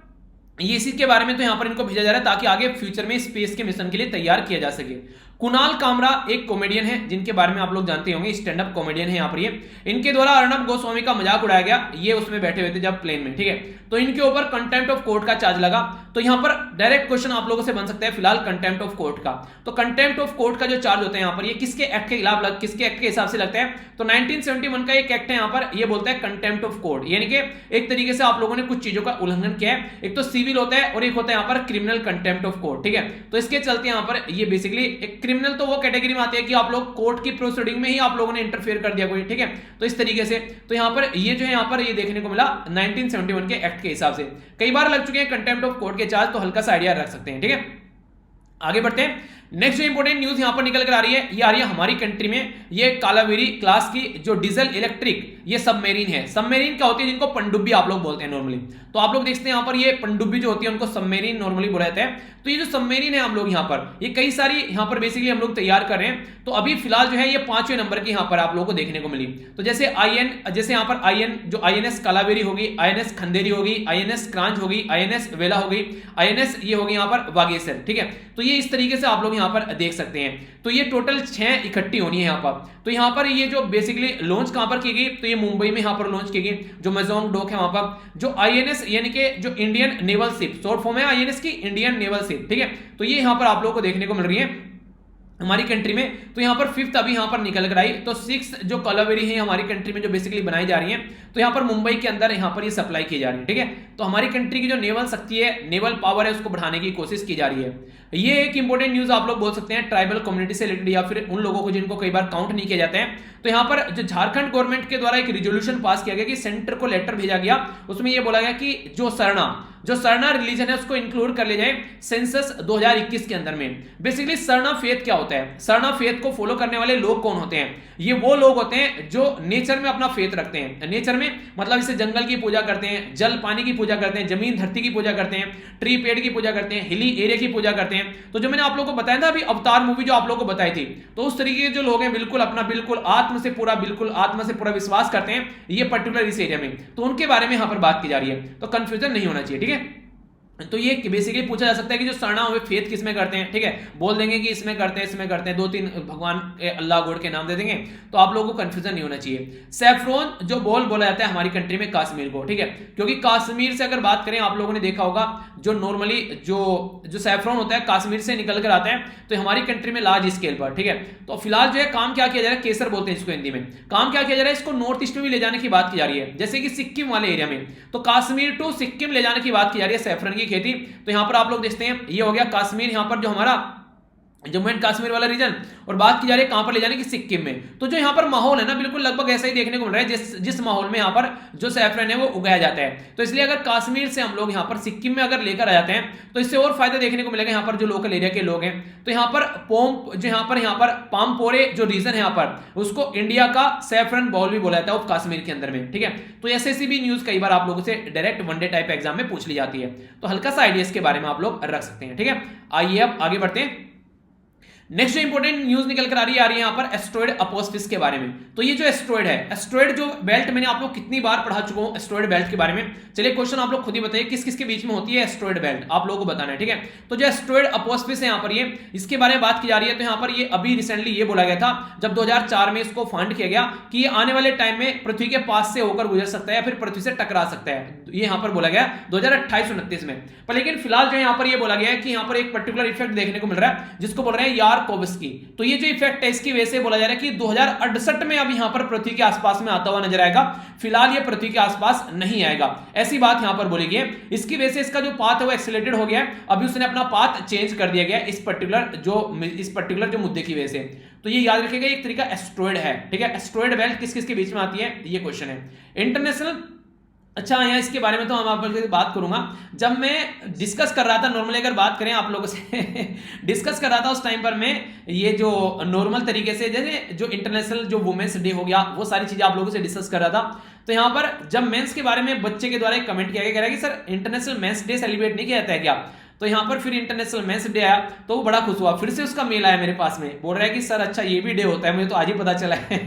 ये इसी के बारे में। तो यहां पर इनको भेजा जा रहा है ताकि आगे फ्यूचर में स्पेस के मिशन के लिए तैयार किया जा सके। कुणाल कामरा एक कॉमेडियन है जिनके बारे में आप लोग जानते होंगे, स्टैंड अप कॉमेडियन है यहाँ पर ये। इनके द्वारा अर्नब गोस्वामी का मजाक उड़ाया गया, ये उसमें बैठे हुए थे जब प्लेन में। ठीक है, तो इनके ऊपर कंटेम्प्ट ऑफ कोर्ट का चार्ज लगा। तो यहां पर डायरेक्ट क्वेश्चन आप लोगों से बन सकता है फिलहाल कंटेम्प्ट ऑफ कोर्ट का। तो कंटेम्प्ट ऑफ कोर्ट का जो चार्ज होता है यहाँ पर, ये किसके एक्ट के खिलाफ, किसके एक्ट के हिसाब से लगता है? तो 1971 का एक एक्ट है यहाँ पर, ये बोलता है कंटेम्प्ट ऑफ कोर्ट, यानी कि एक तरीके से आप लोगों ने कुछ चीजों का उल्लंघन किया है। एक तो सिविल होता है और एक होता है यहाँ पर क्रिमिनल कंटेम्प्ट ऑफ कोर्ट। ठीक है, तो इसके चलते यहाँ पर ये बेसिकली एक क्रिमिनल तो वो कैटेगरी में आती है कि आप लोग कोर्ट की प्रोसीडिंग में ही आप लोगों ने इंटरफेयर कर दिया कोई। ठीक है, तो इस तरीके से तो यहाँ पर ये जो है यहाँ पर ये देखने को मिला 1971 के एक्ट के हिसाब से। कई बार लग चुके हैं कंटेम्प्ट ऑफ कोर्ट के चार्ज, तो हल्का सा आइडिया रख सकते हैं। ठीक है, आगे बढ़ते हैं। नेक्स्ट जो इंपॉर्टेंट न्यूज यहां पर निकल कर आ रही है, ये आ रही है हमारी कंट्री में, ये कालावेरी क्लास की जो डीजल इलेक्ट्रिक ये सबमेरीन है। सबमेरीन क्या होती है? जिनको पनडुब्बी आप लोग बोलते हैं नॉर्मली। तो आप लोग देखते हैं यहां पर ये पनडुब्बी जो होती है उनको सबमेरीन नॉर्मली बोला जाता है। तो ये जो सबमेरीन है हम लोग यहाँ पर, ये कई सारी यहाँ पर बेसिकली हम लोग तैयार कर रहे हैं। तो अभी फिलहाल जो है ये 5वें नंबर की यहाँ पर आप लोगों को देखने को मिली। तो जैसे जैसे यहाँ पर जो INS कालावेरी होगी, INS खंदेरी होगी, INS क्रांच होगी, INS वेला होगी, INS ये होगी यहाँ पर वागेसर। ठीक है, तो ये इस तरीके से आप लोग यहाँ पर देख सकते हैं। तो ये टोटल 6 इकट्ठी होनी है यहाँ पर। तो यहाँ पर ये जो बेसिकली लॉन्च कहां पर की गई? तो ये मुंबई में यहाँ पर लॉन्च की गई, जो मेजोंग डॉक है वहां पर। जो INS यानी कि जो Indian naval ship, short form है INS की, इंडियन नेवल शिप। ठीक है, तो ये यहाँ पर आप लोगों को देखने को मिल रही है हमारी कंट्री में। तो यहाँ पर 5th अभी यहाँ पर निकल कर आई। तो 6th जो कालावेरी है हमारी कंट्री में जो बेसिकली बनाई जा रही है, तो यहाँ पर मुंबई के अंदर यहाँ पर ये सप्लाई की जा रही है। ठीक है, तो हमारी कंट्री की जो नेवल शक्ति है, नेवल पावर है, उसको बढ़ाने की कोशिश की जा रही है। ये एक इंपॉर्टेंट न्यूज आप लोग बोल सकते हैं ट्राइबल कम्युनिटी से रिलेटेड, या फिर उन लोगों को जिनको कई बार काउंट नहीं किया जाते हैं। तो यहाँ पर जो झारखंड गवर्नमेंट के द्वारा एक रिजोल्यूशन पास किया गया कि सेंटर को लेटर भेजा गया, उसमें यह बोला गया कि जो सरना रिलीजन है उसको इंक्लूड कर ले जाए सेंसस 2021 के अंदर में। बेसिकली सरना फेथ क्या होता है? सरना फेथ को फॉलो करने वाले लोग कौन होते हैं? ये वो लोग होते हैं जो नेचर में अपना फेथ रखते हैं। नेचर में मतलब इसे जंगल की पूजा करते हैं, जल पानी की पूजा करते हैं, जमीन धरती की पूजा करते हैं, ट्री पेड़ की पूजा करते हैं, हिली एरिया की पूजा करते हैं। तो जो मैंने आप लोगों को बताया था अभी अवतार मूवी जो आप लोगों को बताई थी, तो उस तरीके के जो लोग हैं बिल्कुल अपना बिल्कुल आत्म से पूरा विश्वास करते हैं ये पर्टिकुलर इस एरिया में, तो उनके बारे में यहां पर बात की जा रही है। तो कंफ्यूजन नहीं होना चाहिए। ठीक है, तो ये बेसिकली पूछा जा सकता है कि जो सरनाम वे फेथ किसमें करते हैं, ठीक है, बोल देंगे कि इसमें करते हैं, इसमें करते हैं, 2-3 भगवान अल्लाह गॉड के नाम दे देंगे, तो आप लोगों को कंफ्यूजन नहीं होना चाहिए। सैफरॉन जो बॉल बोला जाता है हमारी कंट्री में कश्मीर को, ठीक है, क्योंकि कश्मीर से अगर बात करें, आप लोगों ने देखा होगा जो नॉर्मली जो सैफरॉन होता है कश्मीर से निकल कर आता है, तो हमारी कंट्री में लार्ज स्केल पर, ठीक है। तो फिलहाल जो है काम क्या किया जा रहा है, केसर बोलते हैं इसको हिंदी में, काम क्या किया जा रहा है, इसको नॉर्थ ईस्ट में भी ले जाने की बात की जा रही है, जैसे कि सिक्किम वाले एरिया में, तो कश्मीर टू सिक्किम ले जाने की बात की जा रही है सैफरन की खेती। तो यहां पर आप लोग देखते हैं ये हो गया कश्मीर, यहां पर जो हमारा जम्मू एंड कश्मीर वाला रीजन, और बात की जा रही है कहां पर ले जाने की, सिक्किम में। तो जो यहां पर माहौल है ना बिल्कुल लगभग ऐसा ही देखने को मिल रहा है जिस माहौल में यहां पर जो सैफरन है वो उगाया जाता है। तो इसलिए अगर कश्मीर से हम लोग यहां पर सिक्किम में अगर लेकर आ जाते हैं तो इससे और फायदा देखने को मिलेगा। यहां पर जो लोकल एरिया के लोग हैं, तो यहां पर यहां पर पामपोरे जो रीजन है यहां पर, उसको इंडिया का सैफरन बॉल भी बोला जाता है कश्मीर के अंदर में, ठीक है। तो ऐसे भी न्यूज कई बार आप लोगों से डायरेक्ट वनडे टाइप एग्जाम में पूछ ली जाती है, तो हल्का सा आइडिया इसके बारे में आप लोग रख सकते हैं, ठीक है। आइए अब आगे बढ़ते हैं। नेक्स्ट जो इंपॉर्टेंट न्यूज निकल कर आ रही है यहां पर एस्ट्रॉयड अपोस्फिस के बारे में। तो ये जो एस्ट्रॉयड है, एस्ट्रॉयड जो बेल्ट, मैंने आप लोग कितनी बार पढ़ा चुका हूं एस्ट्रॉयड बेल्ट के बारे में। चलिए क्वेश्चन आप लोग खुद ही बताइए किस किस के बीच में होती है एस्ट्रॉयड बेल्ट, आप लोगों को बताना है, ठीक है। तो जो एस्ट्रॉयड अपोस्फिस है यहां पर, ये इसके बारे में बात की जा रही है। तो यहां पर ये अभी रिसेंटली ये बोला गया था जब 2004 में इसको फाइंड किया गया कि ये आने वाले टाइम में पृथ्वी के पास से होकर गुजर सकता है या फिर पृथ्वी से टकरा सकता है, ये यहां पर बोला गया 2028-29 में। पर लेकिन फिलहाल जो यहां पर ये बोला गया है कि यहां पर एक पर्टिकुलर इफेक्ट देखने को मिल रहा है जिसको बोल रहे हैं यारकोव्स्की। तो ये जो इफेक्ट है इसकी वजह से बोला जा रहा है कि 2068 में अब यहां पर पृथ्वी के आसपास में आता हुआ नजर आएगा। फिलहाल ये पृथ्वी के आसपास नहीं आएगा, ऐसी बात यहां पर बोली गई है। इसकी वजह से इसका जो पाथ है वो एक्सेलरेटेड हो गया है, अभी उसने अपना पाथ चेंज कर दिया गया इस पर्टिकुलर जो मुद्दे की वजह से। तो ये याद रखिएगा एक तरीका एस्ट्रॉयड है, ठीक है। एस्ट्रॉयड बेल्ट किस किस के बीच में आती है, ये क्वेश्चन है। इंटरनेशनल, अच्छा यहाँ इसके बारे में तो हम आप लोगों से बात करूंगा जब मैं डिस्कस कर रहा था। नॉर्मली अगर बात करें आप लोगों से डिस्कस कर रहा था उस टाइम पर मैं ये जो नॉर्मल तरीके से जैसे जो इंटरनेशनल जो वुमेन्स डे हो गया वो सारी चीजें आप लोगों से डिस्कस कर रहा था। तो यहाँ पर जब मेंस के बारे में बच्चे के द्वारा एक कमेंट किया गया, कह रहा है कि sir international men's day celebrate नहीं किया जाता है क्या। तो यहाँ पर फिर इंटरनेशनल मेंस डे आया तो वो बड़ा खुश हुआ, फिर से उसका मेल आया मेरे पास में, बोल रहा है कि सर अच्छा ये भी डे होता है, मुझे तो आज ही पता चला है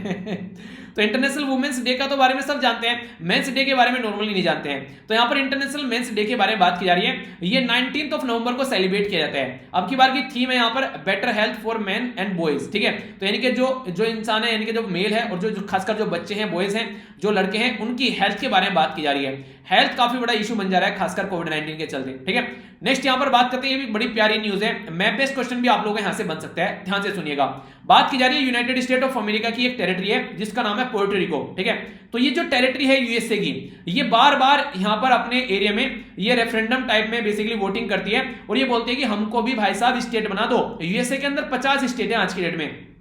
तो इंटरनेशनल वुमेन्स डे का तो बारे में सब जानते हैं, मेंस डे के बारे में नॉर्मली नहीं जानते हैं। तो यहाँ पर इंटरनेशनल मेंस डे के बारे में बात की जा रही है, ये 19 नवंबर को सेलिब्रेट किया जाता है। अब की बार की थीम है यहाँ पर better health for main and boys, ठीक है। तो यानी कि जो इंसान है, यानी कि जो मेल है और जो खासकर जो बच्चे हैं, बॉयज हैं, जो लड़के हैं, उनकी हेल्थ के बारे में बात की जा रही है। हेल्थ काफी बड़ा इशू बन जा रहा है खासकर कोविड-19 के चलते, ठीक है। नेक्स्ट यहां पर बात करते हैं, ये भी बड़ी प्यारी न्यूज है, मैप बेस्ड क्वेश्चन भी आप लोगों को यहां से बन सकता है, ध्यान से सुनिएगा। बात की जा रही है यूनाइटेड स्टेट ऑफ अमेरिका की एक टेरिटरी है जिसका नाम है पोर्टो रिको, ठीक है। तो ये जो टेरिटरी है यूएसए की, ये बार बार यहां पर अपने एरिया में ये रेफरेंडम टाइप में बेसिकली वोटिंग करती है और ये बोलती है कि हमको भी भाई साहब स्टेट बना दो। यूएसए के अंदर 50 स्टेट है आज की डेट में,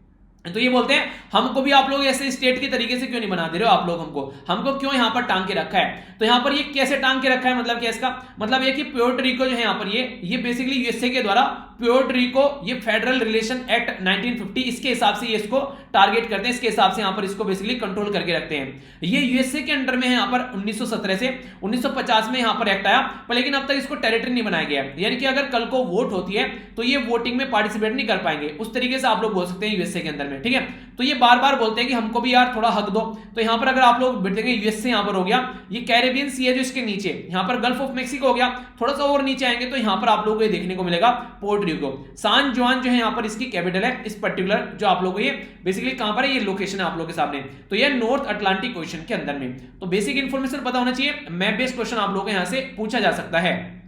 तो ये बोलते हैं हमको भी आप लोग ऐसे स्टेट के तरीके से क्यों नहीं बना दे रहे हो आप लोग, हमको क्यों यहां पर टांग के रखा है। तो यहां पर ये कैसे टांग के रखा है, मतलब क्या इसका मतलब ये कि पोर्टो रिको जो है यहां पर ये बेसिकली यूएसए के द्वारा पोर्टो रिको ये फेडरल रिलेशन एक्ट 1950 इसके हिसाब से ये इसको टारगेट करते हैं, इसके हिसाब से यहां पर इसको बेसिकली कंट्रोल करके रखते हैं। ये यूएसए के अंडर में है यहां पर 1917 से 1950 में यहां पर एक्ट आया, पर लेकिन अब तक इसको टेरिटरी नहीं बनाया गया, यानी कि अगर कल को वोट होती है तो ये वोटिंग में पार्टिसिपेट नहीं कर पाएंगे, उस तरीके से आप लोग बोल सकते हैं यूएसए के अंदर में, ठीक है। तो ये बार बार बोलते हैं कि हमको भी यार थोड़ा हक दो। तो यहां पर अगर आप लोग बैठेंगे यूएसए यहां पर हो गया, ये कैरेबियन सी है जो इसके नीचे, यहां पर गल्फ ऑफ मेक्सिको हो गया, थोड़ा सा और नीचे आएंगे तो यहां पर आप लोगों को ये देखने को मिलेगा पोर्टो रिको। सान जुआन जो है यहां पर इसकी कैपिटल है, इस पर्टिकुलर जो आप लोगों को ये बेसिकली कहां पर है, ये लोकेशन है आप लोगों के सामने। तो ये नॉर्थ अटलांटिक ओशन के अंदर में। तो बेसिक इंफॉर्मेशन पता होना चाहिए, मैप बेस्ड क्वेश्चन आप लोगों को यहां से पूछा जा सकता है।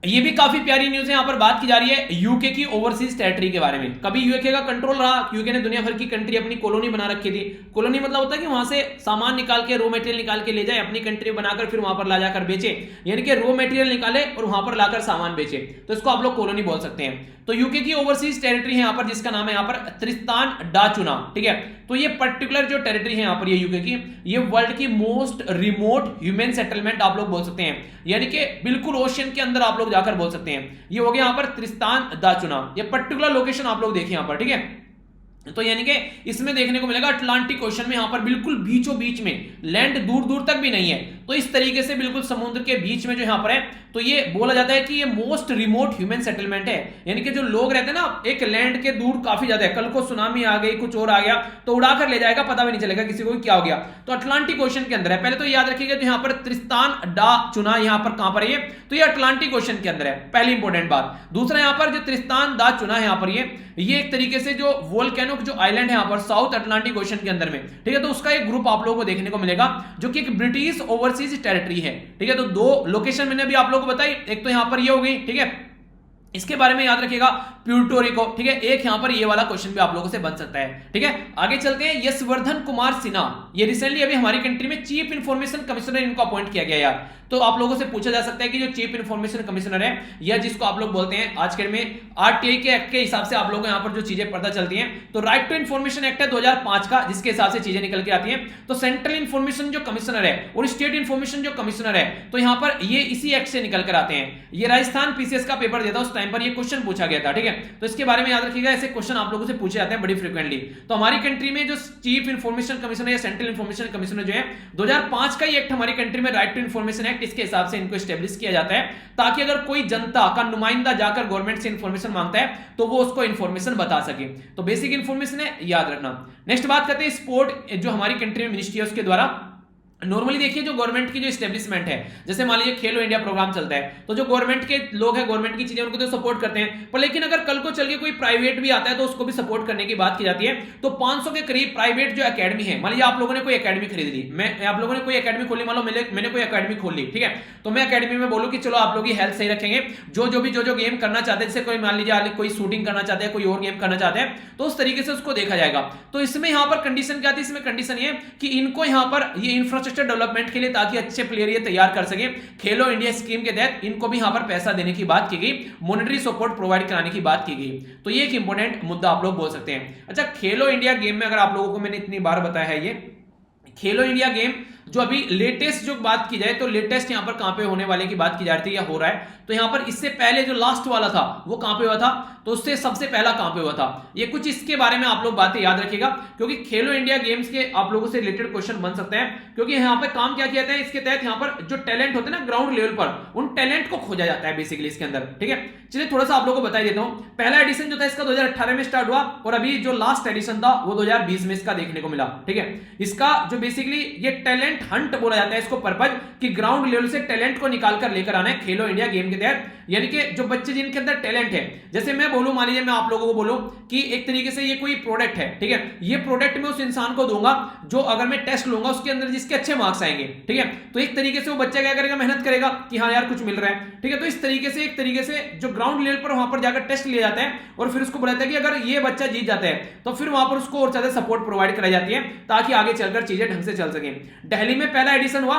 ये भी काफी प्यारी न्यूज है, यहां पर बात की जा रही है यूके की ओवरसीज टेरिटरी के बारे में। कभी यूके का कंट्रोल रहा, यूके ने दुनिया भर की कंट्री अपनी कॉलोनी बना रखी थी। कॉलोनी मतलब होता है कि वहां से सामान निकाल के, रॉ मटेरियल निकाल के ले जाए, अपनी कंट्री बनाकर फिर वहां पर ला जाकर बेचे, यानी कि रॉ मटेरियल निकाले और वहां पर लाकर सामान बेचे, तो इसको आप लोग कॉलोनी बोल सकते हैं। तो यूके की ओवरसीज टेरिटरी है यहाँ पर जिसका नाम है यहाँ पर त्रिस्तान डा चुना, ठीक है। तो ये पर्टिकुलर जो टेरिटरी है यहाँ पर ये यूके की, ये वर्ल्ड की मोस्ट रिमोट ह्यूमन सेटलमेंट आप लोग बोल सकते हैं, यानी कि बिल्कुल ओशियन के अंदर आप लोग जाकर बोल सकते हैं। ये हो गया यहाँ पर त्रिस्तान दा चुना, ये पर्टिकुलर लोकेशन आप लोग देखिए यहाँ पर, ठीक है। तो यानी कि इसमें देखने को मिलेगा अटलांटिक ओशन में, यहां पर बिल्कुल बीचों बीच में, लैंड दूर दूर तक भी नहीं है, तो इस तरीके से बिल्कुल समुद्र के बीच में जो यहाँ पर है, तो ये बोला जाता है कि ये मोस्ट रिमोट ह्यूमन सेटलमेंट है, यानी कि जो लोग रहते हैं ना एक लैंड के दूर काफी ज्यादा है, कल को सुनामी आ गई, कुछ और आ गया तो उड़ाकर ले जाएगा, पता भी नहीं चलेगा किसी को क्या हो गया। तो अटलांटिक ओशन के अंदर है। पहले तो याद रखिएगा, तो यहाँ पर त्रिस्तान डा चुना, यहाँ पर कहां पर है ये, तो ये अटलांटिक ओशन के अंदर है, पहली इंपॉर्टेंट बात। दूसरा यहाँ पर जो त्रिस्तान दा चुना है यहाँ पर ये एक तरीके से जो वोल्केनो जो आइलैंड है यहाँ पर साउथ अटलांटिक ओशन के अंदर में, ठीक है, तो उसका एक ग्रुप आप लोगों को देखने को मिलेगा जो कि एक ब्रिटिश ओवरसीज टेरिटरी है, ठीक है। तो दो लोकेशन मैंने भी आप लोगों को बताई, एक तो यहां पर ये हो गई, ठीक है, इसके बारे में याद रखिएगा प्यूर्टो रिको, ठीक है। एक यहां पर ये वाला क्वेश्चन भी आप लोगों से बन सकता है, ठीक है। आगे चलते हैं, यशवर्धन कुमार सिन्हा, ये रिसेंटली अभी हमारी कंट्री में चीफ इंफॉर्मेशन कमिश्नर इनको अपॉइंट किया गया यार। तो आप लोगों से पूछा जा सकता है कि जो चीफ इंफॉर्मेशन कमिश्नर है या जिसको आप लोग बोलते हैं आज के में आरटीआई के एक्ट के हिसाब से आप लोगों को यहां पर जो चीजें पता चलती हैं, तो राइट टू इंफॉर्मेशन एक्ट है 2005 का, जिसके हिसाब से चीजें निकल के आती हैं। तो सेंट्रल इंफॉर्मेशन जो कमिश्नर है और स्टेट इंफॉर्मेशन जो कमिश्नर है, तो यहां पर ये इसी एक्ट से निकल कर आते हैं। ये राजस्थान पीसीएस का पेपर देता उस टाइम पर ये क्वेश्चन पूछा गया था, ठीक है। तो इसके बारे में याद रखिएगा, ऐसे क्वेश्चन आप लोगों से पूछे जाते हैं बड़ी फ्रीक्वेंटली। तो हमारी कंट्री में जो चीफ इंफॉर्मेशन कमिश्नर या सेंट्रल इंफॉर्मेशन कमिश्नर जो है 2005 का ये एक्ट हमारी कंट्री में राइट टू इंफॉर्मेशन एक्ट, इसके हिसाब से इनको एस्टेब्लिश किया जाता है, ताकि अगर कोई जनता का नुमाइंदा जाकर गवर्नमेंट से इंफॉर्मेशन मांगता है तो वो उसको इंफॉर्मेशन बता सके। तो बेसिक इंफॉर्मेशन है, याद रखना। नेक्स्ट बात करते हैं स्पोर्ट, जो हमारी कंट्री में मिनिस्ट्री है उसके द्वारा नॉर्मली देखिए जो गवर्नमेंट की जो एस्टेब्लिशमेंट है, जैसे मान लीजिए खेलो इंडिया प्रोग्राम चलता है, तो जो गवर्नमेंट के लोग हैं, गवर्नमेंट की चीजें उनको तो सपोर्ट करते हैं, पर लेकिन अगर कल को चल के कोई प्राइवेट भी आता है तो उसको भी सपोर्ट करने की बात की जाती है। तो 500 के करीब प्राइवेट जो एकेडमी है, मान लीजिए आप लोगों ने कोई एकेडमी खरीद ली, मैं आप लोगों ने कोई एकेडमी खोली, मान लो मैंने कोई एकेडमी खोल ली, ठीक है, तो मैं एकेडमी में बोलूं कि चलो आप लोग की हेल्थ सही रखेंगे, जो गेम करना चाहते हैं, जैसे कोई मान लीजिए कोई शूटिंग करना चाहते हैं, कोई और गेम करना चाहते हैं, तो उस तरीके से उसको देखा जाएगा। तो इसमें यहां पर कंडीशन क्या थी, इसमें कंडीशन ये कि इनको यहां पर ये इंफ्रास्ट्रक्चर डेवलपमेंट के लिए, ताकि अच्छे प्लेयर ये तैयार कर सके, खेलो इंडिया स्कीम के तहत इनको भी यहां पर पैसा देने की बात की गई, मॉनेटरी सपोर्ट प्रोवाइड कराने की बात की गई। तो ये एक इंपॉर्टेंट मुद्दा आप लोग बोल सकते हैं। अच्छा, खेलो इंडिया गेम में अगर आप लोगों को मैंने इतनी बार बताया है, ये खेलो इंडिया गेम जो अभी लेटेस्ट जो बात की जाए, तो लेटेस्ट यहां पर कहां पे होने वाले की बात की जा रही थी या हो रहा है, तो यहां पर इससे पहले जो लास्ट वाला था वो कहां पे हुआ था, तो उससे सबसे पहला कहां पे हुआ था, ये कुछ इसके बारे में आप लोग बातें याद रखिएगा, क्योंकि खेलो इंडिया गेम्स के आप लोगों से रिलेटेड क्वेश्चन बन सकते हैं। क्योंकि यहां पर काम क्या किया जाता है, इसके तहत यहां पर जो टैलेंट होते हैं ना ग्राउंड लेवल पर, उन टैलेंट को खोजा जाता है बेसिकली इसके अंदर, ठीक है। चलिए थोड़ा सा आप लोगों को बता देता हूं, पहला एडिशन जो था इसका 2018 में स्टार्ट हुआ, और अभी जो लास्ट एडिशन था वो 2020 में इसका देखने को मिला, ठीक है। इसका जो बेसिकली ये टैलेंट हंट बोला जाता है इसको, पर्पज कि ग्राउंड लेवल से टैलेंट को निकाल कर लेकर आना है खेलो इंडिया गेम के तहत, यानी कि जो बच्चे जिनके अंदर टैलेंट है, जैसे मैं बोलूं, मान लीजिए मैं आप लोगों को बोलूं कि एक तरीके से ये कोई प्रोडक्ट है, ठीक है, ये प्रोडक्ट मैं उस इंसान को दूंगा जो अगर मैं टेस्ट लूंगा उसके अंदर जिसके अच्छे मार्क्स आएंगे, ठीक है, तो एक तरीके से वो बच्चा क्या करेगा, मेहनत करेगा कि हाँ यार कुछ मिल रहा है, ठीक है। तो इस तरीके से एक तरीके से जो ग्राउंड लेवल पर वहां पर जाकर टेस्ट लिया जाता है, और फिर उसको बोला जाता है कि अगर ये बच्चा जीत जाता है तो फिर वहां पर उसको और ज्यादा सपोर्ट प्रोवाइड कराई जाती है, ताकि आगे चलकर चीजें ढंग से चल सके। दिल्ली में पहला एडिशन हुआ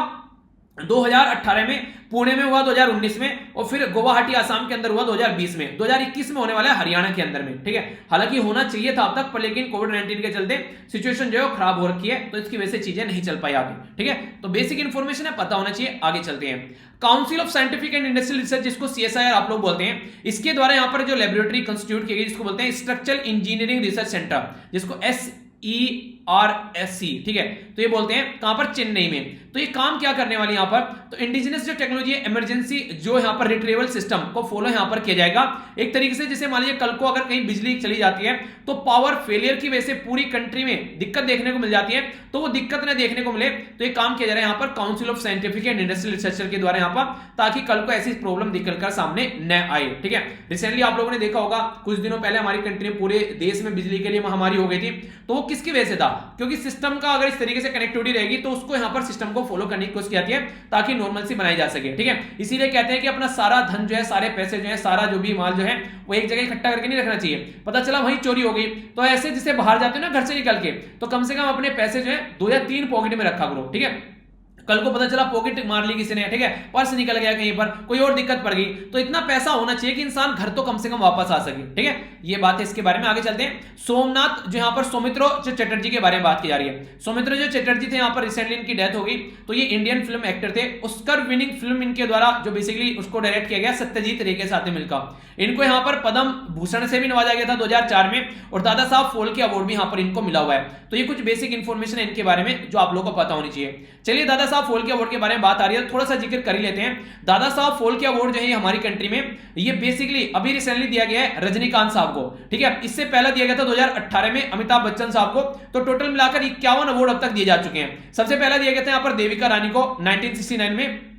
2018 में, पुणे में हुआ 2019 में, और फिर गुवाहाटी आसाम के अंदर हुआ 2020 में, 2021 में होने वाला है हरियाणा के अंदर में, ठीक है। हालांकि होना चाहिए था अब तक, पर लेकिन कोविड-19 के चलते सिचुएशन जो है खराब हो रखी है, तो इसकी वजह से चीजें नहीं चल पाई आगे, ठीक है। तो बेसिक इंफॉर्मेशन है, पता होना चाहिए। आगे चलते हैं, council of scientific and industrial research, जिसको सीएसआईआर आप लोग बोलते हैं, इसके द्वारा यहां पर जो लेबोरेटरी कंस्टिट्यूट की गई, जिसको बोलते हैं स्ट्रक्चरल इंजीनियरिंग रिसर्च सेंटर, जिसको SERSC, ठीक है, तो ये बोलते हैं कहां पर, चेन्नई में। तो ये काम क्या करने वाली यहां पर, तो इंडिजिनस जो टेक्नोलॉजी है, इमरजेंसी जो यहां पर रिट्रीवल सिस्टम को फॉलो यहां पर किया जाएगा। एक तरीके से जैसे मान लीजिए कल को अगर कहीं बिजली चली जाती है तो पावर फेलियर की वजह से पूरी कंट्री में दिक्कत देखने को मिल जाती है, तो वो दिक्कत न देखने को मिले, तो ये काम किया जा रहा है यहां पर council of scientific and industrial research के द्वारा यहां पर, ताकि कल को ऐसी प्रॉब्लम निकल कर सामने न आए, ठीक है। रिसेंटली आप लोगों ने देखा होगा, कुछ दिनों पहले हमारी कंट्री में पूरे देश में बिजली के लिए महामारी हो गई थी, तो वो किसकी वजह से था, क्योंकि सिस्टम का अगर इस तरीके से कनेक्टिविटी रहेगी तो उसको यहां पर सिस्टम को फॉलो करने की कोशिश है, ताकि नॉर्मल सी बनाई जा सके, ठीक है। इसीलिए कहते हैं कि अपना सारा धन जो है, सारे पैसे जो है, सारा जो भी माल जो है, वो एक जगह इकट्ठा करके नहीं रखना चाहिए। पता चला वहीं चोरी हो गई, तो ऐसे जिसे बाहर जाते हो ना घर से निकल के, तो कम से कम अपने पैसे जो है 2 या 3 पॉकेट में रखा करो, ठीक है। कल को पता चला पॉकेट मार ली किसी ने, ठीक है, पर्स निकल गया कहीं पर, कोई और दिक्कत पड़ गई, तो इतना पैसा होना चाहिए कि इंसान घर तो कम से कम वापस आ सके, ठीक है। ये बात है इसके बारे में। आगे चलते हैं, सोमनाथ जो यहां पर सौमित्रो चटर्जी के बारे में बात की जा रही है। सौमित्रो जो चटर्जी थे, यहां पर रिसेंटली इनकी डेथ हो गई, तो ये इंडियन फिल्म एक्टर थे, ऑस्कर विनिंग फिल्म इनके द्वारा जो बेसिकली उसको डायरेक्ट किया गया सत्यजीत रे के साथ मिलकर। इनको यहां पर पद्म भूषण से भी नवाजा गया था 2004 में, और दादा साहब फाल्के अवार्ड भी यहां पर इनको मिला हुआ है। तो ये कुछ बेसिक इंफॉर्मेशन है इनके बारे में जो आप लोगों को पता होनी चाहिए। चलिए दादा साहब फाल्के अवार्ड के बारे में बात आ रही है, थोड़ा सा जिक्र कर ही लेते हैं। दादा साहब फाल्के अवार्ड जो है हमारी कंट्री में ये बेसिकली अभी रिसेंटली दिया गया है रजनीकांत साहब को, ठीक है। इससे पहले दिया गया था 2018 में अमिताभ बच्चन साहब को। तो टोटल मिलाकर 51 अवार्ड अब तक दिए जा चुके हैं। सबसे पहला दिया गया था यहां पर देविका रानी को 1969 में।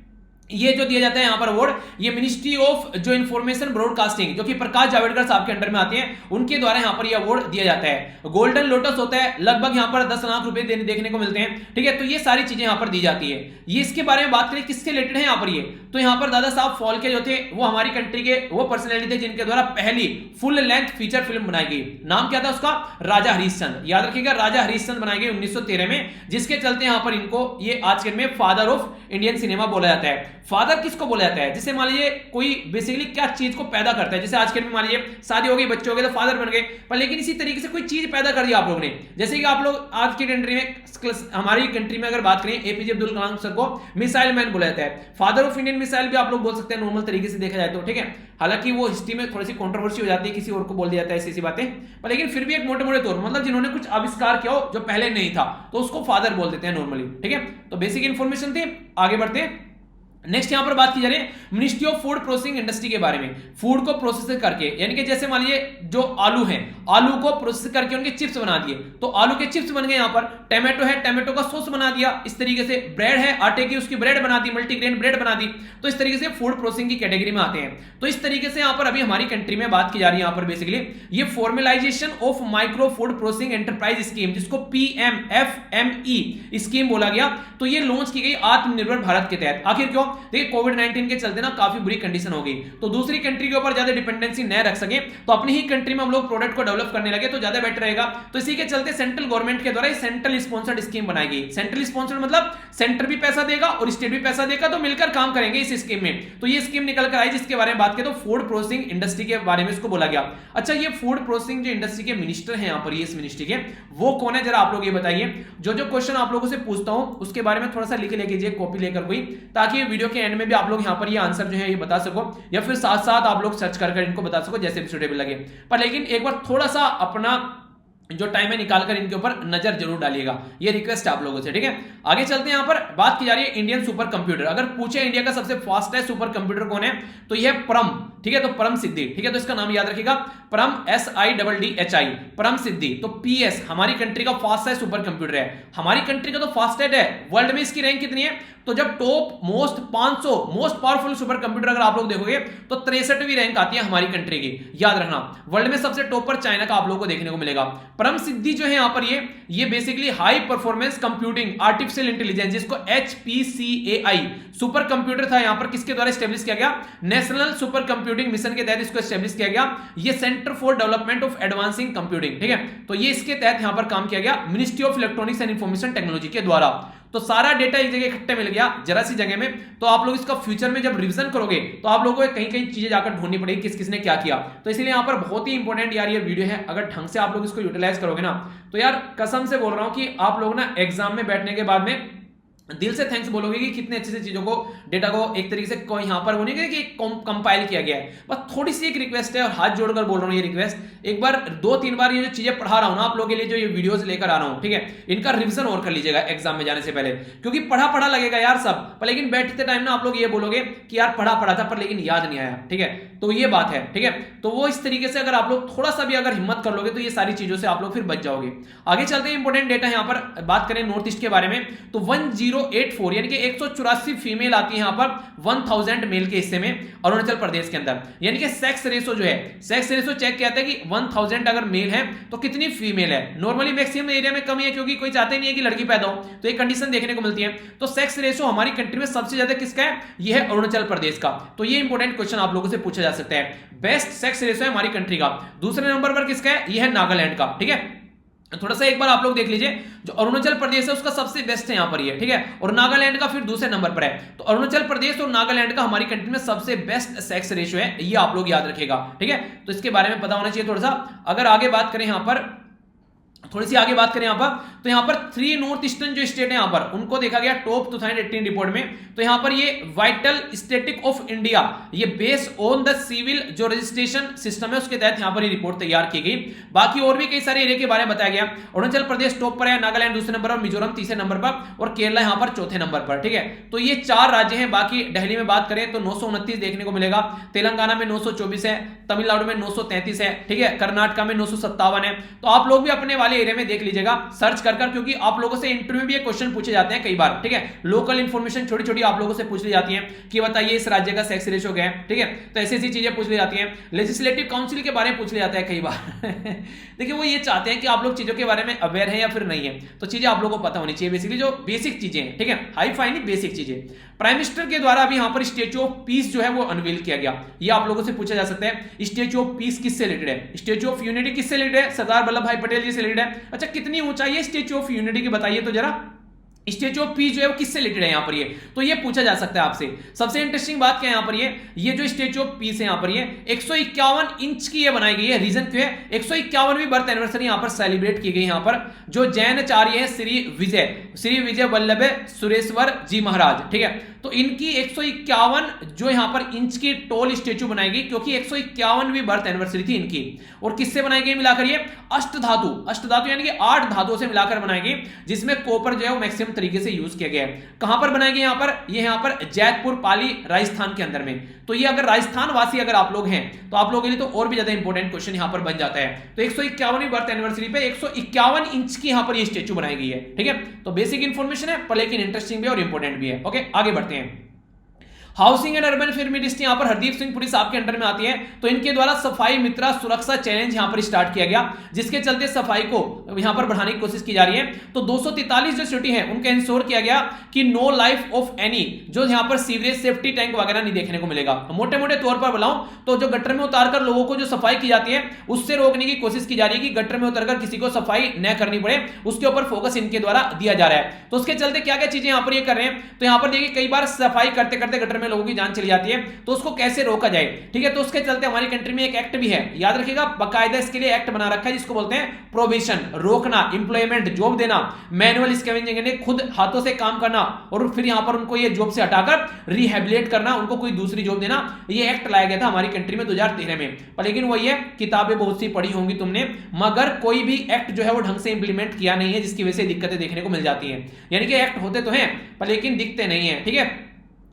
ये जो दिया जाता है यहां पर अवार्ड, ये मिनिस्ट्री ऑफ जो इंफॉर्मेशन ब्रॉडकास्टिंग, जो कि प्रकाश जावड़ेकर साहब के अंडर में आती है, उनके द्वारा यहां पर ये अवार्ड दिया जाता है। गोल्डन लोटस होता है, लगभग यहां पर 10 लाख रुपए देखने को मिलते हैं, ठीक है। तो ये सारी चीजें यहां पर दी जाती है। ये इसके बारे में बात करें किससे रिलेटेड है यहां पर, ये तो यहां पर दादा साहब फाल्के जो थे वो हमारी कंट्री के वो पर्सनैलिटी थे जिनके द्वारा पहली फुल लेंथ फीचर फिल्म बनाई गई। नाम क्या था उसका? राजा हरिश्चंद्र। याद रखिएगा, राजा हरिश्चंद्र बनाई गई 1913 में, जिसके चलते यहां पर इनको ये आज के में फादर ऑफ इंडियन सिनेमा बोला जाता है। फादर किसको बोला जाता है? जैसे मान लीजिए कोई बेसिकली क्या चीज को पैदा करता है, जैसे आज के में मान लीजिए शादी हो गई, बच्चे हो गए तो फादर बन गए, पर लेकिन इसी तरीके से कोई चीज पैदा कर दिया आप लोगों ने। जैसे कि आप लोग आज की कंट्री में, हमारी कंट्री में अगर बात करें, एपीजे अब्दुल कलाम सर को मिसाइल मैन बोला जाता है, फादर ऑफ इंडियन मिसाइल भी आप लोग बोल सकते हैं नॉर्मल तरीके से देखा जाए तो, ठीक है। हालांकि वो हिस्ट्री में थोड़ी सी कंट्रोवर्सी हो जाती है, किसी और को बोल दिया जाता है ऐसी बातें, पर लेकिन फिर भी एक मोटे मोटे तौर मतलब जिन्होंने कुछ आविष्कार किया हो जो पहले नहीं था, तो उसको फादर बोल देते हैं नॉर्मली, ठीक है। तो बेसिक इंफॉर्मेशन थी, आगे बढ़ते हैं। नेक्स्ट यहां पर बात की जा रही है ministry of food processing industry के बारे में। फूड को प्रोसेस करके, यानी कि जैसे मान लीजिए जो आलू हैं, आलू को प्रोसेस करके उनके चिप्स बना दिए, तो आलू के चिप्स बन गए। यहां पर टमाटो है, टमाटो का सॉस बना दिया। इस तरीके से ब्रेड है, आटे की उसकी ब्रेड बना दी, मल्टीग्रेन ब्रेड बना दी। तो इस तरीके से फूड प्रोसेसिंग की कैटेगरी में आते हैं। तो इस तरीके से यहां पर अभी हमारी कंट्री में बात की जा रही है यहां पर बेसिकली ये formalisation of micro food processing enterprise scheme, जिसको PMFME स्कीम बोला गया। तो ये लॉन्च की गई आत्मनिर्भर भारत के तहत। आखिर क्यों? देखिए कोविड-19 के चलते ना काफी बुरी कंडीशन हो गई, तो दूसरी कंट्री के ऊपर ज्यादा डिपेंडेंसी न रख सके, तो अपनी ही कंट्री में हम लोग प्रोडक्ट को डेवलप करने लगे तो ज्यादा बेटर रहेगा। तो इसी के चलते सेंट्रल गवर्नमेंट के द्वारा सेंट्रल स्पॉन्सर्ड स्कीम बनाई गई। सेंट्रल स्पॉन्सर्ड मतलब सेंटर भी पैसा देगा और स्टेट भी पैसा देगा, तो मिलकर काम करेंगे इस स्कीम में। तो ये स्कीम निकल कर आई, जिसके बारे में बात करें तो फूड प्रोसेसिंग इंडस्ट्री के बारे में इसको बोला गया। अच्छा, ये फूड प्रोसेसिंग जो इंडस्ट्री के मिनिस्टर हैं यहां पर, ये इस मिनिस्ट्री के वो कौन है, जरा आप लोग ये बताइए। जो जो क्वेश्चन आप लोगों से पूछता हूं उसके बारे में थोड़ा सा लिख लीजिए कॉपी लेकर कोई, ताकि वीडियो के एंड में भी आप लोग यहां पर ये आंसर जो है ये बता सको, या फिर साथ साथ आप लोग सर्च कर इनको बता सको जैसे भी सूटेबल लगे। पर लेकिन एक बार थोड़ा सा अपना जो टाइम है निकालकर इनके ऊपर नजर जरूर डालिएगा, ये रिक्वेस्ट है आप लोगों से, ठीक है। आगे चलते हैं। यहां पर बात की जा रही है इंडियन सुपर कंप्यूटर। अगर पूछे इंडिया का सबसे फास्टेस्ट सुपर कंप्यूटर कौन है, तो यह परम, ठीक है। तो परम सिद्धि, ठीक है। तो इसका नाम याद रखिएगा, परम SIDDHI, परम सिद्धि। तो PS हमारी कंट्री का फास्टेस्ट सुपर कंप्यूटर है। हमारी कंट्री का तो फास्टेस्ट है, वर्ल्ड में इसकी रैंक कितनी है, तो जब top most 500 most powerful super computer अगर आप लोग देखोगे तो 63वीं रैंक आती है हमारी कंट्री की। याद रखना, वर्ल्ड में सबसे टॉप पर चाइना का आप लोगों को देखने को मिलेगा। परम सिद्धि जो है यहां पर ये basically high performance computing artificial intelligence, जिसको HPCAI सुपर कंप्यूटर था यहां पर, किसके द्वारा एस्टेब्लिश किया गया, नेशनल सुपर कंप्यूटिंग मिशन के तहत इसको एस्टेब्लिश किया गया। ये centre for development of advancing computing, ठीक है। तो ये इसके तहत यहां पर काम किया गया ministry of electronics and information technology के द्वारा। तो सारा डेटा एक जगह इकट्ठे मिल गया जरा सी जगह में। तो आप लोग इसका फ्यूचर में जब रिवीजन करोगे तो आप लोगों को कहीं कहीं चीजें जाकर ढूंढनी पड़ेगी किस किसने क्या किया। तो इसलिए यहां पर बहुत ही इंपॉर्टेंट यार ये वीडियो है। अगर ढंग से आप लोग इसको यूटिलाइज करोगे ना, तो यार कसम से बोल रहा हूं कि आप लोग ना एग्जाम में बैठने के बाद में दिल से थैंक्स बोलोगे कि कितने अच्छे से चीजों को, डेटा को एक तरीके से कोई यहां पर होने कि कंपाइल किया गया है। बस थोड़ी सी एक रिक्वेस्ट है और हाथ जोड़कर बोल रहा हूं ये रिक्वेस्ट, एक बार 2-3 बार ये जो चीजें पढ़ा रहा हूं ना आप लोगों के लिए, जो ये वीडियोस लेकर आ रहा हूं, ठीक है, इनका रिवीजन और कर लीजिएगा एग्जाम में जाने से पहले, क्योंकि पढ़ा लगेगा यार सब, पर लेकिन बैठते टाइम ना आप लोग ये बोलोगे कि यार पढ़ा था पर लेकिन याद नहीं आया, ठीक है। तो ये बात है, ठीक है। तो वो इस तरीके से अगर आप लोग थोड़ा सा भी अगर हिम्मत कर लोगे तो ये सारी चीजों से आप लोग फिर बच जाओगे। आगे चलते हैं, इंपॉर्टेंट डेटा यहां पर बात करें नॉर्थ ईस्ट के बारे में, तो 1084 यानी 184 फीमेल आती है यहां पर 1000 मेल के हिस्से में अरुणाचल प्रदेश के अंदर। यानी कि सेक्स रेशो जो है, सेक्स रेशो चेक किया था कि 1000 अगर मेल है तो कितनी फीमेल है। नॉर्मली मैक्सिमम एरिया में कमी है क्योंकि कोई चाहते नहीं है कि लड़की पैदा हो, तो एक कंडीशन देखने को मिलती है। तो सेक्स रेशो हमारी कंट्री में सबसे ज्यादा किसका है, यह है अरुणाचल प्रदेश का। तो ये इंपॉर्टेंट क्वेश्चन आप लोगों से पूछा जा सकता है। बेस्ट सेक्स रेशो है हमारी कंट्री का। दूसरे नंबर पर किसका है, यह है नागालैंड का, ठीक है। थोड़ा सा एक बार आप लोग देख लीजिए, जो अरुणाचल प्रदेश है उसका सबसे बेस्ट है यहां पर ये, ठीक है, और नागालैंड का फिर दूसरे नंबर पर है। तो अरुणाचल प्रदेश और नागालैंड का हमारी कंट्री में सबसे बेस्ट सेक्स रेशियो है, ये आप लोग याद रखिएगा, ठीक है। तो इसके बारे में पता होना चाहिए थोड़ा सा। अगर आगे बात करें यहां पर थोड़ी सी आगे बात करें यहां पर, तो यहां पर 3 नॉर्थ ईस्टर्न जो स्टेट है यहां पर उनको देखा गया टॉप 2018 रिपोर्ट में। तो यहां पर ये वाइटल स्टैटिक ऑफ इंडिया, ये बेस्ड ऑन द सिविल जो रजिस्ट्रेशन सिस्टम है उसके तहत यहां पर ये रिपोर्ट तैयार की गई। बाकी और भी कई सारे एरिया के बारे में बताया गया। अरुणाचल प्रदेश टॉप पर है, नागालैंड दूसरे नंबर पर, मिजोरम तीसरे नंबर पर और केरला यहां पर चौथे नंबर पर। ठीक है, तो ये 4 राज्य हैं। बाकी दिल्ली में बात करें तो 929 देखने को मिलेगा, तेलंगाना में 924 है, तमिलनाडु में 933 है, ठीक है, कर्नाटक में 957 है। तो आप लोग भी अपने वाले एरिया में देख लीजिएगा सर्च कर, क्योंकि आप लोगों से इंटरव्यू में भी ये क्वेश्चन पूछे जाते हैं कई बार। ठीक है, लोकल इंफॉर्मेशन छोटी छोटी आप लोगों से पूछ ली जाती है कि बताइए इस राज्य का सेक्स रेशियो क्या है। ठीक है, तो ऐसी ऐसी चीजें पूछ ली जाती हैं। लेजिस्लेटिव काउंसिल के बारे में पूछ लिया जाता है कई बार देखिए, वो ये चाहते हैं कि आप लोग चीजों के बारे में अवेयर हैं या फिर नहीं है, तो चीजें आप लोगों को पता होनी चाहिए, बेसिकली जो बेसिक चीजें हैं। ठीक है, हाई फाई नहीं, बेसिक चीजें। प्राइम मिनिस्टर के द्वारा अभी यहां पर स्टैच्यू ऑफ पीस जो है वो अनवील किया गया। ये आप लोगों से पूछा जा सकता है, स्टैच्यू ऑफ पीस किससे रिलेटेड है? स्टैच्यू ऑफ यूनिटी किससे रिलेटेड है? सरदार वल्लभ भाई पटेल जी से रिलेटेड है। अच्छा, कितनी ऊंचाई है स्टैच्यू ऑफ यूनिटी की बताइए तो जरा। स्टैच्यू ऑफ पीस जो है वो किससे रिलेटेड है यहां पर, ये तो ये पूछा जा सकता है आपसे। सबसे इंटरेस्टिंग बात क्या है यहां पर, ये जो स्टैच्यू ऑफ पीस है यहां पर ये 151 इंच की ये बनाई गई है। रीजन क्यों है? 151वीं बर्थ एनिवर्सरी यहां पर सेलिब्रेट की गई। यहां पर जो जैन आचार्य है श्री विजय वल्लभ सुरेश्वर जी महाराज, ठीक है, तो इनकी 151 जो यहां पर इंच की टोल स्टैच्यू बनाई गई, क्योंकि 151वीं बर्थ एनिवर्सरी थी इनकी। और किससे बनाई गई मिलाकर? ये अष्टधातु यानी कि 8 धातुओं से मिलाकर बनाई गई, जिसमें कॉपर जो है वो मैक्सिमम तरीके से यूज किया गया है। कहां पर बनाई गई? यहां पर, ये यहां पर जैतपुर पाली राजस्थान के अंदर में। तो ये अगर राजस्थान वासी अगर आप लोग हैं तो आप लोगों के लिए तो और भी ज्यादा इंपॉर्टेंट क्वेश्चन यहां पर बन जाता है। तो 151वीं बर्थ एनिवर्सरी पे 151 इंच की यहां पर ये स्टैच्यू बनाई गई है। ठीक है, तो बेसिक इंफॉर्मेशन है पर लेकिन इंटरेस्टिंग भी और इंपॉर्टेंट भी है। ओके, आगे बढ़ते हैं। Housing and urban affair ministry यहां पर हरदीप सिंह पुरी साहब के अंडर में आती है। तो इनके द्वारा सफाई मित्रा सुरक्षा चैलेंज यहां पर स्टार्ट किया गया, जिसके चलते सफाई को यहां पर बढ़ाने की कोशिश की जा रही है। तो 243 जो सिटी है उनका इंश्योर किया गया कि नो लाइफ ऑफ एनी, जो यहां पर सीवरेज सेफ्टी टैंक वगैरह नहीं देखने को मिलेगा। मोटे मोटे तौर पर बताऊं तो जो गटर में उतारकर लोगों को जो सफाई की जाती है उससे रोकने की कोशिश की जा रही है कि गटर में उतरकर किसी को सफाई न करनी पड़े, उसके ऊपर फोकस इनके द्वारा दिया जा रहा है। तो उसके चलते क्या क्या चीजें यहां पर ये कर रहे हैं, तो यहां पर देखिए कई बार सफाई करते करते गटर में लोगों की जान चली जाती है, तो उसको कैसे रोका जाए। ठीक है, तो उसके चलते हमारी कंट्री में एक एक्ट भी है, याद रखिएगा, बाकायदा इसके लिए एक्ट बना रखा है जिसको बोलते हैं प्रोविजन, रोकना, एम्प्लॉयमेंट, जॉब देना, मैनुअल स्कैवेंजिंग यानी खुद हाथों से काम करना और फिर यहां पर उनको ये जॉब से हटाकर रिहेबिलिटेट करना, उनको कोई दूसरी जॉब देना। ये एक्ट लाया गया था हमारी कंट्री में 2013 में। पर लेकिन वही है, किताबें बहुत सी पढ़ी होंगी तुमने, मगर कोई भी एक्ट जो है वो ढंग से इंप्लीमेंट किया नहीं है, जिसकी वजह से दिक्कतें देखने को मिल जाती हैं। यानी कि एक्ट होते तो हैं पर लेकिन दिखते नहीं है। ठीक है,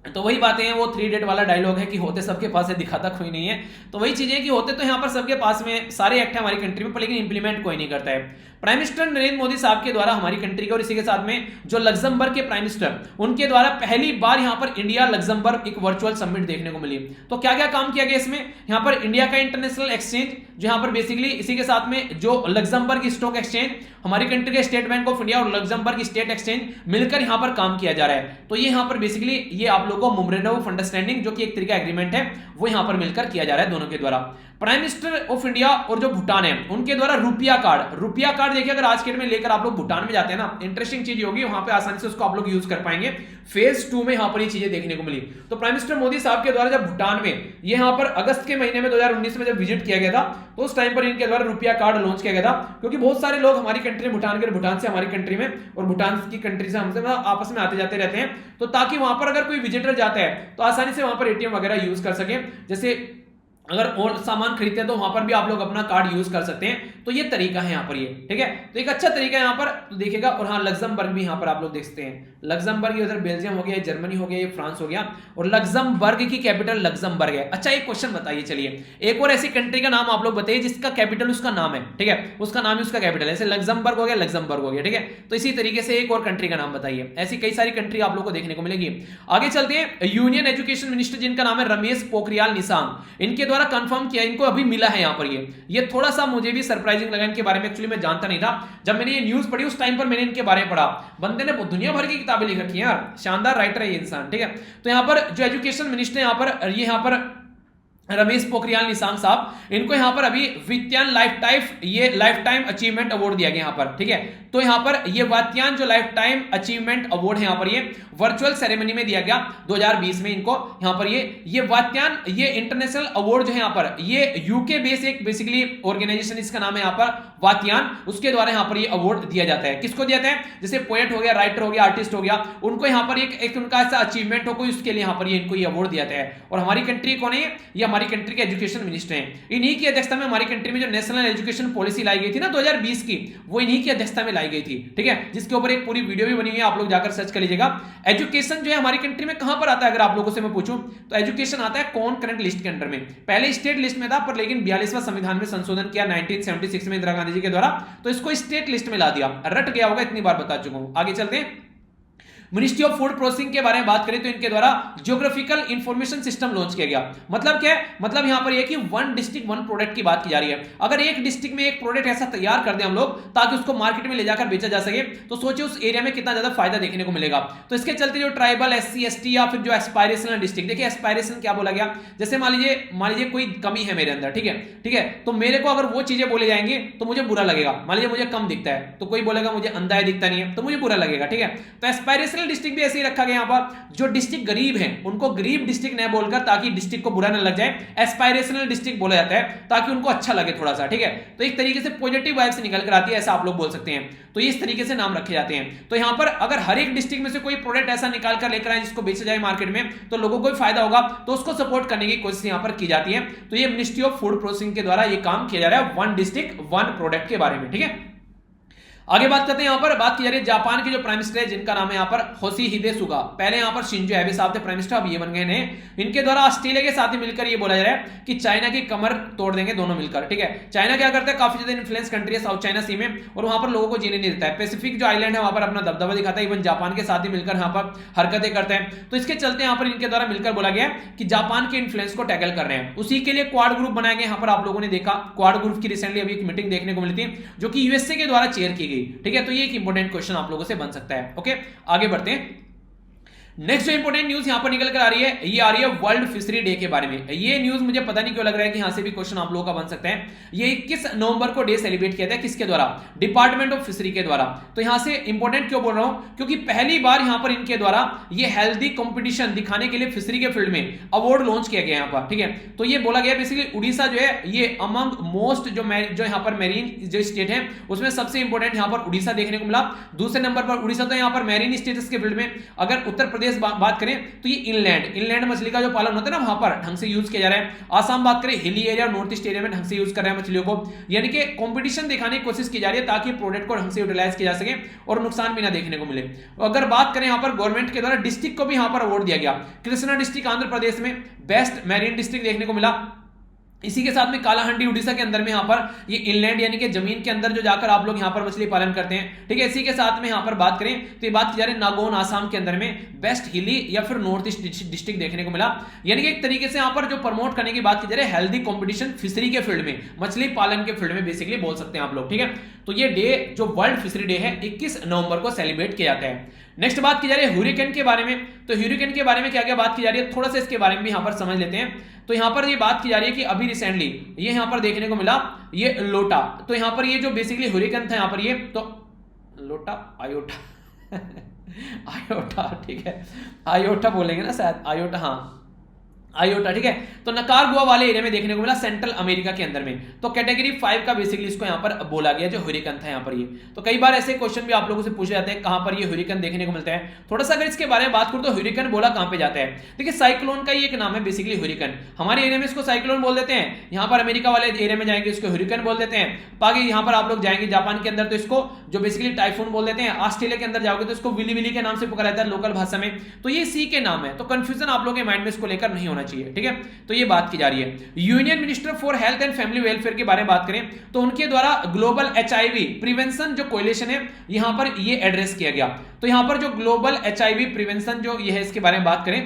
तो वही बातें हैं, वो 3 इडियट वाला डायलॉग है कि होते सबके पास है दिखाता कोई नहीं है। तो वही चीजें कि होते तो यहां पर सबके पास में सारे एक्ट है हमारी कंट्री में, पर लेकिन इंप्लीमेंट कोई नहीं करता है। प्राइम मिनिस्टर नरेंद्र मोदी साहब के द्वारा हमारी कंट्री के और इसी के साथ में जो लग्जमबर्ग के प्राइम मिनिस्टर, उनके द्वारा पहली बार यहां पर इंडिया लग्जमबर्ग एक वर्चुअल समिट देखने को मिली। तो क्या क्या काम किया गया इसमें? यहां पर इंडिया का इंटरनेशनल एक्सचेंज, जो यहां पर बेसिकली इसी के साथ में जो लग्जमबर्ग स्टॉक एक्सचेंज, हमारी कंट्री के स्टेट बैंक ऑफ इंडिया और लग्जमबर्ग स्टेट एक्सचेंज मिलकर यहां पर काम किया जा रहा है। तो ये यहां पर बेसिकली ये आप लोगों को मेमोरेंडम ऑफ अंडरस्टैंडिंग, जो कि एक तरीका एग्रीमेंट है, वो यहां पर मिलकर किया जा रहा है दोनों के द्वारा। प्राइम मिनिस्टर ऑफ इंडिया और जो भूटान है उनके द्वारा रुपया कार्ड देखिए, अगर आज के डेट में लेकर आप लोग भूटान में जाते हैं ना, इंटरेस्टिंग चीज होगी, वहां पे आसानी से उसको आप लोग यूज कर पाएंगे। फेज 2 में यहां पर ये चीजें देखने को मिली। तो प्राइम मिनिस्टर मोदी साहब के द्वारा जब भूटान में ये यहां पर अगस्त के महीने में 2019 में जब विजिट किया गया था, तो उस टाइम पर इनके द्वारा रुपया कार्ड लॉन्च किया गया था, क्योंकि बहुत सारे लोग हमारी कंट्री में भूटान के, भूटान से हमारी कंट्री में और भूटान की कंट्री से हमसे आपस में आते जाते रहते हैं। तो ताकि वहां पर अगर कोई विजिटर जाता है तो आसानी से वहां पर एटीएम वगैरह यूज कर सके, जैसे अगर और सामान खरीदते हैं तो वहां पर भी आप लोग अपना कार्ड यूज कर सकते हैं। तो ये तरीका है यहाँ पर ये, ठीक है, तो एक अच्छा तरीका है यहाँ पर, तो देखिएगा। और हाँ, लग्जमबर्ग भी यहाँ पर आप लोग देख सकते हैं, लग्जमबर्ग उधर बेल्जियम हो गया, जर्मनी हो गया, ये फ्रांस हो गया, और लग्जमबर्ग की कैपिटल लग्जमबर्ग है। अच्छा, एक क्वेश्चन बताइए, चलिए एक और ऐसी कंट्री का नाम आप लोग बताइए जिसका कैपिटल उसका नाम है, ठीक है, उसका नाम ही उसका कैपिटल है। जैसे लग्जमबर्ग हो गया, लग्जमबर्ग हो गया, ठीक है। तो इसी तरीके से एक और कंट्री का नाम बताइए। ऐसी कई सारी कंट्री आप लोग को देखने को मिलेगी। आगे चलते हैं, यूनियन एजुकेशन मिनिस्टर जिनका नाम है रमेश पोखरियाल निशंक, इनके द्वारा कंफर्म किया, इनको अभी मिला है यहाँ पर ये थोड़ा सा मुझे भी सरप्राइजिंग लगा इनके बारे में। एक्चुअली मैं जानता नहीं था, जब मैंने ये न्यूज पढ़ी उस टाइम पर मैंने इनके बारे में पढ़ा। बंदे ने दुनिया भर की किताबें लिख रखी हैं यार, शानदार राइटर है ये इंसान, ठीक है। तो यहाँ पर जो एजुकेशन मिनिस्टर यहाँ पर रमेश पोखरियाल निशंक साहब, इनको यहां पर अभी वित्यान लाइफ टाइम अचीवमेंट अवार्ड दिया गया यहां पर, ठीक है। तो यहां पर ये वात्यान जो लाइफ टाइम अचीवमेंट अवार्ड है यहां पर ये वर्चुअल सेरेमनी में दिया गया 2020 में इनको। यहां पर ये वात्यान ये इंटरनेशनल अवार्ड जो है यहां पर ये यूके बेस एक बेसिकली ऑर्गेनाइजेशन, इसका नाम है यहां पर वात्यान, उसके द्वारा यहां पर ये अवार्ड दिया जाता है। किसको दिया जाता है? जैसे पोएट हो गया, राइटर हो गया, आर्टिस्ट हो गया, उनको यहां पर एक उनका ऐसा अचीवमेंट हो कोई, उसके लिए यहां पर इनको ये अवार्ड दिया जाता है। और हमारी कंट्री कौन है? ये हमारी कंट्री के एजुकेशन मिनिस्टर हैं। इन्हीं की अध्यक्षता में हमारी कंट्री में जो नेशनल एजुकेशन पॉलिसी लाई गई थी ना 2020 की, वो इन्हीं की अध्यक्षता में लाई गई थी, ठीक है, जिसके ऊपर एक पूरी वीडियो भी बनी हुई है, आप लोग जाकर सर्च कर लीजिएगा। एजुकेशन जो है हमारी कंट्री में कहां पर आता है, अगर आप लोगों से मैं पूछूं तो एजुकेशन आता है कौन करंट लिस्ट के अंडर में। पहले स्टेट लिस्ट में था, पर लेकिन 42वां संविधान में संशोधन किया 1976 में इंदिरा गांधी जी के द्वारा, तो इसको स्टेट लिस्ट में ला दिया। रट गया होगा, इतनी बार बता चुका हूं। आगे चलते हैं। मिनिस्ट्री ऑफ फूड प्रोसेसिंग के बारे में बात करें तो इनके द्वारा ज्योग्राफिकल इंफॉर्मेशन सिस्टम लॉन्च किया गया। मतलब क्या है? मतलब यहां पर यह कि वन डिस्ट्रिक्ट वन प्रोडक्ट की बात की जा रही है। अगर एक डिस्ट्रिक्ट में एक प्रोडक्ट ऐसा तैयार कर दें हम लोग ताकि उसको मार्केट में ले जाकर बेचा जा सके, तो सोचिए उस एरिया में कितना ज्यादा फायदा देखने को मिलेगा। तो इसके चलते जो ट्राइबल, SC ST या फिर जो एस्पायरेशनल डिस्ट्रिक्ट, देखिए एस्पायरेशन क्या बोला गया, जैसे मान लीजिए कोई कमी है मेरे अंदर, ठीक है, तो मेरे को अगर वो चीजें बोले जाएंगे तो मुझे बुरा लगेगा। मान लीजिए मुझे कम दिखता है तो कोई बोलेगा मुझे अंधा है, दिखता नहीं है, तो मुझे बुरा लगेगा, ठीक है। तो एस्पायरेशनल डिस्ट्रिक्ट भी ऐसे ही रखा गया यहां पर। जो डिस्ट्रिक्ट गरीब हैं उनको गरीब डिस्ट्रिक्ट न बोलकर, ताकि डिस्ट्रिक्ट को बुरा न लग जाए, एस्पायरेशनल डिस्ट्रिक्ट बोला जाता है ताकि उनको अच्छा लगे थोड़ा सा, ठीक है। तो एक तरीके से पॉजिटिव वाइब से निकल कर आती है, ऐसा आप लोग बोल सकते हैं। तो इस तरीके से नाम रखे जाते हैं। तो यहां पर अगर हर एक डिस्ट्रिक्ट में से कोई प्रोडक्ट ऐसा निकाल कर लेकर आए जिसको बेचा जाए मार्केट में, तो लोगों को फायदा होगा, तो उसको सपोर्ट करने की कोशिश यहां पर की जाती है। तो ये मिनिस्ट्री ऑफ फूड प्रोसेसिंग के द्वारा ये काम किया जा रहा है वन डिस्ट्रिक्ट वन प्रोडक्ट के बारे में, ठीक है। आगे बात करते हैं, यहां पर बात की जा रही है जापान के जो प्राइम मिनिस्टर है जिनका नाम है यहां पर योशिहिदे सुगा। पहले यहां पर शिंजो एबे साहब थे प्राइम मिनिस्टर, अब ये बन गए हैं। इनके द्वारा ऑस्ट्रेलिया के साथ ही मिलकर ये बोला जा रहा है कि चाइना की कमर तोड़ देंगे दोनों मिलकर, ठीक है। चाइना क्या करता है, काफी ज्यादा इन्फ्लुएंस कंट्री है साउथ चाइना सी में, और वहां पर लोगों को जीने नहीं देता है। पैसिफिक जो आइलैंड है वहां पर अपना दबदबा दिखाता है, इवन जापान के साथ ही मिलकर यहां पर हरकतें करते हैं। तो इसके चलते यहां पर इनके द्वारा मिलकर बोला गया कि जापान के इन्फ्लुएंस को टैकल कर रहे हैं। उसी के लिए क्वाड ग्रुप बनाए गए, यहां पर आप लोगों ने देखा क्वाड ग्रुप की रिसेंटली अभी एक मीटिंग देखने को मिली थी जो कि यूएसए के द्वारा चेयर की गई, ठीक है। तो ये इंपॉर्टेंट क्वेश्चन आप लोगों से बन सकता है। ओके, आगे बढ़ते हैं। नेक्स्ट जो इंपोर्टेंट न्यूज यहां पर निकल कर आ रही है, ये आ रही है वर्ल्ड फिशरी डे के बारे में। ये न्यूज मुझे पता नहीं क्यों लग रहा है कि यहां से भी क्वेश्चन आप लोगों का बन सकता है। ये 21 नवंबर को डे सेलिब्रेट किया था, किसके द्वारा? डिपार्टमेंट ऑफ फिशरी के द्वारा। तो यहां से इंपोर्टेंट क्यों बोल रहा हूं, क्योंकि पहली बार यहां पर इनके द्वारा ये हेल्दी कंपटीशन दिखाने के लिए फिशरी के फील्ड में अवार्ड लॉन्च किया गया यहां पर, ठीक है। तो ये बोला गया बेसिकली उड़ीसा जो है ये अमंग मोस्ट जो यहां पर मेरीन जो स्टेट है उसमें सबसे इंपोर्टेंट यहां पर उड़ीसा देखने को मिला। दूसरे नंबर पर उड़ीसा, तो यहां पर मेरीन स्टेटस के फील्ड में अगर उत्तर प्रदेश बात करें तो ये इनलैंड मछली का जो पालन होता है ना वहां पर ढंग से यूज किया जा रहा है। आसाम बात करें hilly area north east area में ढंग से यूज कर रहे हैं मछलियों को, यानी कि कंपटीशन दिखाने की कोशिश की जा रही है ताकि प्रोडक्ट को ढंग से यूटिलाइज किया जा सके और नुकसान भी ना देखने को मिले। अगर बात करें यहां पर गवर्नमेंट के द्वारा डिस्ट्रिक्ट को भी यहां पर अवार्ड दिया गया। कृष्णा डिस्ट्रिक्ट आंध्र प्रदेश में बेस्ट मैरीन डिस्ट्रिक्ट देखने को मिला। इसी के साथ में कालाहंडी उड़ीसा के अंदर में यहां पर ये इनलैंड यानी कि जमीन के अंदर जो जाकर आप लोग यहां पर मछली पालन करते हैं, ठीक है। इसी के साथ में यहां पर बात करें तो ये बात की जा रही है नागौन आसाम के अंदर में बेस्ट हिली या फिर नॉर्थ ईस्ट डिस्ट्रिक्ट देखने को मिला। यानी कि एक तरीके से यहां पर जो प्रमोट करने की बात की जा रही है हेल्दी कंपटीशन फिशरी के फील्ड में, मछली पालन के फील्ड में बेसिकली बोल सकते हैं आप लोग, ठीक है। तो ये डे जो वर्ल्ड फिशरी डे है 21 नवंबर को सेलिब्रेट किया जाता है। नेक्स्ट बात की जा रही है ह्यूरिकेन के बारे में। तो ह्यूरिकेन के बारे में क्या क्या बात की जा रही है, थोड़ा सा इसके बारे में भी यहां पर समझ लेते हैं। तो यहां पर ये बात की जा रही है कि अभी रिसेंटली ये यहां पर देखने को मिला ये लोटा। तो यहां पर ये जो बेसिकली ह्यूरिकेन था यहां पर ये तो लोटा आयोटा आयोटा, ठीक है, आयोटा बोलेंगे ना शायद, आयोटा, हाँ आयोटा, ठीक है। तो नकारगुआ वाले एरिया में देखने को मिला सेंट्रल अमेरिका के अंदर में। तो कैटेगरी 5 का बेसिकली इसको यहां पर बोला गया जो ह्यूरिकेन था यहां पर ये। तो कई बार ऐसे क्वेश्चन भी आप लोगों से पूछे जाते हैं कहां पर ये ह्यूरिकेन देखने को मिलता है। थोड़ा सा अगर इसके बारे में बात करूं तो ह्यूरिकेन बोला कहां पे जाता है, देखिए साइक्लोन का ही एक नाम है बेसिकली ह्यूरिकेन। हमारे एरिया में इसको साइक्लोन बोल देते हैं, यहां पर अमेरिका वाले एरिया में जाएंगे इसको ह्यूरिकेन बोल देते हैं। बाकी यहां पर आप लोग जाएंगे जापान के अंदर तो इसको जो बेसिकली टाइफून बोल देते हैं। ऑस्ट्रेलिया के अंदर जाओगे तो इसको विली विली के नाम से पुकारा जाता है लोकल भाषा में। तो ये सी के नाम है, तो कंफ्यूजन आप लोगों के माइंड में इसको लेकर नहीं होना चाहिए, ठीक है। तो ये बात की जा रही है। Union minister for health and family welfare के बारे में बात करें तो उनके द्वारा ग्लोबल HIV प्रिवेंशन जो कोएलिशन है यहां पर ये एड्रेस किया गया। तो यहां पर जो ग्लोबल HIV प्रिवेंशन जो ये है इसके बारे में बात करें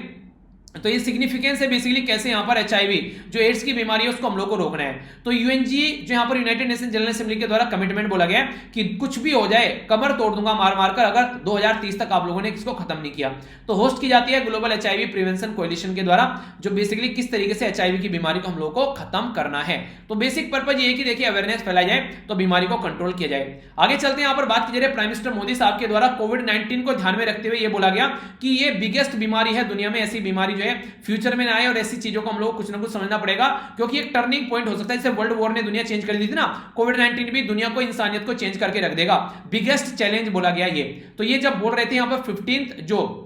तो ये सिग्निफिकेंस है बेसिकली कैसे यहाँ पर एचआईवी जो एड्स की बीमारी है उसको हम लोग को रोकना है। तो यूएनजी जो यहाँ पर यूनाइटेड नेशन जनरल असेंबली के द्वारा कमिटमेंट बोला गया है कि कुछ भी हो जाए कमर तोड़ दूंगा मार मार कर अगर 2030 तक आप लोगों ने इसको खत्म नहीं किया। तो होस्ट की जाती है ग्लोबल एचआईवी प्रिवेंशन कोएलिशन के द्वारा, जो बेसिकली किस तरीके से एचआईवी की बीमारी को हम लोग को खत्म करना है। तो बेसिक पर्पज ये है कि देखिए अवेयरनेस फैलाई जाए तो बीमारी को कंट्रोल किया जाए। आगे चलते हैं, यहाँ पर बात की जा रही है प्राइम मिनिस्टर मोदी साहब के द्वारा कोविड-19 को ध्यान में रखते हुए ये बोला गया कि ये बिगेस्ट बीमारी है दुनिया में, ऐसी बीमारी जो है फ्यूचर में आए और ऐसी चीजों को हम लोग कुछ ना कुछ समझना पड़ेगा क्योंकि एक टर्निंग पॉइंट हो सकता है। जैसे वर्ल्ड वॉर ने दुनिया चेंज कर दी थी ना, कोविड-19 भी दुनिया को, इंसानियत को चेंज करके रख देगा। बिगेस्ट चैलेंज बोला गया ये। तो ये जब बोल रहे थे यहाँ पर 15th जो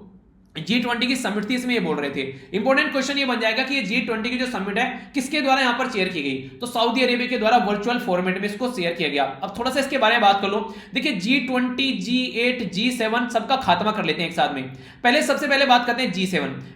G20 की समिट थी इसमें ये बोल रहे थे। इंपॉर्टेंट क्वेश्चन ये बन जाएगा कि ये G20 की जो समिट है किसके द्वारा यहाँ पर चेयर की गई, तो सऊदी अरेबिया के द्वारा वर्चुअल फॉर्मेट में इसको शेयर किया गया। अब थोड़ा सा इसके बारे में बात कर लो। देखिए G20, G8, G7 सबका खात्मा कर लेते हैं एक साथ में। पहले सबसे पहले बात करते हैं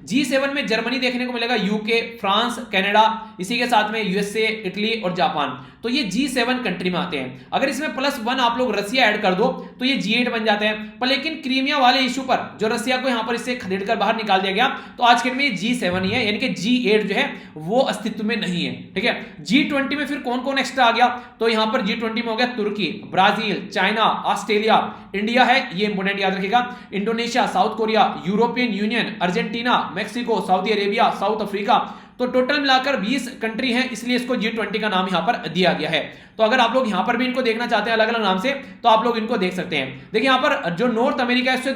G7 में जर्मनी देखने को मिलेगा, यूके, फ्रांस, कनाडा, इसी के साथ में यूएसए, इटली और जापान। तो ये G7 कंट्री में आते हैं। अगर इसमें +1 आप लोग रसिया ऐड कर दो तो ये G8 बन जाते हैं। पर लेकिन क्रीमिया वाले इशू पर जो रसिया को यहां पर इससे खदेड़कर बाहर निकाल दिया गया, तो आज के दिन में ये G7 ही है, यानी कि G8 जो है वो अस्तित्व में नहीं है। ठीक है, G20 में फिर कौन कौन एक्स्ट्रा आ गया, तो यहां पर G20 में हो गया तुर्की, ब्राजील, चाइना, ऑस्ट्रेलिया, इंडिया है, ये इंपोर्टेंट याद रखिएगा, Indonesia, south Korea, European union, Argentina, Mexico, Saudi Arabia, south Africa. तो टोटल मिलाकर 20 कंट्री हैं, इसलिए इसको G20 का नाम यहां पर दिया गया है। तो अगर आप लोग यहां पर भी इनको देखना चाहते हैं अलग अलग नाम से, तो आप लोग इनको देख सकते हैं। देखिए यहां पर जो नॉर्थ अमेरिका है उससे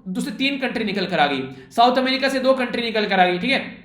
दूसरे 3 कंट्री निकल कर आ गई, साउथ अमेरिका से 2 कंट्री निकल कर आ गई। ठीक है,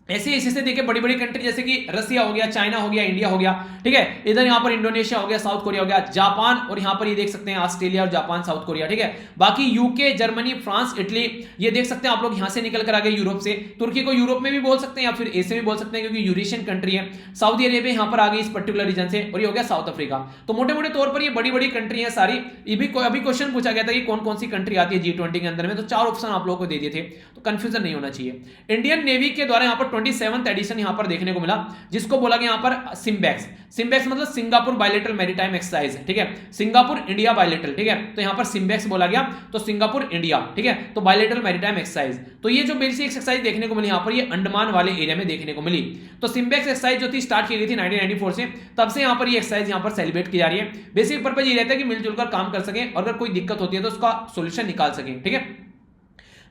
ऐसे इसी से देखिए बड़ी बड़ी कंट्री जैसे कि रसिया हो गया, चाइना हो गया, इंडिया हो गया। ठीक है, इधर यहां पर इंडोनेशिया हो गया, साउथ कोरिया हो गया, जापान, और यहां पर ये देख सकते हैं ऑस्ट्रेलिया और जापान, साउथ कोरिया। ठीक है, बाकी यूके, जर्मनी, फ्रांस, इटली, ये देख सकते हैं आप लोग यहां से निकल कर आ गए यूरोप से। तुर्की को यूरोप में भी बोल सकते हैं या फिर एशिया में बोल सकते हैं क्योंकि यूरेशियन कंट्री है। सऊदी अरेबिया यहां पर आ गई इस पर्टिकुलर रीजन से, और ये हो गया साउथ अफ्रीका। तो मोटे मोटे तौर पर ये बड़ी बड़ी कंट्री है सारी। अभी क्वेश्चन पूछा गया था कि कौन कौन सी कंट्री आती है G20 के अंदर में, तो 4 ऑप्शन आप लोगों को दे दिए थे, तो कंफ्यूजन नहीं होना चाहिए। इंडियन नेवी के द्वारा यहां पर 27th एडिशन यहां पर देखने को मिला, जिसको बोला गया यहां पर सिम्बैक्स मतलब सिंगापुर बायलैटरल मैरीटाइम एक्सरसाइज। ठीक है, सिंगापुर इंडिया बायलैटरल। ठीक है, तो यहां पर सिम्बैक्स बोला गया, तो सिंगापुर इंडिया। ठीक है, तो बायलैटरल मैरीटाइम एक्सरसाइज। तो ये जो बेसिक एक्सरसाइज देखने को मिली यहां पर, ये अंडमान वाले एरिया में देखने को मिली। तो सिम्बैक्स एक्सरसाइज जो थी स्टार्ट की गई थी 1994 से, तब से यहां पर ये एक्सरसाइज यहां पर सेलिब्रेट की जा रही है। बेसिक पर्पज ये रहता है कि मिलजुल कर काम कर सकें, और अगर कोई दिक्कत होती है तो उसका सोल्यूशन निकाल सकें। ठीक है,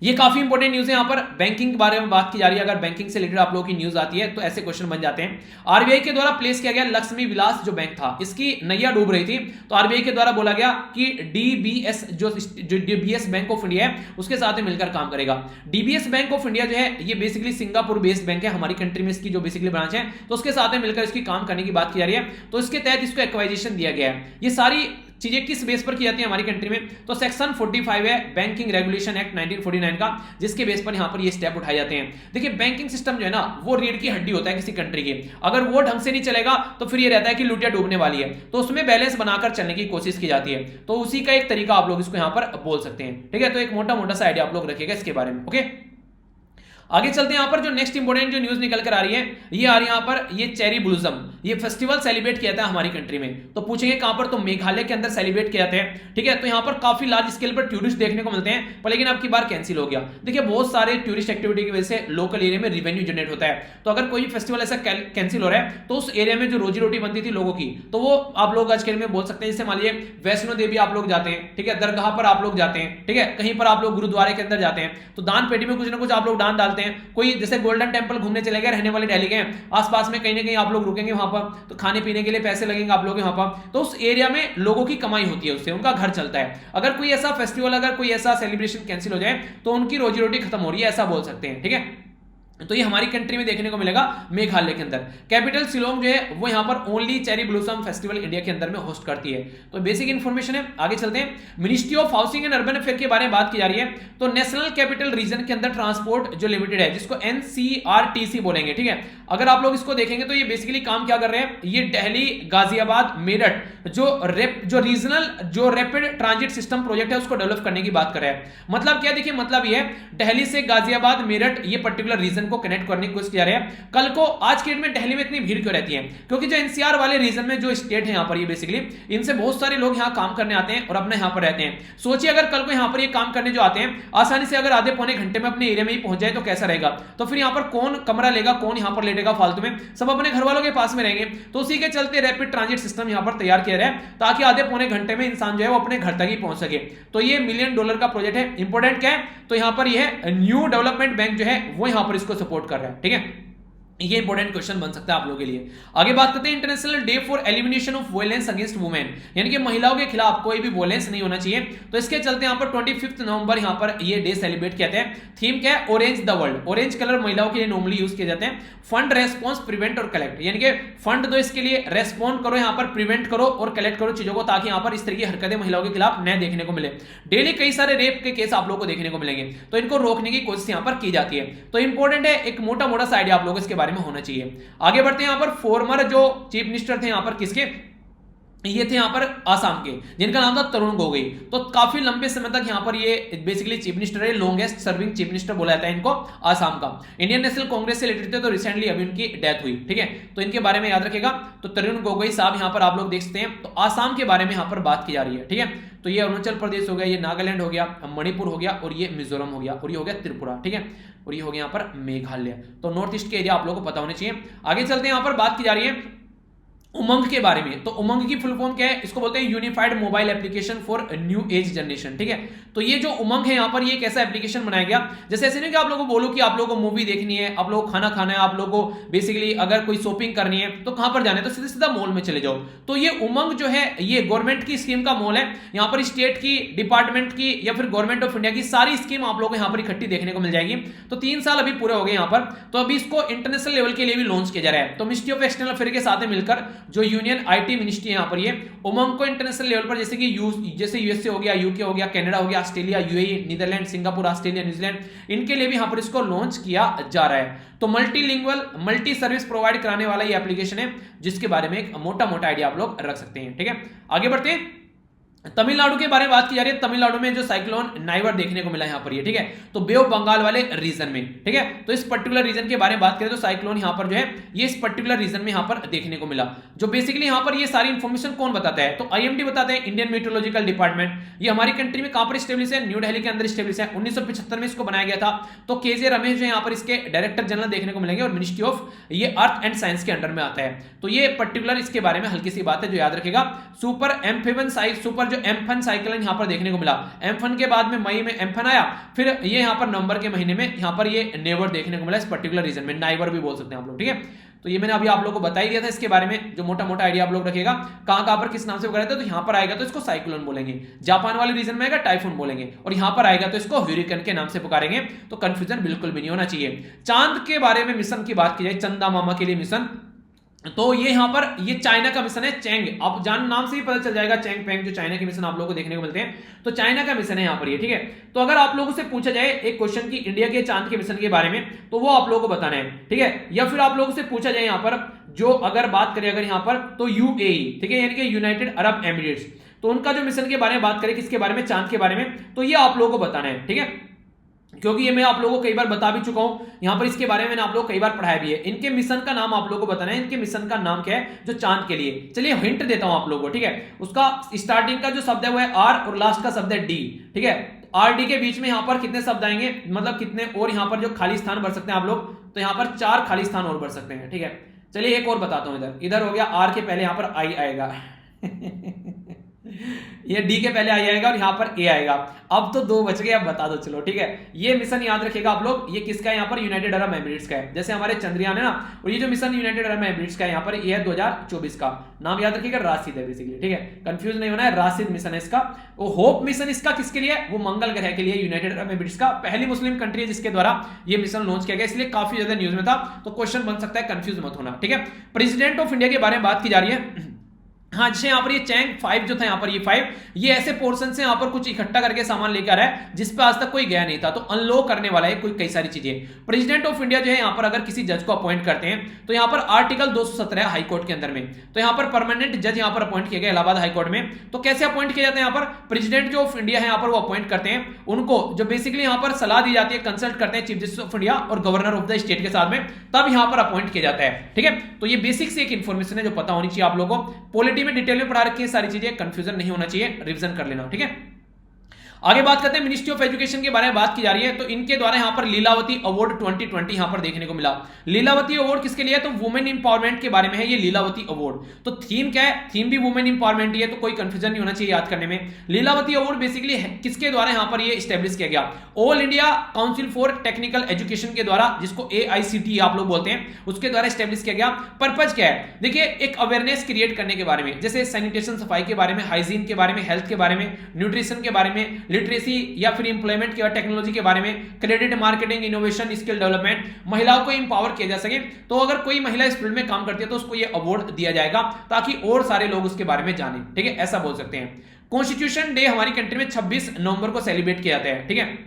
ये काफी इंपॉर्टेंट न्यूज है। यहां पर बैंकिंग के बारे में बात की जा रही है, अगर बैंकिंग से रिलेटेड आप लोगों की न्यूज आती है तो ऐसे क्वेश्चन बन जाते हैं। आरबीआई के द्वारा प्लेस किया गया लक्ष्मी विलास जो बैंक था, इसकी नैया डूब रही थी, तो आरबीआई के द्वारा बोला गया कि डीबीएस जो डीबीएस बैंक ऑफ इंडिया है उसके साथ में मिलकर काम करेगा। डीबीएस बैंक ऑफ इंडिया जो है ये बेसिकली सिंगापुर बेस्ड बैंक है, हमारी कंट्री में इसकी जो बेसिकली ब्रांच है, तो उसके साथ में मिलकर इसकी काम करने की बात की जा रही है। तो इसके तहत इसको एक्वाइजिशन दिया गया है। ये सारी चीजें किस बेस पर की जाती है हमारी कंट्री में, तो सेक्शन 45 है बैंकिंग रेगुलेशन एक्ट 1949 का, जिसके बेस पर यहां पर ये स्टेप उठाए जाते हैं। देखिए बैंकिंग सिस्टम जो है ना वो रीढ़ की हड्डी होता है किसी कंट्री की, अगर वो ढंग से नहीं चलेगा तो फिर ये रहता है कि लुटिया डूबने वाली है, तो उसमें बैलेंस बनाकर चलने की कोशिश की जाती है। तो उसी का एक तरीका आप लोग इसको यहां पर बोल सकते हैं। ठीक है, तो एक मोटा मोटा सा आइडिया आप लोग रखिएगा इसके बारे में। ओके, आगे चलते हैं। यहां पर जो नेक्स्ट इंपोर्टेंट जो न्यूज निकल कर आ रही है, ये आ रही है यहां पर, ये चेरी ब्लॉसम, ये फेस्टिवल सेलिब्रेट किया जाता है हमारी कंट्री में। तो पूछेंगे कहां पर, तो मेघालय के अंदर सेलिब्रेट किए जाते हैं। ठीक है, तो यहां पर काफी लार्ज स्केल पर टूरिस्ट देखने को मिलते हैं, पर लेकिन अब की बार कैंसिल हो गया। देखिए बहुत सारे टूरिस्ट एक्टिविटी की वजह से लोकल एरिया में रेवेन्यू जनरेट होता है, तो अगर कोई फेस्टिवल ऐसा कैंसिल हो रहा है तो उस एरिया में जो रोजी रोटी बनती थी लोगों की, तो वो आप लोग आज के में बोल सकते हैं। जैसे मान लीजिए वैष्णो देवी आप लोग जाते हैं, ठीक है, दरगाह पर आप लोग जाते हैं, ठीक है, कहीं पर आप लोग गुरुद्वारे के अंदर जाते हैं, तो दान पेटी में कुछ ना कुछ आप लोग दान डालते हैं। कोई जैसे गोल्डन टेंपल घूमने चले गए, रहने वाले दिल्ली गए, आसपास में कहीं ना कहीं आप लोग रुकेंगे वहां पर, तो खाने पीने के लिए पैसे लगेंगे आप लोग वहां पर, तो उस एरिया में लोगों की कमाई होती है, उससे उनका घर चलता है। अगर कोई ऐसा फेस्टिवल, अगर कोई ऐसा सेलिब्रेशन कैंसिल हो जाए तो उनकी रोजी रोटी खत्म हो रही है, ऐसा बोल सकते हैं। ठीक है, तो ये हमारी कंट्री में देखने को मिलेगा मेघालय के अंदर। कैपिटल शिलोंग जो है वो यहां पर only cherry blossom festival India के अंदर में होस्ट करती है। तो बेसिक इंफॉर्मेशन है। आगे चलते हैं, ministry of housing and urban affair के बारे में बात की जा रही है। तो नेशनल कैपिटल रीजन के अंदर ट्रांसपोर्ट जो लिमिटेड है, जिसको NCRTC बोलेंगे। ठीक है, अगर आप लोग इसको देखेंगे तो ये बेसिकली काम क्या कर रहे हैं, ये दिल्ली, गाजियाबाद, मेरठ जो रीजनल जो रैपिड ट्रांजिट सिस्टम प्रोजेक्ट है उसको डेवलप करने की बात कर रहे हैं। मतलब क्या, देखिए मतलब ये है दिल्ली से गाजियाबाद, मेरठ ये पर्टिकुलर रीजन को कनेक्ट करने की कोशिश किया रहे हैं। कल को आज के डेट में दिल्ली में इतनी भीड़ क्यों रहती है? क्योंकि जो एनसीआर वाले रीजन में जो स्टेट है यहाँ पर, ये बेसिकली इनसे बहुत सारे लोग यहाँ काम करने आते हैं और अपने यहाँ पर रहते हैं। सोचिए अगर कल को यहाँ पर ये काम करने जो आते हैं आसानी से अगर आधे पौने घंटे में अपने एरिया में ही पहुंच जाए तो कैसा रहेगा? तो फिर यहाँ पर कौन कमरा लेगा, कौन यहाँ पर लेटेगा फालतू में? सब अपने घर वालों के पास में रहेंगे। तो उसी के चलते रैपिड ट्रांजिट सिस्टम यहाँ पर तैयार किया है ताकि आधे पौने घंटे में इंसान जो है वो अपने घर तक ही पहुंच सके। तो ये $1 मिलियन का प्रोजेक्ट है। इंपॉर्टेंट क्या है? तो यहाँ पर यह न्यू डेवलपमेंट बैंक जो है वो यहाँ पर इसको सपोर्ट कर रहा है। ठीक है, ये इंपॉर्टेंट क्वेश्चन बन सकता है आप लोगों के लिए। आगे बात करते हैं international day for elimination of violence against women, यानी कि महिलाओं के खिलाफ कोई भी वायलेंस नहीं होना चाहिए। तो इसके चलते यहाँ पर 25 नवंबर यहाँ पर ये डे सेलिब्रेट किया जाता है। थीम क्या है? Orange the world. Orange colour महिलाओं के लिए नॉर्मली यूज किए जाते हैं। फंड, रेस्पॉन्स, प्रिवेंट और कलेक्ट, यानी कि फंड दो इसके लिए, रेस्पॉन्ड करो यहाँ पर, प्रिवेंट करो और कलेक्ट करो चीजों को, ताकि यहाँ पर इस तरह की हरकतें महिलाओं के खिलाफ न देखने को मिले। डेली कई सारे रेप के केस आप लोगों को देखने को मिलेंगे, तो इनको रोकने की कोशिश यहाँ पर की जाती है। तो इंपॉर्टेंट है, एक मोटा मोटा सा आइडिया आप लोगों को इसके बारे में होना चाहिए। आगे बढ़ते हैं। यहाँ पर फॉर्मर जो चीफ मिनिस्टर थे यहाँ पर किसके? ये थे यहाँ पर आसाम के, जिनका नाम था तरुण गोगोई। तो काफी लंबे समय तक यहाँ पर ये बेसिकली चीफ मिनिस्टर है, लॉन्गेस्ट सर्विंग चीफ मिनिस्टर बोला जाता है इनको आसाम का। इंडियन नेशनल कांग्रेस से रिलेटेड थे, तो रिसेंटली अभी उनकी डेथ हुई। ठीक है, तो इनके बारे में याद रखेगा। तो तरुण गोगोई साहब यहाँ पर आप लोग देख सकते हैं। तो आसाम के बारे में यहाँ पर बात की जा रही है। ठीक है, तो ये अरुणाचल प्रदेश हो गया, ये नागालैंड हो गया, मणिपुर हो गया, और ये मिजोरम हो गया, और ये हो गया त्रिपुरा। ठीक है, और ये हो गया यहाँ पर मेघालय। तो नॉर्थ ईस्ट के एरिया आप लोगों को पता होने चाहिए। आगे चलते हैं, यहाँ पर बात की जा रही है उमंग के बारे में। तो उमंग की फुल फॉर्म क्या है? इसको बोलते हैं unified mobile application for new age generation. ठीक है, तो ये जो उमंग है यहाँ पर, ये एक ऐसा एप्लीकेशन बनाया गया, जैसे ऐसे नहीं कि आप लोगों को बोलो कि आप लोगों को मूवी देखनी है, आप लोगों को खाना खाना है, आप लोगों को बेसिकली अगर कोई शॉपिंग करनी है तो कहां पर जाना है? तो सीधा सीधा मॉल में चले जाओ। तो ये उमंग जो है ये गवर्नमेंट की स्कीम का मॉल है। यहाँ पर स्टेट की, डिपार्टमेंट की या फिर गवर्नमेंट ऑफ इंडिया की सारी स्कीम आप लोगों को यहाँ पर इकट्ठी देखने को मिल जाएगी। तो 3 साल अभी पूरे हो गए यहाँ पर। तो अभी इसको इंटरनेशनल लेवल के लिए भी लॉन्च किया जा रहा है। तो मिनिस्ट्री ऑफ एक्सटर्नल अफेयर के साथ मिलकर जो यूनियन आईटी मिनिस्ट्री यहाँ पर, ये उमंग को इंटरनेशनल लेवल पर जैसे कि जैसे यूएसए हो गया, यूके हो गया, कनाडा हो गया, Australia, UAE, Netherland, Singapore, Australia, New Zealand, इनके लिए भी यहाँ पर इसको लॉन्च किया जा रहा है। तो मल्टीलिंगुअल, मल्टी सर्विस प्रोवाइड कराने वाला ये एप्लीकेशन है, जिसके बारे में एक मोटा मोटा आइडिया आप लोग रख सकते हैं। ठीक है, आगे बढ़ते हैं। तमिलनाडु के बारे में बात की जा रही है। तमिलनाडु में जो साइक्लोन नाइवर देखने को मिला यहाँ पर, ये ठीक है, तो बे ऑफ बंगाल वाले रीजन में। ठीक है, तो इस पर्टिकुलर रीजन के बारे में बात करें तो साइक्लोन यहाँ पर जो है ये इस पर्टिकुलर रीजन में यहाँ पर देखने को मिला। जो बेसिकली यहाँ पर ये सारी इंफॉर्मेशन कौन बताता है? तो आईएमडी बताते हैं, इंडियन मेट्रोलॉजिकल डिपार्टमेंट। ये हमारी कंट्री में कहां पर स्टेब्लिश है? न्यू दिल्ली के अंदर स्टेब्लिश है। 1975 में इसको बनाया गया था। तो केजे रमेश जो यहाँ पर इसके डायरेक्टर जनरल देखने को मिलेंगे, और मिनिस्ट्री ऑफ ये अर्थ एंड साइंस के अंडर में आता है। तो ये पर्टिकुलर इसके बारे में हल्की सी बात है जो याद रखेगा। सुपर जो एम्फन साइकिल यहाँ पर देखने को मिला। एम्फन के बाद में मई में एम्फन आया, फिर ये यहाँ पर नवंबर के महीने में यहाँ पर ये नेवर देखने को मिला इस पर्टिकुलर रीजन में। नाइवर भी बोल सकते हैं आप लोग। ठीक है, तो ये मैंने अभी आप लोगों को बता ही दिया था इसके बारे में, जो मोटा मोटा आइडिया आप लोग रखेगा। कहां पर किस नाम से पुकारा था? तो यहां पर आएगा तो इसको साइक्लोन बोलेंगे, जापान वाले रीजन में आएगा टाइफून बोलेंगे, और यहां पर आएगा तो इसको ह्यूरिकेन के नाम से पुकारेंगे। तो कंफ्यूजन बिल्कुल भी नहीं होना चाहिए। चांद के बारे में मिशन की बात की जाए, चंदा मामा के लिए मिशन, तो ये यहां पर ये चाइना का मिशन है, चैंग। आप जान नाम से ही पता चल जाएगा, चैंग पैंग जो चाइना के मिशन आप लोगों को देखने को मिलते हैं, तो चाइना का मिशन है यहाँ पर ये। ठीक है, तो अगर आप लोगों से पूछा जाए एक क्वेश्चन की इंडिया के चांद के मिशन के बारे में, तो वो आप लोगों को बताना है। ठीक है, या फिर आप लोगों से पूछा जाए यहाँ पर जो अगर बात करें अगर यहाँ पर, तो यूएई, ठीक है, यानी कि यूनाइटेड अरब एमिरेट्स, तो उनका जो मिशन के बारे में बात करें, किसके बारे में? चांद के बारे में, तो ये आप लोगों को बताना है। ठीक है, क्योंकि ये मैं आप लोगों को कई बार बता भी चुका हूं, यहां पर इसके बारे में मैंने आप लोग कई बार पढ़ाया भी है। इनके मिशन का नाम आप लोगों को बताना है। इनके मिशन का नाम क्या है जो चांद के लिए? चलिए हिंट देता हूं आप लोगों को। ठीक है, उसका स्टार्टिंग का जो शब्द है वो है आर, और लास्ट का शब्द है डी। ठीक है, आर डी के बीच में यहां पर कितने शब्द आएंगे, मतलब कितने, और यहां पर जो खाली स्थान भर सकते हैं आप लोग, तो यहां पर 4 खाली स्थान और भर सकते हैं। ठीक है, चलिए एक और बताता हूं। इधर हो गया, आर के पहले यहां पर आई आएगा ये डी के पहले आई आएगा, और यहां पर ए आएगा। अब तो 2 बच गए, अब बता दो चलो। ठीक है, ये मिशन याद रखेगा आप लोग, ये किसका है? यहाँ पर यूनाइटेड अरब एमिरेट्स का है। जैसे हमारे चंद्रयान है ना, और ये जो मिशन यूनाइटेड अरब एमिरेट्स का है यहाँ पर, ये है 2024 का। नाम याद रखिएगा, राशिद है बेसिकली। ठीक है, कंफ्यूज नहीं होना है, राशिद मिशन है इसका। वो होप मिशन इसका किसके लिए? वो मंगल ग्रह के लिए, यूनाइटेड अरब एमिरेट्स का पहली मुस्लिम कंट्री है जिसके द्वारा ये मिशन लॉन्च किया गया, इसलिए काफी ज्यादा न्यूज में था। तो क्वेश्चन बन सकता है, कंफ्यूज मत होना। ठीक है, प्रेसिडेंट ऑफ इंडिया के बारे में बात की जा रही है। हाँ, जैसे यहाँ पर ये चैंग 5 जो था, यहाँ पर ये 5 ये ऐसे पोर्शन से यहाँ पर कुछ इकट्ठा करके सामान लेकर आया है जिस पे आज तक कोई गया नहीं था, तो अनलॉक करने वाला है कोई कई सारी चीजें। प्रेसिडेंट ऑफ इंडिया जो है यहाँ पर अगर किसी जज को अपॉइंट करते हैं तो यहाँ पर आर्टिकल 217 हाई कोर्ट के अंदर में, तो यहाँ पर परमानेंट जज यहाँ पर अपॉइंट किया गया इलाहाबाद हाई कोर्ट में। तो कैसे अपॉइंट किया जाता है, यहाँ पर प्रेसिडेंट जो ऑफ इंडिया है यहाँ पर वो अपॉइंट करते हैं, उनको जो बेसिकली यहाँ पर सलाह दी जाती है, कंसल्ट करते हैं चीफ जस्टिस ऑफ इंडिया और गवर्नर ऑफ द स्टेट के साथ में, तब यहाँ पर अपॉइंट किया जाता है। ठीक है, तो ये बेसिक से एक इन्फॉर्मेशन है जो पता होनी चाहिए आप लोगों को। पॉलिटी में डिटेल में पढ़ा रखी है सारी चीजें, कंफ्यूजन नहीं होना चाहिए, रिवीजन कर लेना। ठीक है, आगे बात करते हैं मिनिस्ट्री ऑफ एजुकेशन के बारे में बात की जा रही है, तो इनके द्वारा यहां पर लीलावती अवार्ड 2020 यहां पर देखने को मिला। लीलावती अवार्ड किसके लिए है, तो वुमेन इंपावरमेंट के बारे में है ये लीलावती अवार्ड। तो थीम क्या है, थीम भी वुमेन इंपावरमेंट ही है, तो कोई कंफ्यूजन नहीं होना चाहिए याद करने में। लीलावती अवार्ड बेसिकली किसके द्वारा यहां पर ये स्टैब्लिश किया गया, all India council for technical education के द्वारा, जिसको AICTE आप लोग बोलते हैं, उसके द्वारा स्टैब्लिश किया गया। पर्पज क्या है, देखिए एक अवेयरनेस क्रिएट करने के बारे में, जैसे सैनिटेशन सफाई के बारे में, हाइजीन के बारे में, हेल्थ के बारे में, न्यूट्रिशन के बारे में, लिटरेसी या फिर इंप्लॉयमेंट के टेक्नोलॉजी के बारे में, credit marketing, innovation, skill development, महिलाओं को इंपावर किया जा सके। तो अगर कोई महिला इस फील्ड में काम करती है तो उसको ये अवार्ड दिया जाएगा ताकि और सारे लोग उसके बारे में जाने। ठीक है, ऐसा बोल सकते हैं। कॉन्स्टिट्यूशन डे हमारी कंट्री में 26 नवंबर को सेलिब्रेट किया जाता है। ठीक है,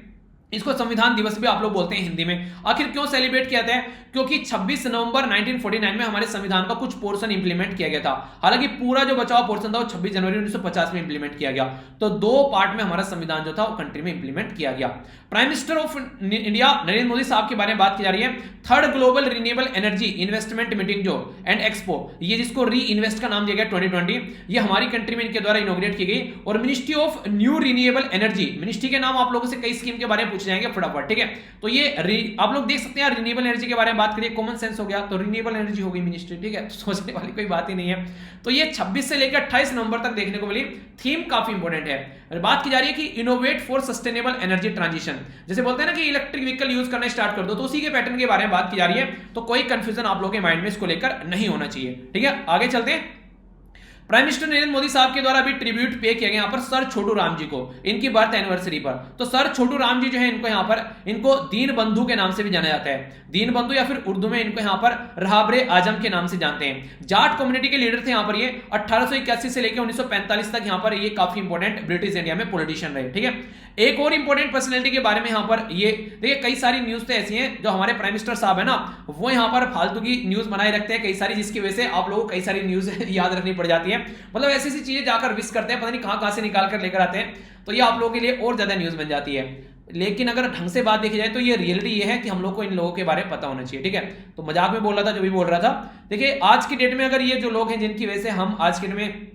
इसको संविधान दिवस भी आप लोग बोलते हैं हिंदी में। आखिर क्यों सेलिब्रेट किया जाता है, क्योंकि 26 नवंबर 1949 में हमारे संविधान का कुछ पोर्शन इंप्लीमेंट किया गया था। हालांकि पूरा जो बचा हुआ पोर्शन था वो 26 जनवरी 1950 में इंप्लीमेंट किया गया। तो 2 पार्ट में हमारा संविधान जो था वो कंट्री में इंप्लीमेंट किया गया। Prime minister of India Narendra Modi साहब के बारे में बात की जा रही है। 3rd global renewable energy investment meeting जो एंड एक्सपो, ये जिसको री इन्वेस्ट का नाम दिया गया 2020, ये हमारी कंट्री में इनके द्वारा इनॉग्रेट की गई। और ministry of new renewable energy, ministry के नाम आप लोगों से कई स्कीम के बारे में पूछे जाएंगे फटाफट। ठीक है, तो ये आप लोग देख सकते हैं रिन्यूएबल एनर्जी के बारे में बात करिए, कॉमन सेंस हो गया, तो रिन्यूएबल एनर्जी हो गई मिनिस्ट्री। ठीक है, तो सोचने वाली कोई बात ही नहीं है। तो ये 26 से लेकर 28 नवंबर तक देखने को मिली। थीम काफी इंपॉर्टेंट है। बात की जा रही है कि innovate for sustainable energy transition, जैसे बोलते हैं ना कि इलेक्ट्रिक व्हीकल यूज करना स्टार्ट कर दो, तो उसी के पैटर्न के बारे में बात की जा रही है। तो कोई कंफ्यूजन आप लोगों के माइंड में इसको लेकर नहीं होना चाहिए। ठीक है, आगे चलते हैं। प्राइम मिनिस्टर नरेंद्र मोदी साहब के द्वारा भी ट्रिब्यूट पे किया गया यहाँ पर सर छोटू राम जी को, इनकी बर्थ एनिवर्सरी पर। तो सर छोटू राम जी जो है इनको यहाँ पर इनको दीन बंधु के नाम से भी जाना जाता है। दीन बंधु या फिर उर्दू में इनको यहाँ पर रहाबरे आजम के नाम से जानते हैं। जाट कम्युनिटी के लीडर थे यहाँ पर ये। 1881 से लेकर 1945 तक यहाँ पर ये काफी इंपॉर्टेंट ब्रिटिश इंडिया में पॉलिटिशियन रहे। ठीक है, एक और इंपॉर्टेंट पर्सनैलिटी के बारे में यहाँ पर ये देखिए, कई सारी न्यूज तो ऐसी हैं जो हमारे प्राइम मिनिस्टर साहब है ना, वो यहाँ पर फालतू की न्यूज बनाए रखते हैं कई सारी, जिसकी वजह से आप लोगों को कई सारी न्यूज याद रखनी पड़ जाती है। मतलब ऐसी ऐसी चीजें जाकर विश करते हैं, पता नहीं कहां से निकाल कर लेकर आते हैं, तो ये आप लोगों के लिए और ज्यादा न्यूज बन जाती है। लेकिन अगर ढंग से बात देखी जाए तो ये रियलिटी ये है कि हम लोग को इन लोगों के बारे में पता होना चाहिए। ठीक है, तो मजाक में बोल रहा था जो भी बोल रहा था। देखिए आज की डेट में अगर ये जो लोग हैं जिनकी वजह से हम आज के डेट में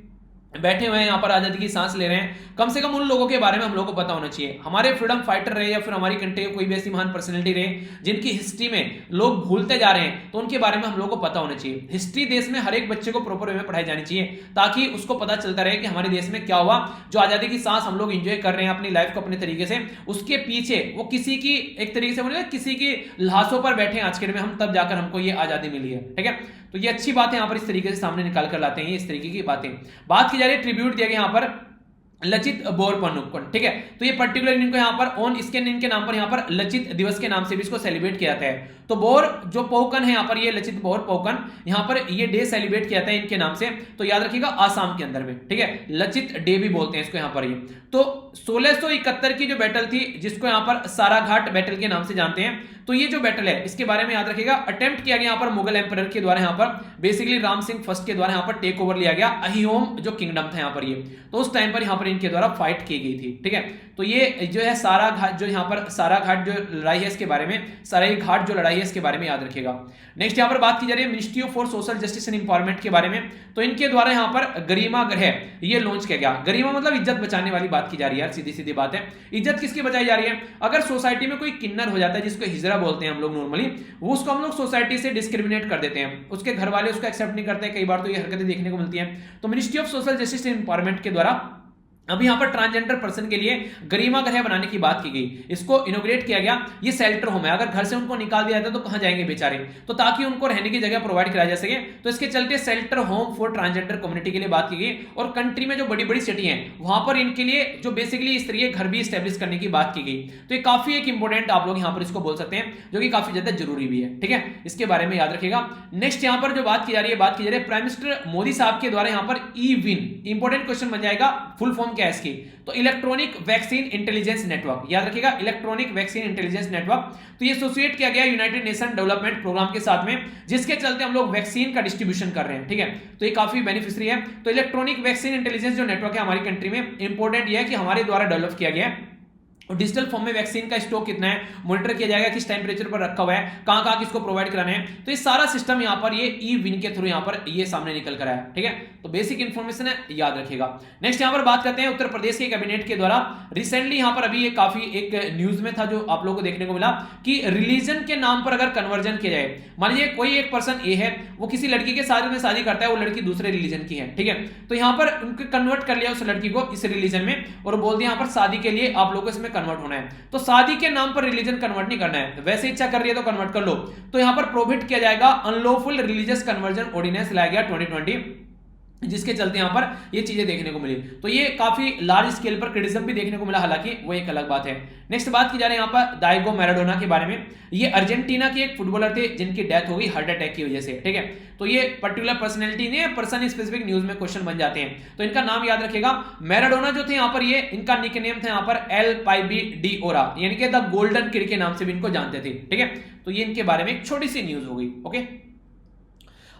बैठे हुए हैं यहाँ पर, आजादी की सांस ले रहे हैं, कम से कम उन लोगों के बारे में हम लोगों को पता होना चाहिए। हमारे फ्रीडम फाइटर रहे या फिर हमारी कंट्री कोई भी ऐसी महान पर्सनैलिटी रहे जिनकी हिस्ट्री में लोग भूलते जा रहे हैं, तो उनके बारे में हम लोगों को पता होना चाहिए। हिस्ट्री देश में हर एक बच्चे को प्रॉपर वे में पढ़ाई जानी चाहिए ताकि उसको पता चलता रहे कि हमारे देश में क्या हुआ। जो आजादी की सांस हम लोग एंजॉय कर रहे हैं अपनी लाइफ को अपने तरीके से, उसके पीछे वो किसी की एक तरीके से बोले किसी की लाशों पर बैठे आज के डेट में हम, तब जाकर हमको ये आजादी मिली है। ठीक है, तो ये अच्छी बात है यहाँ पर इस तरीके से सामने निकाल कर लाते हैं, इस तरीके की बातें। बात की जा रही है ट्रिब्यूट दिया गया यहाँ पर लचित बोरफुकन। ठीक है, तो ये पर्टिकुलर इनको यहाँ पर ऑन इसके इनके नाम पर यहाँ पर लचित दिवस के नाम से भी इसको सेलिब्रेट किया जाता है। तो बोर जो पहुकन है यहाँ पर, ये लचित बोरफुकन यहाँ पर ये डे सेलिब्रेट किया जाता है इनके नाम से। तो याद रखिएगा आसाम के अंदर में। ठीक है, लचित डे भी बोलते हैं इसको यहाँ पर। ये तो 1671 की जो बैटल थी जिसको यहाँ पर साराघाट बैटल के नाम से जानते हैं, तो ये जो बैटल है इसके बारे में याद रखिएगा। अटेम्प्ट किया गया यहाँ पर मुगल एम्परर के द्वारा, यहाँ पर बेसिकली राम सिंह फर्स्ट के द्वारा यहाँ पर टेक ओवर लिया गया अहियोम जो किंगडम था यहाँ पर। ये तो उस टाइम पर यहाँ पर इनके द्वारा फाइट की गई थी। ठीक है, तो ये जो है साराघाट जो यहाँ पर साराघाट जो लड़ाई है इसके बारे में, सराई घाट जो लड़ाई है इसके बारे में याद रखिएगा। नेक्स्ट यहाँ पर बात की जा रही है ministry for social justice and empowerment के बारे में। तो इनके द्वारा यहाँ पर गरिमा ग्रह ये लॉन्च किया गया। गरिमा मतलब इज्जत बचाने वाली बात की जा रही है, सीधी सीधी बात है। इज्जत किसकी बचाई जा रही है, अगर सोसाइटी में कोई किन्नर हो जाता है जिसको हिजरा बोलते हैं हम लोग नॉर्मली, वो उसको हम लोग सोसाइटी से डिस्क्रिमिनेट कर देते हैं, उसके घर वाले उसको एक्सेप्ट नहीं करते हैं, कई बार तो ये हरकतें देखने को मिलती हैं। तो ministry of social justice and empowerment के द्वारा अब यहाँ पर ट्रांसजेंडर पर्सन के लिए गरिमा गृह बनाने की बात की गई, इसको इनोग्रेट किया गया। ये शेल्टर होम है, अगर घर से उनको निकाल दिया जाता तो कहां जाएंगे बेचारे, तो ताकि उनको रहने की जगह प्रोवाइड कराया जा सके, तो इसके चलते shelter home for transgender community के लिए बात की गई। और कंट्री में जो बड़ी बड़ी सिटी है वहां पर इनके लिए जो बेसिकली इस तरह घर भी स्टेब्लिश करने की बात की गई। तो ये काफी एक इंपॉर्टेंट आप लोग यहाँ पर इसको बोल सकते हैं, जो कि काफी ज्यादा जरूरी भी है, ठीक है, इसके बारे में याद रखिएगा। नेक्स्ट यहाँ पर जो बात की जा रही है प्राइम मिनिस्टर मोदी साहब के द्वारा यहाँ पर ई विन, इंपॉर्टेंट क्वेश्चन बन जाएगा, फुल फॉर्म क्या है इसकी, तो इलेक्ट्रॉनिक वैक्सीन इंटेलिजेंस नेटवर्क, याद रखिएगा इलेक्ट्रॉनिक वैक्सीन इंटेलिजेंस नेटवर्क। तो ये एसोसिएट किया गया यूनाइटेड नेशन डेवलपमेंट प्रोग्राम के साथ में, जिसके चलते हम लोग वैक्सीन का डिस्ट्रीब्यूशन कर रहे हैं, ठीक है, तो ये काफी बेनिफिशियरी है। तो इलेक्ट्रॉनिक वैक्सीन इंटेलिजेंस जो नेटवर्क है हमारी कंट्री में, इंपॉर्टेंट ये है कि हमारे द्वारा डेवलप किया गया है। और डिजिटल फॉर्म में वैक्सीन का स्टॉक कितना है मॉनिटर किया जाएगा, किस टेंपरेचर पर रखा हुआ है, कहां कहां किसको प्रोवाइड कराना है, तो ये सारा सिस्टम यहां पर ये ई विन के थ्रू यहां पर ये सामने निकल कर आया, ठीक है, तो बेसिक इंफॉर्मेशन है, याद रखिएगा। नेक्स्ट यहां पर बात करते हैं उत्तर प्रदेश के कैबिनेट के द्वारा रिसेंटली यहां पर अभी ये काफी एक न्यूज में था जो आप लोगों को देखने को मिला कि रिलीजन के नाम पर अगर कन्वर्जन किया जाए, मान लीजिए कोई एक पर्सन ए है, वो किसी लड़की के साथ में शादी करता है, वो लड़की दूसरे रिलीजन की है, ठीक है, तो यहां पर उनको कन्वर्ट कर लिया उस लड़की को इस रिलीजन में और बोल दिया यहां पर शादी के लिए आप लोगों को इसमें कन्वर्ट होना है। तो शादी के नाम पर रिलीजन कन्वर्ट नहीं करना है, वैसे इच्छा कर रही है तो कन्वर्ट कर लो। तो यहां पर प्रोहिबिट किया जाएगा, अनलॉफुल रिलीजियस कन्वर्जन ऑर्डिनेंस लाया गया 2020, जिसके चलते यहां पर ये चीजें देखने को मिली। तो ये काफी लार्ज स्केल पर क्रिटिसिज्म भी देखने को मिला, हालांकि वो एक अलग बात है। नेक्स्ट बात की जा रही है यहां पर डायगो मैराडोना के बारे में। ये अर्जेंटीना के एक फुटबॉलर थे जिनकी डेथ हो गई हार्ट अटैक की वजह से, ठीक है, तो ये पर्टिकुलर पर्सनैलिटी नहीं है, पर्सन स्पेसिफिक न्यूज में क्वेश्चन बन जाते हैं, तो इनका नाम याद रखिएगा। मैराडोना जो थे यहां पर ये इनका निकनेम था यहां पर एल पाइबी डी ओरा, यानी कि द गोल्डन किड के नाम से भी इनको जानते थे, ठीक है, तो ये इनके बारे में एक छोटी सी न्यूज हो गई। ओके,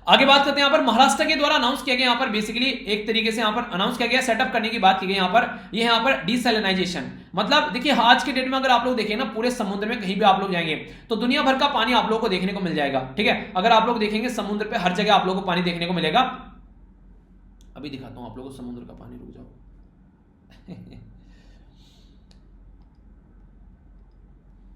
आगे बात करते हैं यहां पर महाराष्ट्र के द्वारा अनाउंस किया गया, यहां पर बेसिकली एक तरीके से यहां पर अनाउंस किया गया, सेटअप करने की बात की गई यहां पर, ये यहां पर डिसैलिनाइजेशन, मतलब देखिए आज के डेट में अगर आप लोग देखें ना पूरे समुद्र में कहीं भी आप लोग जाएंगे तो दुनिया भर का पानी आप लोगों को देखने को मिल जाएगा, ठीक है, अगर आप लोग देखेंगे समुद्र पे हर जगह आप लोगों को पानी देखने को मिलेगा। अभी दिखाता हूं आप लोगों को समुद्र का पानी, रुक जाओ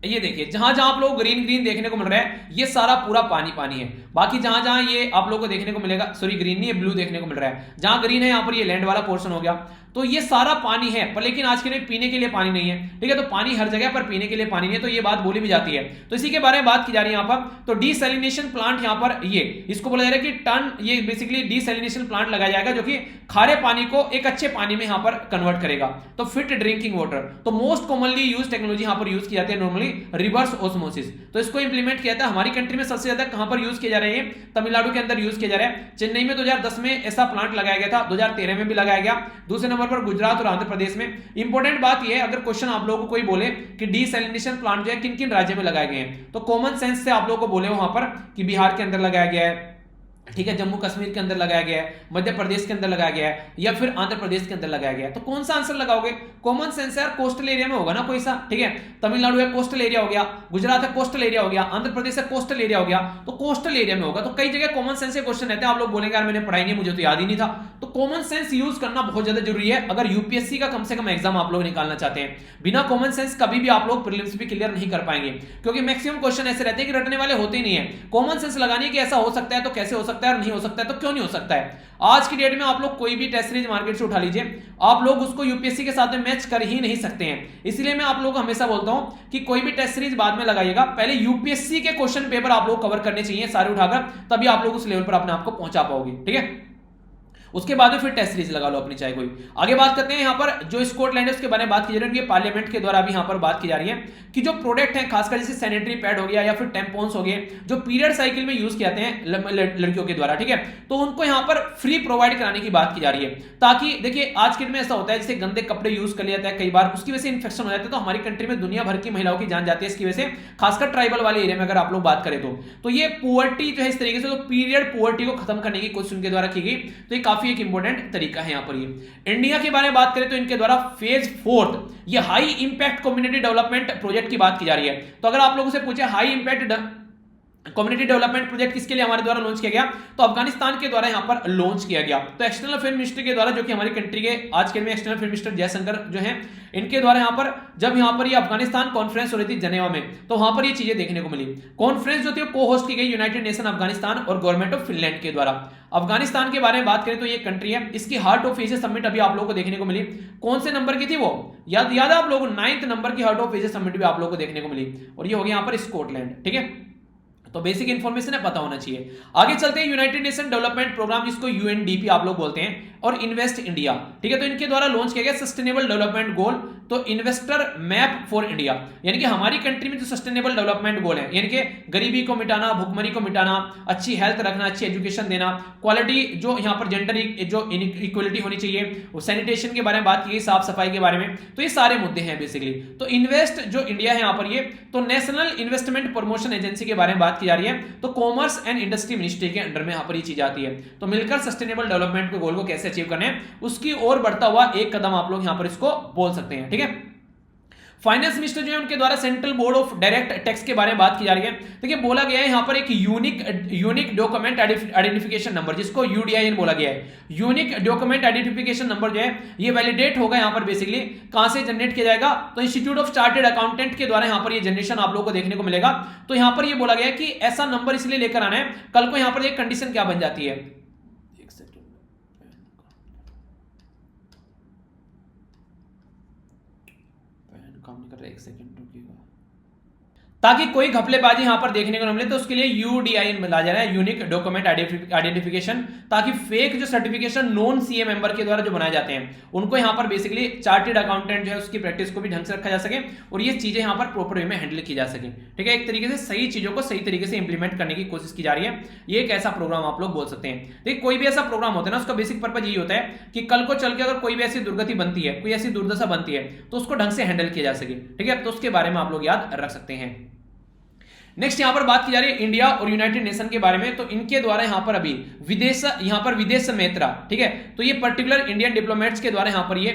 ये देखिए जहां जहां आप लोग ग्रीन ग्रीन देखने को मिल रहा है ये सारा पूरा पानी पानी है, बाकी जहां जहां ये आप लोगों को देखने को मिलेगा, सॉरी ग्रीन नहीं है ब्लू देखने को मिल रहा है, जहां ग्रीन है यहां पर ये लैंड वाला पोर्शन हो गया, तो ये सारा पानी है, पर लेकिन आज के लिए पीने के लिए पानी नहीं है, ठीक है, तो पानी हर जगह पर पीने के लिए पानी नहीं है, तो ये बात बोली भी जाती है, तो इसी के बारे में बात की जा रही है यहां पर। तो डिसैलिनेशन प्लांट यहां पर ये इसको बोला जा रहा है कि टन, ये बेसिकली डिसैलिनेशन प्लांट लगाया जाएगा जो कि खारे पानी को एक अच्छे पानी में यहां पर कन्वर्ट करेगा, तो फिट ड्रिंकिंग वाटर। तो मोस्ट कॉमनली यूज टेक्नोलॉजी यहां पर यूज की जाती है नॉर्मली रिवर्स ऑस्मोसिस, तो इसको इंप्लीमेंट किया था हमारी कंट्री में सबसे ज्यादा कहां पर यूज किया जा रहा है, तमिलनाडु के अंदर यूज किया जा रहा है। चेन्नई में 2010 में ऐसा प्लांट लगाया गया था, 2013 में भी लगाया गया, दूसरे नंबर पर गुजरात और आंध्र प्रदेश में। इंपॉर्टेंट बात यह है अगर क्वेश्चन आप लोगों को कोई बोले कि डिसैलिनेशन प्लांट जो है किन किन राज्य में लगाए गए हैं, तो कॉमन सेंस से आप लोगों को बोले वहां पर कि बिहार के अंदर लगाया गया है, ठीक है, जम्मू कश्मीर के अंदर लगाया गया है, मध्य प्रदेश के अंदर लगाया गया है, या फिर आंध्र प्रदेश के अंदर लगाया गया है, तो कौन सा आंसर लगाओगे, कॉमन सेंस है, कोस्टल एरिया में होगा ना कोई सा, ठीक है, तमिलनाडु है कोस्टल एरिया हो गया, गुजरात है कोस्टल एरिया हो गया, आंध्र प्रदेश है कोस्टल एरिया हो गया, तो कोस्टल एरिया में होगा। तो कई जगह कॉमन सेंस के क्वेश्चन रहते हैं, आप लोग बोलेंगे यार मैंने पढ़ाई नहीं, मुझे तो याद ही नहीं था, तो कॉमन सेंस यूज करना बहुत ज्यादा जरूरी है अगर यूपीएससी का कम से कम एग्जाम आप लोग निकालना चाहते हैं। बिना कॉमन सेंस कभी भी आप लोग प्रीलिम्स भी क्लियर नहीं कर पाएंगे, क्योंकि मैक्सिमम क्वेश्चन ऐसे रहते हैं कि रटने वाले होते ही नहीं है। कॉमन सेंस लगाने की ऐसा हो सकता है तो कैसे हो सकता है और नहीं हो सकता है तो क्यों नहीं हो सकता है। आज की डेट में आप लोग कोई भी टेस्ट सीरीज मार्केट से उठा लीजिए, आप लोग उसको यूपीएससी के साथ में मैच कर ही नहीं सकते हैं। इसलिए मैं आप लोगों को हमेशा बोलता हूं कि कोई भी टेस्ट सीरीज बाद में लगाइएगा, पहले यूपीएससी के क्वेश्चन पेपर आप लोग कवर करने चाहिए सारे उठाकर, तभी आप लोग उस लेवल पर अपने आप को पहुंचा पाओगे, ठीक है, उसके बाद में फिर टेस्ट सीरीज लगा लो अपनी चाहे कोई। आगे बात करते हैं यहां पर जो स्कॉटलैंड है उसके बारे में बात की जा रही है, पार्लियामेंट के द्वारा भी यहां पर बात की जा रही है कि जो प्रोडक्ट है खासकर जैसे सैनिटरी पैड हो गया या फिर टेम्पोन्स हो गए जो पीरियड साइकिल में यूज किए जाते हैं लड़कियों के द्वारा, ठीक है, तो उनको यहां पर फ्री प्रोवाइड कराने की बात की जा रही है, ताकि देखिए आज के दिन में ऐसा होता है जैसे गंदे कपड़े यूज कर लिया जाता है कई बार, उसकी वजह से इंफेक्शन हो जाता है, तो हमारी कंट्री में दुनिया भर की महिलाओं की जान जाती है इसकी वजह से, खासकर ट्राइबल वाले एरिया में अगर आप लोग बात करें तो ये पुअर्टी जो है इस तरीके से तो पीरियड पुअर्टी को खत्म करने की कोशिश उनके द्वारा की गई, तो ये काफी एक इंपॉर्टेंट तरीका है यहां पर। ये इंडिया के बारे में बात करें तो इनके द्वारा फेज 4 ये high impact community development project की बात की जा रही है। तो अगर आप लोगों से पूछे high impact community development project किसके लिए हमारे द्वारा लॉन्च किया गया, तो अफगानिस्तान के द्वारा यहां पर लॉन्च किया गया। तो एक्सटर्नल अफेयर मिनिस्ट्री के द्वारा, जो कि हमारी कंट्री के आज के में एक्सटर्नल अफेयर मिनिस्टर जयशंकर जो हैं, इनके द्वारा यहां पर जब यहां पर ये अफगानिस्तान कॉन्फ्रेंस हो रही थी जनेवा में, तो वहां पर ये चीजें देखने को मिली। कॉन्फ्रेंस जो थी को होस्ट की गई यूनाइटेड नेशन अफगानिस्तान और गवर्नमेंट ऑफ फिनलैंड के द्वारा। अफगानिस्तान के बारे में बात करें तो ये कंट्री है, इसकी हार्ट ऑफ एशिया समिट अभी आप लोगों को देखने को मिली। कौन से नंबर की थी वो याद है आप लोगों को, 9th नंबर की हार्ट ऑफ एशिया समिट भी आप लोगों को देखने को मिली, और ये हो गया यहां पर स्कॉटलैंड। ठीक है, तो बेसिक इंफॉर्मेशन है, पता होना चाहिए। आगे चलते हैं, यूनाइटेड नेशन डेवलपमेंट प्रोग्राम जिसको यूएनडीपी आप लोग बोलते हैं, और इन्वेस्ट इंडिया। ठीक है, तो इनके द्वारा लॉन्च किया गया सस्टेनेबल डेवलपमेंट गोल, तो इन्वेस्टर मैप फॉर इंडिया, यानी कि हमारी कंट्री में जो सस्टेनेबल डेवलपमेंट गोल है, यानी कि गरीबी को मिटाना, भुखमरी को मिटाना, अच्छी हेल्थ रखना, अच्छी एजुकेशन देना, क्वालिटी जो यहाँ पर जेंडर जो इक्वलिटी होनी चाहिए, वो सैनिटेशन के बारे में बात की गई, साफ सफाई के बारे में, तो ये सारे मुद्दे हैं बेसिकली। तो इन्वेस्ट जो इंडिया है यहाँ पर, ये तो नेशनल इन्वेस्टमेंट प्रमोशन एजेंसी के बारे में बात की जा रही है, तो कॉमर्स एंड इंडस्ट्री मिनिस्ट्री के अंडर में यहाँ पर ये चीज आती है। तो मिलकर सस्टेनेबल डेवलपमेंट के गोल को कैसे अचीव करने हैं, उसकी ओर बढ़ता हुआ एक कदम आप लोग यहां पर इसको बोल सकते हैं। ठीक है, फाइनेंस मिनिस्टर जो है उनके द्वारा central board of direct tax के बारे में बात की जा रही है। देखिए, बोला गया है यहां पर एक यूनिक डॉक्यूमेंट आइडेंटिफिकेशन नंबर, जिसको यूडीआईएन बोला गया है। यूनिक डॉक्यूमेंट आइडेंटिफिकेशन नंबर जो है ये वैलिडेट होगा यहां पर, बेसिकली कहां से जनरेट किया जाएगा, तो इंस्टीट्यूट ऑफ चार्टर्ड अकाउंटेंट के द्वारा यहां पर ये जनरेशन आप लोगों को देखने को मिलेगा। तो यहां पर ये बोला गया है कि ऐसा नंबर इसलिए लेकर आना है, कल को यहां पर एक कंडीशन क्या बन जाती है, काम नहीं कर रहा, एक सेकंड रुकिएगा, ताकि कोई घपलेबाजी यहां पर देखने को न मिले, तो उसके लिए यूडीआईएन मिला जा रहा है, यूनिक डॉक्यूमेंट आइडेंटिफिकेशन, ताकि फेक जो सर्टिफिकेशन नॉन सीए मेंबर के द्वारा जो बनाए जाते हैं उनको यहां पर बेसिकली चार्टर्ड अकाउंटेंट जो है उसकी प्रैक्टिस को भी ढंग से रखा जा सके, और ये चीजें यहां पर प्रॉपर वे में हैंडल की जा सके। ठीक है, एक तरीके से सही चीजों को सही तरीके से इंप्लीमेंट करने की कोशिश की जा रही है। ये एक ऐसा प्रोग्राम आप लोग बोल सकते हैं। देखिए, कोई भी ऐसा प्रोग्राम होता है ना, उसका बेसिक पर्पज यही होता है कि कल को चल के अगर कोई भी ऐसी दुर्गति बनती है, कोई ऐसी दुर्दशा बनती है, तो उसको ढंग से हैंडल किया जा सके। ठीक है, तो उसके बारे में आप लोग याद रख सकते हैं। नेक्स्ट यहां पर बात की जा रही है इंडिया और यूनाइटेड नेशन के बारे में, तो इनके द्वारा यहां पर अभी विदेश मेत्रा, ठीक है, तो ये पर्टिकुलर इंडियन डिप्लोमेट्स के द्वारा यहां पर ये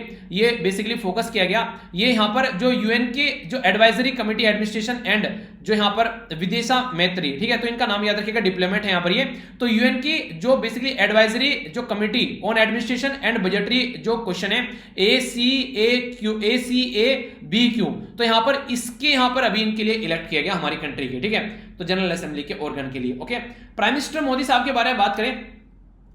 बेसिकली फोकस किया गया। ये यहां पर जो यूएन के जो एडवाइजरी कमिटी एडमिनिस्ट्रेशन एंड जो यहां पर विदेशा मैत्री, ठीक है, तो इनका नाम याद रखिएगा, डिप्लोमेट है यहां पर ये। तो यूएन की जो बेसिकली एडवाइजरी जो committee on administration and budgetary जो क्वेश्चन है ACABQ, तो यहां पर इसके यहां पर अभी इनके लिए इलेक्ट किया गया हमारी कंट्री के, ठीक है, तो जनरल असेंबली के ऑर्गन के लिए। ओके, प्राइम मिनिस्टर मोदी साहब के बारे में बात करें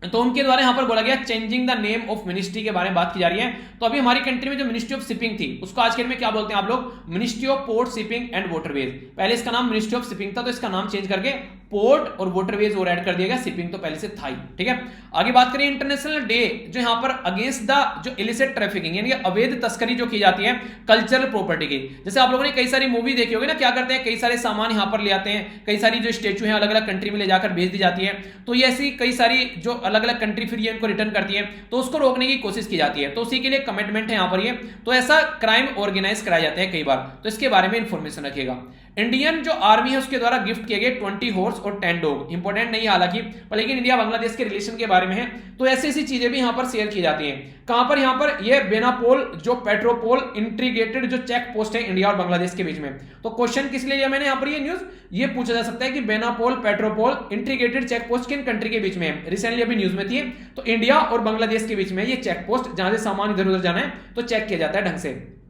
तो उनके द्वारा यहां पर बोला गया changing the name of ministry के बारे में बात की जा रही है। तो अभी हमारी कंट्री में जो मिनिस्ट्री ऑफ शिपिंग थी उसको आज के में क्या बोलते हैं आप लोग, ministry of port shipping and waterways. पहले इसका नाम मिनिस्ट्री ऑफ शिपिंग था, तो इसका नाम चेंज करके पोर्ट और वाटरवेज और ऐड कर दिया गया, शिपिंग तो पहले से था ही। ठीक है, आगे बात करें इंटरनेशनल डे जो यहां पर अगेंस्ट द जो इलिसिट ट्रैफिकिंग यानी अवैध तस्करी जो की जाती है कल्चरल प्रॉपर्टी की। जैसे आप लोगों ने कई सारी मूवी देखी होगी ना, क्या करते हैं, कई सारे सामान यहां पर ले आते हैं, कई सारी जो स्टेचू है अलग अलग कंट्री में ले जाकर बेच दी जाती है, तो ये ऐसी कई सारी जो अलग अलग कंट्री फिर इनको रिटर्न करती है, तो उसको रोकने की कोशिश की जाती है। तो उसी के लिए कमिटमेंट है यहां पर ये, तो ऐसा क्राइम ऑर्गेनाइज कराया जाता है कई बार, तो इसके बारे में इंफॉर्मेशन रखिएगा। इंडियन जो आर्मी है उसके द्वारा गिफ्ट किए गए 20 हॉर्स और 10 डॉग, इंपॉर्टेंट नहीं हालांकि, पर लेकिन इंडिया बांग्लादेश के रिलेशन के बारे में है, तो ऐसी ऐसी चीजें भी यहां पर शेयर की जाती हैं। कहां पर, यहां पर ये बेनापोल जो पेट्रोपोल इंटीग्रेटेड जो चेक पोस्ट है इंडिया और बांग्लादेश के बीच में। तो क्वेश्चन किस लिए लिया मैंने यहां पर ये न्यूज, ये पूछा जा सकता है कि Benapole Petrapole integrated check post किन कंट्री के बीच में है, रिसेंटली अभी न्यूज में थी, तो इंडिया और बांग्लादेश के बीच में ये चेक पोस्ट, जहां से सामान इधर उधर जाना है तो चेक किया जाता है ढंग से।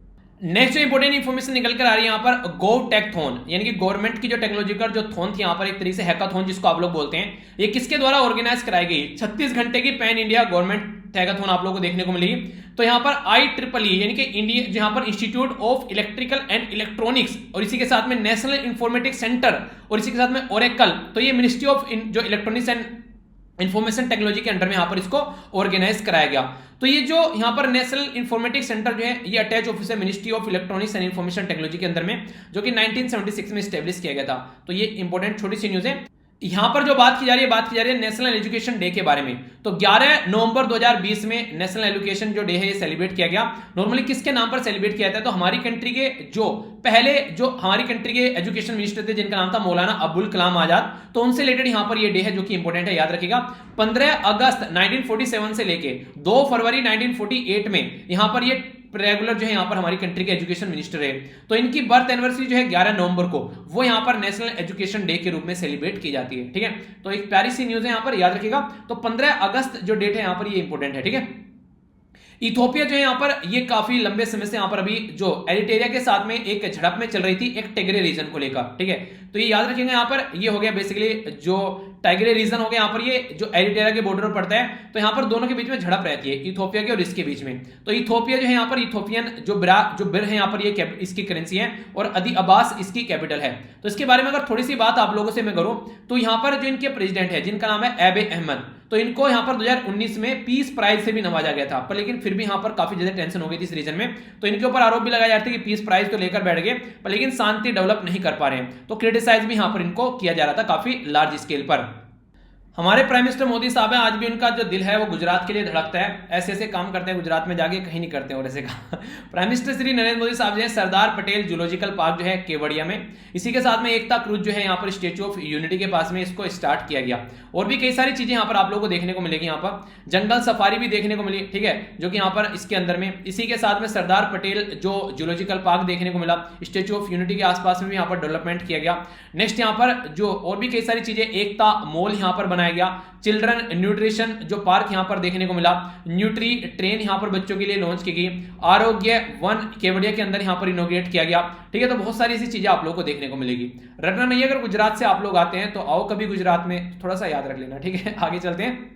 नेक्स्ट जो इंपोर्टेंट इंफॉर्मेशन निकल कर आ रही है यहाँ पर गोव टेकथॉन, यानी कि गवर्नमेंट की जो टेक्नोलॉजिकल जो थॉन थी यहाँ पर, एक तरीके से हैकाथॉन जिसको आप लोग बोलते हैं, ये किसके द्वारा ऑर्गेनाइज कराई गई, 36 घंटे की पैन इंडिया गवर्नमेंट हैकाथॉन आप लोगों को देखने को मिलेगी। तो यहाँ पर IEEE यानी कि इंडिया जहां पर institute of electrical and electronics, और इसी के साथ में नेशनल इंफॉर्मेटिक्स सेंटर, और इसी के साथ में ओरेकल, तो ये मिनिस्ट्री ऑफ जो इलेक्ट्रॉनिक्स एंड इंफॉर्मेशन टेक्नोलॉजी के अंडर में यहां पर इसको ऑर्गेनाइज कराया गया। तो ये जो यहां पर नेशनल इंफॉर्मेटिक्स सेंटर जो है ये अटैच ऑफिस है ministry of electronics and information technology के अंदर में, जो कि 1976 में स्टैब्लिश किया गया था। तो ये इंपॉर्टेंट छोटी सी न्यूज है। यहां पर जो बात की जा रही है नेशनल एजुकेशन डे के बारे में। तो 11 नवंबर 2020 में नेशनल एजुकेशन जो डे है ये सेलिब्रेट किया गया। नॉर्मली किसके नाम पर सेलिब्रेट किया जाता है, तो हमारी कंट्री के जो पहले जो हमारी कंट्री के एजुकेशन मिनिस्टर थे जिनका नाम था मौलाना अब्दुल कलाम आजाद, तो उनसे रिलेटेड यहां पर ये डे है जो कि इंपॉर्टेंट है, याद रखिएगा। 15 अगस्त 1947 से लेके 2 फरवरी 1948 में यहां पर ये रेगुलर जो है यहाँ पर हमारी कंट्री के एजुकेशन मिनिस्टर है। तो इनकी बर्थ एनिवर्सरी जो है 11 नवंबर को, वो यहाँ पर नेशनल एजुकेशन डे के रूप में सेलिब्रेट की जाती है। ठीक है, तो एक प्यारी सी न्यूज है यहाँ पर, याद रखिएगा। तो 15 अगस्त जो डेट है यहाँ पर, ये इंपॉर्टेंट है। ठीक है, इथोपिया जो है यहाँ पर, ये काफी लंबे समय से यहाँ पर अभी जो एरिट्रिया के साथ में एक झड़प में चल रही थी एक टिग्रे रीजन को लेकर। ठीक है, तो ये याद रखेंगे यहाँ पर, ये हो गया बेसिकली जो टाइग्रे रीजन हो गया यहाँ पर, ये जो एरिट्रिया के बॉर्डर पर पड़ता है। तो यहाँ पर दोनों के बीच में झड़प रहती है, इथोपिया के और इसके बीच में। तो इथोपिया जो है यहाँ पर, इथोपियन जो बिर है यहाँ पर, ये इसकी करेंसी है और अदी अब्बास इसकी कैपिटल है। तो इसके बारे में अगर थोड़ी सी बात आप लोगों से मैं करूं, तो यहाँ पर जो इनके प्रेसिडेंट है जिनका नाम है एबे अहमद, तो इनको यहाँ पर 2019 में पीस प्राइज से भी नवाजा गया था, पर लेकिन फिर भी यहाँ पर काफी ज्यादा टेंशन हो गई थी इस रीजन में। तो इनके ऊपर आरोप भी लगाया जाता है कि पीस प्राइज तो लेकर बैठ गए, पर लेकिन शांति डेवलप नहीं कर पा रहे हैं। तो क्रिटिसाइज भी यहाँ पर इनको किया जा रहा था काफी लार्ज स्केल पर। हमारे प्राइम मिनिस्टर मोदी साहब है, आज भी उनका जो दिल है वो गुजरात के लिए धड़कता है। ऐसे ऐसे काम करते हैं गुजरात में जाके, कहीं नहीं करते और ऐसे का। प्राइम मिनिस्टर श्री नरेंद्र मोदी साहब जो है सरदार पटेल जूलॉजिकल पार्क जो है केवड़िया में, इसी के साथ में एकता क्रूज जो है यहाँ पर स्टेच्यू ऑफ यूनिटी के पास में इसको स्टार्ट किया गया। और भी कई सारी चीजें यहाँ पर आप लोगों को देखने को मिलेगी। यहाँ पर जंगल सफारी भी देखने को मिली, ठीक है, जो कि यहाँ पर इसके अंदर में, इसी के साथ में सरदार पटेल जो जूलॉजिकल पार्क देखने को मिला, स्टेच्यू ऑफ यूनिटी के आसपास में भी यहाँ पर डेवलपमेंट किया गया। नेक्स्ट यहाँ पर जो और भी कई सारी चीजें, एकता मॉल यहाँ पर बनाया गया, चिल्ड्रन न्यूट्रिशन जो पार्क यहां पर देखने को मिला, न्यूट्री ट्रेन यहां पर बच्चों के लिए लॉन्च की गई, आरोग्य वन केवड़िया के अंदर यहां पर इनोग्रेट किया गया। ठीक है, तो बहुत सारी ऐसी चीजें आप लोगों को देखने को मिलेगी। रटना नहीं, अगर गुजरात से आप लोग आते हैं तो आओ कभी गुजरात में, थोड़ा सा याद रख लेना। ठीक है, आगे चलते हैं।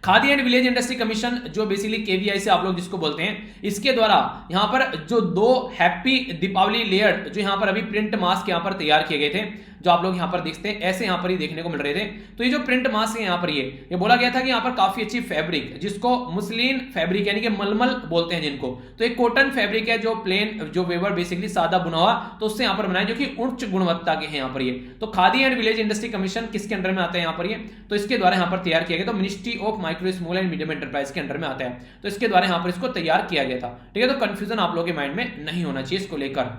Khadi and village industry commission जो बेसिकली केवीआई से आप लोग जिसको बोलते हैं, इसके द्वारा यहां पर जो 2 हैप्पी दीपावली लेयर जो यहां पर अभी प्रिंट मास्क यहां पर तैयार किए गए थे, जो आप लोग यहां पर देखते हैं ऐसे यहां पर ही देखने को मिल रहे थे। तो ये जो प्रिंट मास्क है यहां पर, ये बोला गया था कि यहां पर काफी अच्छी फैब्रिक, जिसको मुस्लिन फैब्रिक यानी कि मलमल बोलते हैं जिनको, तो एक कॉटन फैब्रिक है जो प्लेन जो वेवर बेसिकली सादा बुना हुआ, तो उससे यहां पर बनाए, जो कि उच्च गुणवत्ता के हैं यहां पर ये। तो khadi and village industry commission किसके अंडर में आता है यहां पर ये, तो इसके द्वारा यहां पर तैयार किया गया। तो ministry of micro small and medium enterprise के अंडर में आता है, तो इसके द्वारा यहां पर इसको तैयार किया गया था। ठीक है, तो कंफ्यूजन आप लोगों के माइंड में नहीं होना चाहिए इसको लेकर।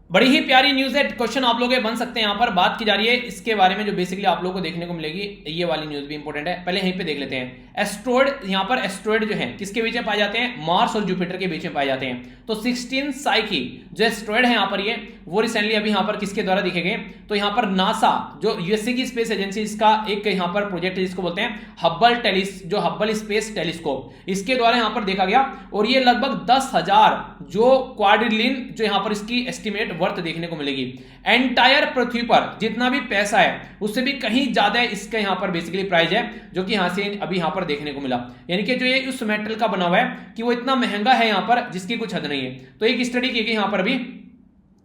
बड़ी ही प्यारी न्यूज है, क्वेश्चन आप लोग बन सकते हैं। यहाँ पर बात की जा रही है इसके बारे में जो बेसिकली आप लोगों को देखने को मिलेगी, ये वाली न्यूज भी इंपॉर्टेंट है। पहले यहीं पे देख लेते हैं। एस्ट्रॉयड, यहाँ पर एस्ट्रॉयड जो है किसके बीच में पाए जाते हैं, मार्स और जुपिटर के बीच में पाए जाते हैं। तो 16 साइकी जो एस्ट्रॉयड है यहाँ पर, ये वो रिसेंटली अभी यहाँ पर किसके द्वारा दिखे गए, तो यहाँ पर नासा जो यूएसए की स्पेस एजेंसी, इसका एक यहाँ पर प्रोजेक्ट है जिसको बोलते हैं हब्बल स्पेस टेलीस्कोप, इसके द्वारा यहाँ पर देखा गया। और ये लगभग 10,000 जो क्वाड्रिलियन जो यहाँ पर इसकी एस्टिमेट वर्थ देखने को मिलेगी। एंटायर पृथ्वी पर जितना भी पैसा है उससे भी कहीं ज्यादा इसका यहाँ पर बेसिकली प्राइस है, जो कि यहां से अभी यहाँ पर देखने को मिला। यानी कि जो ये उस मेटल का बना हुआ है कि वो इतना महंगा है यहाँ पर जिसकी कुछ हद नहीं है। तो एक स्टडी की गई यहाँ पर अभी,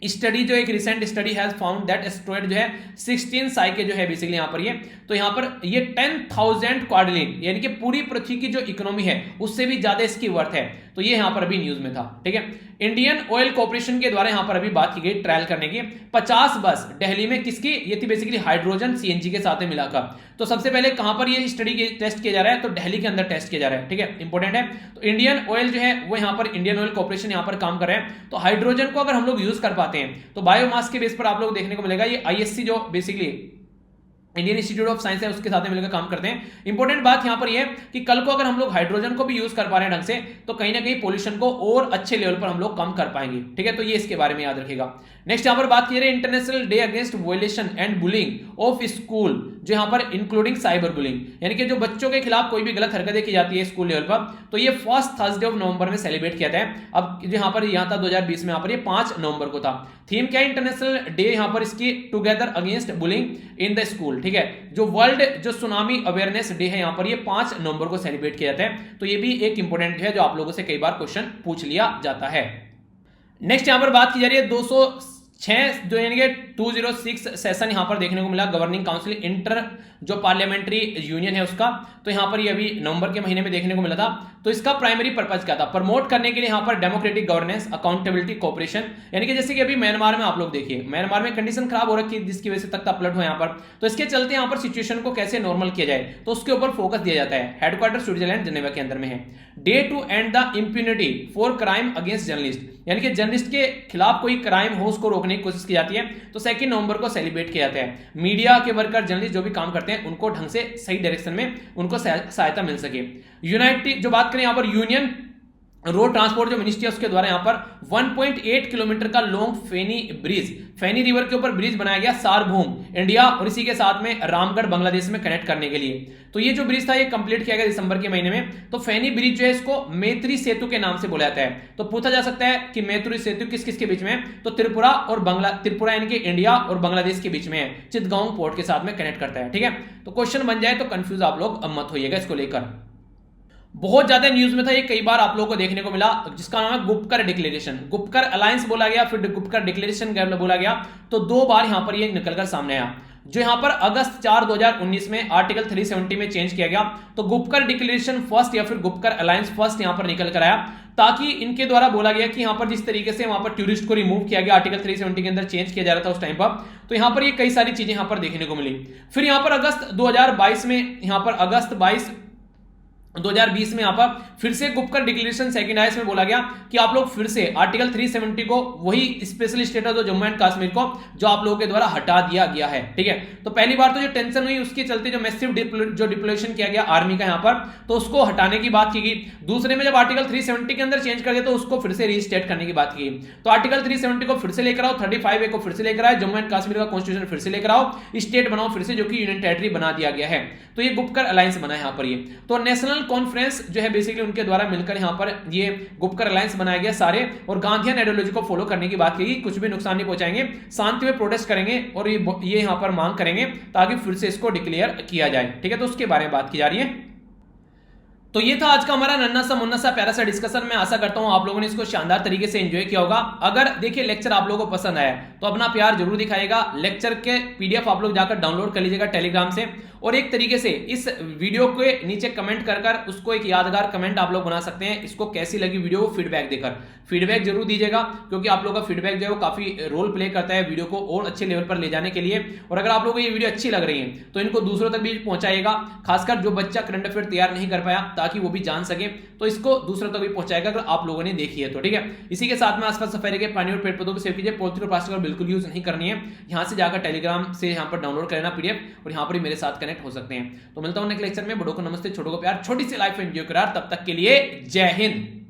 स्टडी जो एक recent study has found that asteroid जो है 16 साइके जो है बेसिकली यहाँ पर ये, तो यहाँ पर ये 10,000 क्वाड्रिलियन यानी कि पूरी पृथ्वी की जो इकोनॉमी है उससे भी ज्यादा इसकी वर्थ है। तो ये यहाँ पर अभी न्यूज में था। ठीक है, इंडियन ऑयल कॉर्पोरेशन के द्वारा यहाँ पर अभी बात की गई ट्रायल करने की 50 बस दिल्ली में, किसकी ये थी बेसिकली हाइड्रोजन सीएनजी के साथ में मिलाकर। तो सबसे पहले कहां पर ये स्टडी टेस्ट किया जा रहा है, तो दिल्ली के अंदर टेस्ट किया जा रहा है। ठीक है, इंपॉर्टेंट है। तो इंडियन ऑयल जो है वो यहाँ पर इंडियन ऑयल कॉर्पोरेशन यहाँ पर काम कर रहे हैं। तो हाइड्रोजन को अगर हम लोग यूज कर पाते हैं तो बायोमास के बेस पर आप लोग देखने को मिलेगा, ये आईएससी जो basically Indian institute of science है उसके साथ मिलकर काम करते हैं। इंपॉर्टेंट बात यहां पर यह है कि कल को अगर हम लोग हाइड्रोजन को भी यूज कर पा रहे हैं ढंग से, तो कहीं ना कहीं पोल्यूशन को और अच्छे लेवल पर हम लोग कम कर पाएंगे। ठीक है, तो ये इसके बारे में याद रखिएगा। नेक्स्ट यहां पर बात की रही है international day against violation and bullying of school, जो यहां पर इंक्लूडिंग साइबर बुलिंग, यानी कि जो बच्चों के खिलाफ कोई भी गलत हरकतें की जाती है स्कूल लेवल पर, तो ये फर्स्ट थर्सडे ऑफ नवंबर में सेलिब्रेट किया जाता है। अब यहां पर यहां था 2020 में, यहां पर ये 5 नवंबर को था। थीम क्या है, इंटरनेशनल डे यहां पर इसकी together against bullying in the school. ठीक है, जो वर्ल्ड जो सुनामी अवेयरनेस डे है यहां पर ये 5 नवंबर को सेलिब्रेट किया जाता है। तो ये भी एक इंपॉर्टेंट है जो आप लोगों से कई बार क्वेश्चन पूछ लिया जाता है। नेक्स्ट यहां पर बात की जा रही है 206 जो यानी कि 206 सेशन यहां पर देखने को मिला गवर्निंग काउंसिल इंटर जो पार्लियामेंट्री यूनियन है उसका। तो यहां पर ये अभी नवंबर के महीने में देखने को मिला था। तो इसका प्राइमरी पर्पज क्या था, प्रमोट करने के लिए यहां पर डेमोक्रेटिक गवर्नेंस, अकाउंटेबिलिटी, कोऑपरेशन, यानी कि जैसे कि अभी म्यांमार में आप लोग देखिए, म्यांमार में कंडीशन खराब हो रखी है जिसकी वजह से तख्ता पलट हो यहां पर। तो इसके चलते यहां पर सिचुएशन को कैसे नॉर्मल किया जाए, तो उसके ऊपर फोकस दिया जाता है। हेडक्वार्टर स्विट्जरलैंड जेनेवा के अंदर में है। Day to end the impunity for crime against journalist, यानी कि जर्नलिस्ट के खिलाफ कोई क्राइम हो उसको रोकने की कोशिश की जाती है। तो 2 नवंबर को सेलिब्रेट किया जाता है। मीडिया के वर्कर, जर्नलिस्ट जो भी काम करते हैं उनको ढंग से सही डायरेक्शन में उनको सहायता मिल सके। यूनाइटेड जो बात करें यहां पर यूनियन रोड ट्रांसपोर्ट जो मिनिस्ट्री है उसके द्वारा यहाँ पर 1.8 किलोमीटर का लॉन्ग फेनी ब्रिज, फेनी रिवर के ऊपर ब्रिज बनाया गया सारभूम इंडिया और इसी के साथ में रामगढ़ बांग्लादेश में कनेक्ट करने के लिए। तो ये जो ब्रिज था ये कंप्लीट किया गया दिसंबर के महीने में। तो फेनी ब्रिज जो है इसको मैत्री सेतु के नाम से बोला जाता है। तो पूछा जा सकता है कि मैत्री सेतु किस किस के बीच में है, तो त्रिपुरा यानी कि इंडिया और बांग्लादेश के बीच में है, चितगांव पोर्ट के साथ में कनेक्ट करता है। ठीक है, तो क्वेश्चन बन जाए तो कंफ्यूज आप लोग मत होइएगा इसको लेकर। बहुत ज्यादा न्यूज में था ये, कई बार आप लोगों को देखने को मिला, जिसका नाम है गुपकर डिक्लेरेशन। गुपकर अलायंस बोला गया, फिर गुपकर डिक्लेरेशन बोला गया। तो 2 बार यहां पर ये निकलकर सामने आया। जो यहां पर अगस्त 4 2019 में आर्टिकल 370 में चेंज किया गया। तो गुपकर डिक्लेरेशन फर्स्ट या फिर गुपकर अलायंस फर्स्ट यहां पर निकल कर आया, ताकि इनके द्वारा बोला गया कि यहां पर जिस तरीके से वहां पर टूरिस्ट को रिमूव किया गया, आर्टिकल 370 के अंदर चेंज किया जा रहा था उस टाइम पर, तो यहां पर ये कई सारी चीजें यहां पर देखने को मिली। फिर यहां पर अगस्त 2022 में, यहां पर अगस्त 2020 में यहां पर फिर से गुपकर डिक्लेरेशन सेकंड आया। इसमें बोला गया कि आप लोग फिर से आर्टिकल 370 को, वही special status of Jammu and Kashmir को, जो आप लोगों के द्वारा हटा दिया गया है। ठीक है, तो पहली बार तो जो टेंशन हुई उसके चलते जो मैसिव जो डिप्लोएशन किया गया आर्मी का यहां पर, तो उसको हटाने की बात की गई। दूसरे में जब आर्टिकल 370 के अंदर चेंज कर दिया तो उसको फिर से रीस्टेट करने की बात की गई। तो आर्टिकल 370 को फिर से लेकर आओ, 35A को फिर से लेकर आओ, जम्मू एंड कश्मीर का कॉन्स्टिट्यूशन फिर से लेकर आओ, स्टेट बनाओ फिर से, जो कि यूनियन टेरिटरी बना दिया गया है। तो ये गुपकर अलायंस बना है यहां पर। ये तो नेशनल कॉन्फ्रेंस जो है बेसिकली उनके द्वारा मिलकर यहां पर ये गुपकर अलायंस बनाया गया सारे, और गांधीयन आइडियोलॉजी को फॉलो करने की बात की, कुछ भी नुकसान नहीं पहुंचाएंगे, शांति में प्रोटेस्ट करेंगे और ये यहां पर मांग करेंगे ताकि फिर से इसको डिक्लेयर किया जाए। ठीक है, तो उसके बारे में बात की जा रही है। तो ये था आज का हमारा नन्ना सा मुन्ना सा प्यारा सा डिस्कशन। मैं आशा करता हूं आप लोगों ने इसको शानदार तरीके से एंजॉय किया होगा। अगर देखिए लेक्चर आप लोगों को पसंद आया तो अपना प्यार जरूर दिखाएगा। लेक्चर के पीडीएफ आप लोग जाकर डाउनलोड कर लीजिएगा टेलीग्राम से, और एक तरीके से इस वीडियो के नीचे कमेंट कर उसको एक यादगार कमेंट आप लोग बना सकते हैं। इसको कैसी लगी वीडियो फीडबैक देकर फीडबैक जरूर दीजिएगा, क्योंकि आप लोगों का फीडबैक जो है वो काफी रोल प्ले करता है वीडियो को और अच्छे लेवल पर ले जाने के लिए। और अगर आप लोगों को ये वीडियो अच्छी लग रही है तो इनको दूसरों तक भी पहुंचाएगा, खासकर जो बच्चा करंट अफेयर तैयार नहीं कर पाया, ताकि वो भी जान सके, तो इसको दूसरों तक भी पहुंचाएगा अगर आप लोगों ने देखी है तो। ठीक है, इसी के साथ में आसपास सफाई के पानी और पेड़ पौधों को सेव कीजिए। पॉलिथीन और प्लास्टिक बिल्कुल यूज नहीं करनी है। यहां से जाकर टेलीग्राम से यहां पर डाउनलोड कर लेना पीडीएफ, और यहां पर भी मेरे साथ कनेक्ट हो सकते हैं। तो मिलता हूं नेक्स्ट लेक्चर में। बड़ों को नमस्ते, छोटों को प्यार, छोटी सी लाइफ एंजॉय करार। तब तक के लिए जय हिंद।